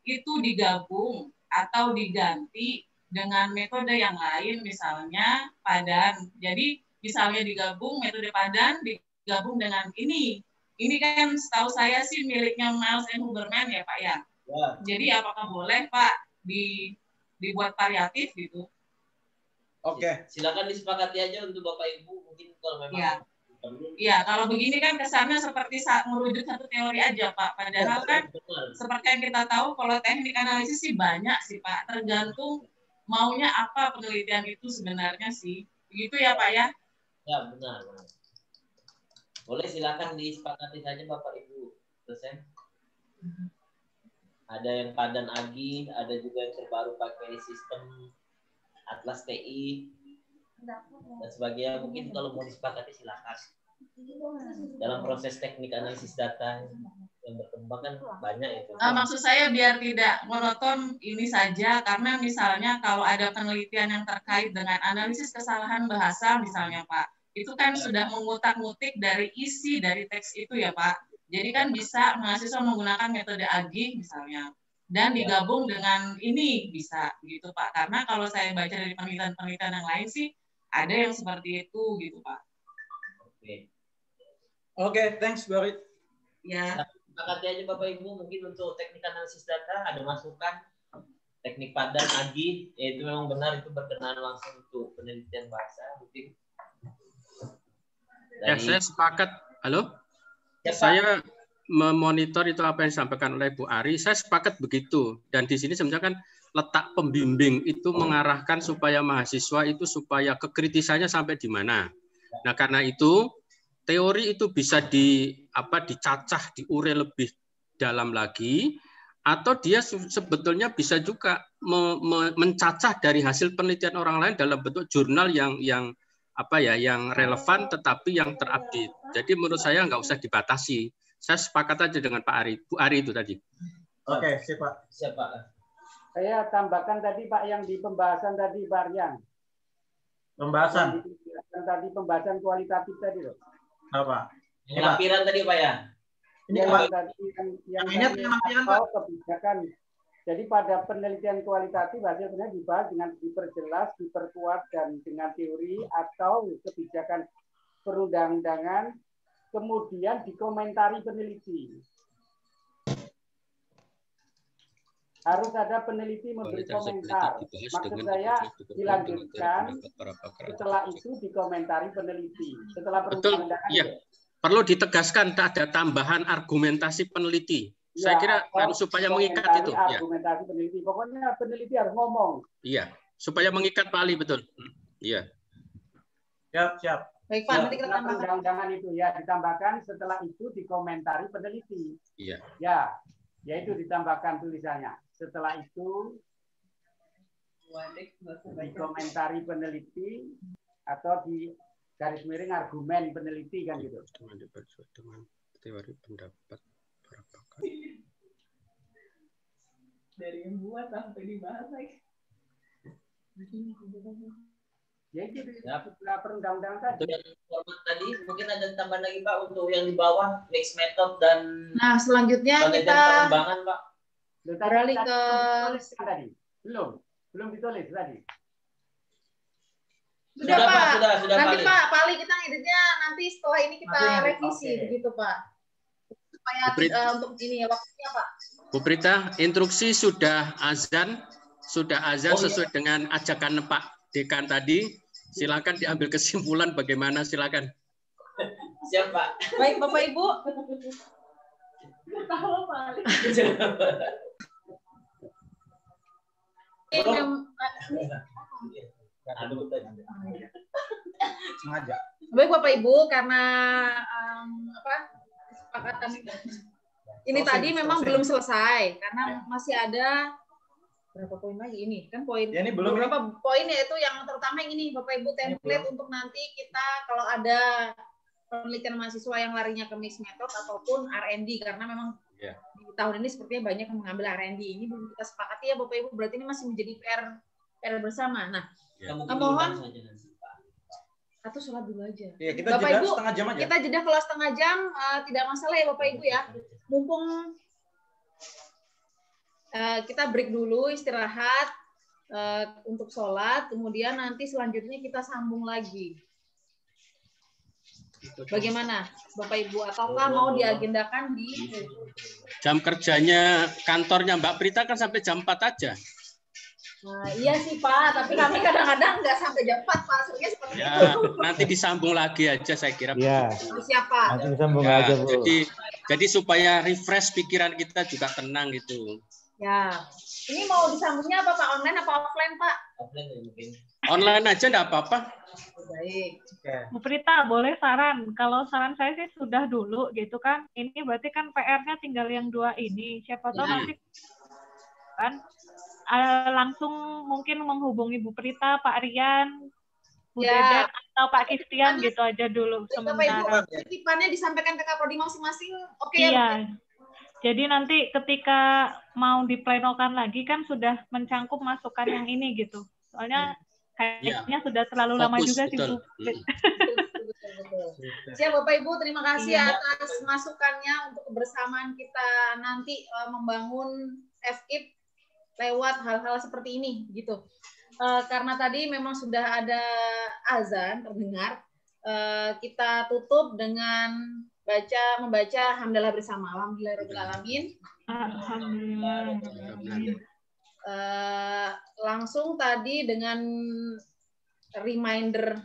Speaker 16: itu digabung atau diganti dengan metode yang lain, misalnya padan. Jadi misalnya digabung metode padan digabung dengan ini. Ini kan setahu saya sih miliknya Miles and Huberman ya Pak ya.
Speaker 5: Ya.
Speaker 16: Jadi apakah boleh Pak dibuat variatif gitu?
Speaker 10: Oke.
Speaker 5: Silakan disepakati aja untuk Bapak Ibu, mungkin kalau memang.
Speaker 16: Ya. Iya, kalau begini kan kesannya seperti merujuk satu teori aja, Pak. Padahal kan seperti yang kita tahu, kalau teknik analisis sih banyak sih, Pak. Tergantung maunya apa penelitian itu sebenarnya sih. Begitu ya, Pak ya?
Speaker 5: Ya, benar. Boleh silakan disepakati saja Bapak Ibu dosen. Ada yang padan agi, ada juga yang terbaru pakai sistem Atlas TI dan sebagainya. Mungkin kalau mau disepakati silakan. Dalam proses teknik analisis data yang berkembang kan banyak itu.
Speaker 16: Maksud saya biar tidak monoton ini saja, karena misalnya kalau ada penelitian yang terkait dengan analisis kesalahan bahasa misalnya Pak, itu kan sudah mengutak-ngutik dari isi dari teks itu ya Pak. Jadi kan bisa mahasiswa menggunakan metode AGI misalnya. Dan digabung dengan ini bisa gitu Pak. Karena kalau saya baca dari penelitian-penelitian yang lain sih ada yang seperti itu gitu Pak.
Speaker 10: Oke, thanks Bari.
Speaker 16: Ya.
Speaker 5: Sepakati aja Bapak Ibu, mungkin untuk teknik analisis data ada masukan teknik padan AGI, yaitu memang benar itu berkenaan langsung untuk penelitian bahasa. Mungkin
Speaker 4: ya, saya sepakat. Halo? Saya memonitor itu apa yang disampaikan oleh Bu Ari, saya sepakat begitu. Dan di sini sebenarnya kan letak pembimbing itu mengarahkan supaya mahasiswa itu supaya kekritisannya sampai di mana. Nah, karena itu teori itu bisa dicacah, diurai lebih dalam lagi, atau dia sebetulnya bisa juga mencacah dari hasil penelitian orang lain dalam bentuk jurnal yang relevan tetapi yang terupdate. Jadi menurut saya nggak usah dibatasi. Saya sepakat aja dengan Pak Ari, Bu Ari itu tadi.
Speaker 10: Oke, siap Pak.
Speaker 5: Siap Pak.
Speaker 9: Saya tambahkan tadi Pak yang di pembahasan tadi Pak Rian.
Speaker 10: Pembahasan.
Speaker 9: Tadi pembahasan kualitatif tadi loh.
Speaker 10: Apa?
Speaker 5: Ini lampiran tadi Pak ya.
Speaker 9: Ini Pak tadi yang kebijakan. Jadi pada penelitian kualitatif hasilnya dibahas dengan diperjelas, diperkuat dan dengan teori atau kebijakan perundang-undangan, kemudian dikomentari peneliti. harus ada peneliti memberi komentar. Maksud saya dilanjutkan, setelah itu dikomentari peneliti. Setelah perundang-undangan.
Speaker 4: Iya. Perlu ditegaskan ada tambahan argumentasi peneliti.
Speaker 9: Ya,
Speaker 4: saya kira supaya mengikat itu.
Speaker 9: Argumentasi peneliti. Pokoknya peneliti harus ngomong.
Speaker 4: Iya, supaya mengikat Pak Ali, betul. Iya.
Speaker 10: Siap.
Speaker 1: Baik Pak, nanti kita tambahkan.
Speaker 9: Undang-undangan itu ya ditambahkan setelah itu dikomentari peneliti.
Speaker 4: Iya.
Speaker 9: Ya itu ditambahkan tulisannya. Setelah itu dikomentari peneliti atau di garis miring argumen peneliti kan gitu.
Speaker 4: Dengan teori pendapat berapa
Speaker 11: dari yang buat sampai dibahas lagi.
Speaker 9: Ya itu setelah perundang-undangan tadi.
Speaker 5: Format tadi mungkin ada tambahan lagi Pak untuk yang di bawah mix method dan.
Speaker 1: Nah selanjutnya kita
Speaker 5: pengembangan Pak.
Speaker 1: beralih ke
Speaker 9: tadi. Belum ditulis tadi.
Speaker 1: Sudah Pak.
Speaker 5: Sudah
Speaker 1: Nanti Pak Ali kita ngeditnya nanti setelah ini kita revisi begitu Pak. Supaya untuk ini ya waktunya Pak.
Speaker 4: Bu Prita, instruksi sudah azan sesuai dengan ajakan Pak Dekan tadi. Silakan diambil kesimpulan bagaimana, silakan.
Speaker 5: Siap Pak.
Speaker 1: Baik Bapak Ibu.
Speaker 11: Tahu Pak.
Speaker 10: Sengaja.
Speaker 1: Baik Bapak Ibu, karena kesepakatan ini tadi memang belum selesai karena masih ada berapa poin lagi ini kan poin
Speaker 10: ya, ini belum
Speaker 1: beberapa poin yaitu yang terutama yang ini Bapak Ibu template untuk nanti kita kalau ada penelitian mahasiswa yang larinya ke mixed method ataupun R&D karena memang di tahun ini sepertinya banyak yang mengambil R&D ini belum kita sepakati ya Bapak Ibu berarti ini masih menjadi PR bersama. Nah, mohon atau sholat dulu aja.
Speaker 10: Ya, kita
Speaker 1: Bapak
Speaker 10: jeda
Speaker 1: Ibu,
Speaker 10: setengah jam aja.
Speaker 1: kita jeda kalau setengah jam tidak masalah ya Bapak Ibu ya. Mumpung kita break dulu istirahat untuk sholat, kemudian nanti selanjutnya kita sambung lagi. Bagaimana Bapak Ibu? Ataukah mau diagendakan di
Speaker 4: jam kerjanya kantornya Mbak Prita kan sampai jam 4 aja.
Speaker 1: Nah, iya sih Pak, tapi kami kadang-kadang nggak sampai jam 4 Pak, sebenarnya seperti itu.
Speaker 4: Nanti disambung lagi aja saya kira.
Speaker 12: Iya.
Speaker 1: Siapa?
Speaker 12: Nanti disambung aja Bu.
Speaker 4: Jadi supaya refresh pikiran kita juga tenang gitu.
Speaker 1: Ya, ini mau disambungnya apa Pak? Online apa offline Pak?
Speaker 5: Offline mungkin.
Speaker 4: Online aja enggak apa-apa.
Speaker 1: Baik.
Speaker 6: Bu Prita, boleh saran? Kalau saran saya sih sudah dulu gitu kan. Ini berarti kan PR-nya tinggal yang 2 ini. Siapa tahu nanti kan langsung mungkin menghubungi Bu Prita, Pak Rian, Bu Deden atau Pak Kistian gitu aja dulu sementara.
Speaker 1: Titipannya disampaikan ke Kaprodi masing-masing. Oke
Speaker 6: iya.
Speaker 1: Ya,
Speaker 6: jadi nanti ketika mau diplenokan lagi kan sudah mencangkup masukan yang ini gitu. Soalnya kayaknya sudah terlalu lama juga sih Bu.
Speaker 1: Siap Bapak Ibu, terima kasih atas masukannya untuk kebersamaan kita nanti membangun FIP lewat hal-hal seperti ini gitu. Karena tadi memang sudah ada azan terdengar, kita tutup dengan membaca hamdalah bersama. Alhamdulillahirabbil alamin.
Speaker 6: Alhamdulillah.
Speaker 1: Langsung tadi dengan reminder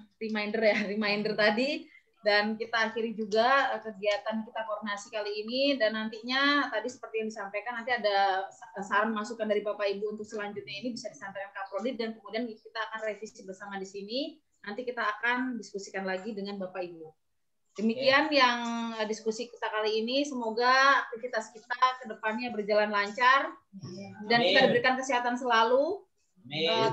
Speaker 1: tadi, dan kita akhiri juga kegiatan kita koordinasi kali ini, dan nantinya tadi seperti yang disampaikan nanti ada saran masukan dari Bapak Ibu untuk selanjutnya ini bisa disampaikan Kaprodi, dan kemudian kita akan revisi bersama di sini. Nanti kita akan diskusikan lagi dengan Bapak Ibu. Demikian yang diskusi kita kali ini. Semoga aktivitas kita ke depannya berjalan lancar dan kita diberikan kesehatan selalu.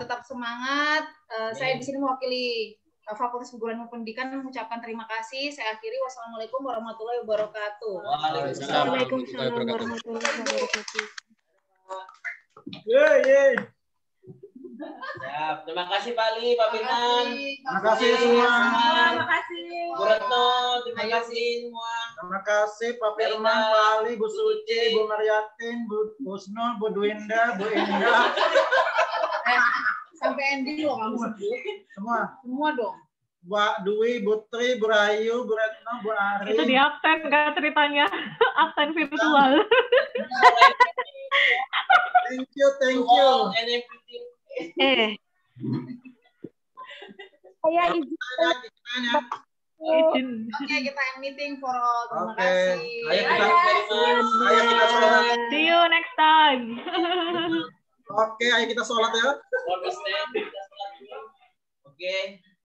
Speaker 1: Tetap semangat. Saya di sini mewakili Fakultas Keguruan Pendidikan mengucapkan terima kasih. Saya akhiri. Wassalamualaikum warahmatullahi wabarakatuh.
Speaker 6: Waalaikumsalam warahmatullahi wabarakatuh.
Speaker 5: Ya, terima kasih Pak Ali, Pak Firman.
Speaker 10: Terima kasih semua.
Speaker 11: Terima kasih.
Speaker 5: Bu Retno, terima kasih semua.
Speaker 10: Terima kasih Pak Firman, Pak Ali, Bu Suci, Bu Maryatin, Bu Husnul, Bu Dwinda, Bu Indah.
Speaker 1: Sampai ending loh kamu sebut. Semua dong.
Speaker 10: Mbak Dwi, Bu Tri, Bu Rayu, Bu Retno, Bu Ari.
Speaker 6: Itu di absen kan ceritanya. Absen virtual.
Speaker 10: Thank you, thank you.
Speaker 13: Saya izin.
Speaker 1: Oke, kita end meeting for all. Terima kasih.
Speaker 10: Ayo kita sholat.
Speaker 6: See you next time.
Speaker 10: Oke, ayo kita sholat ya.
Speaker 5: Oke.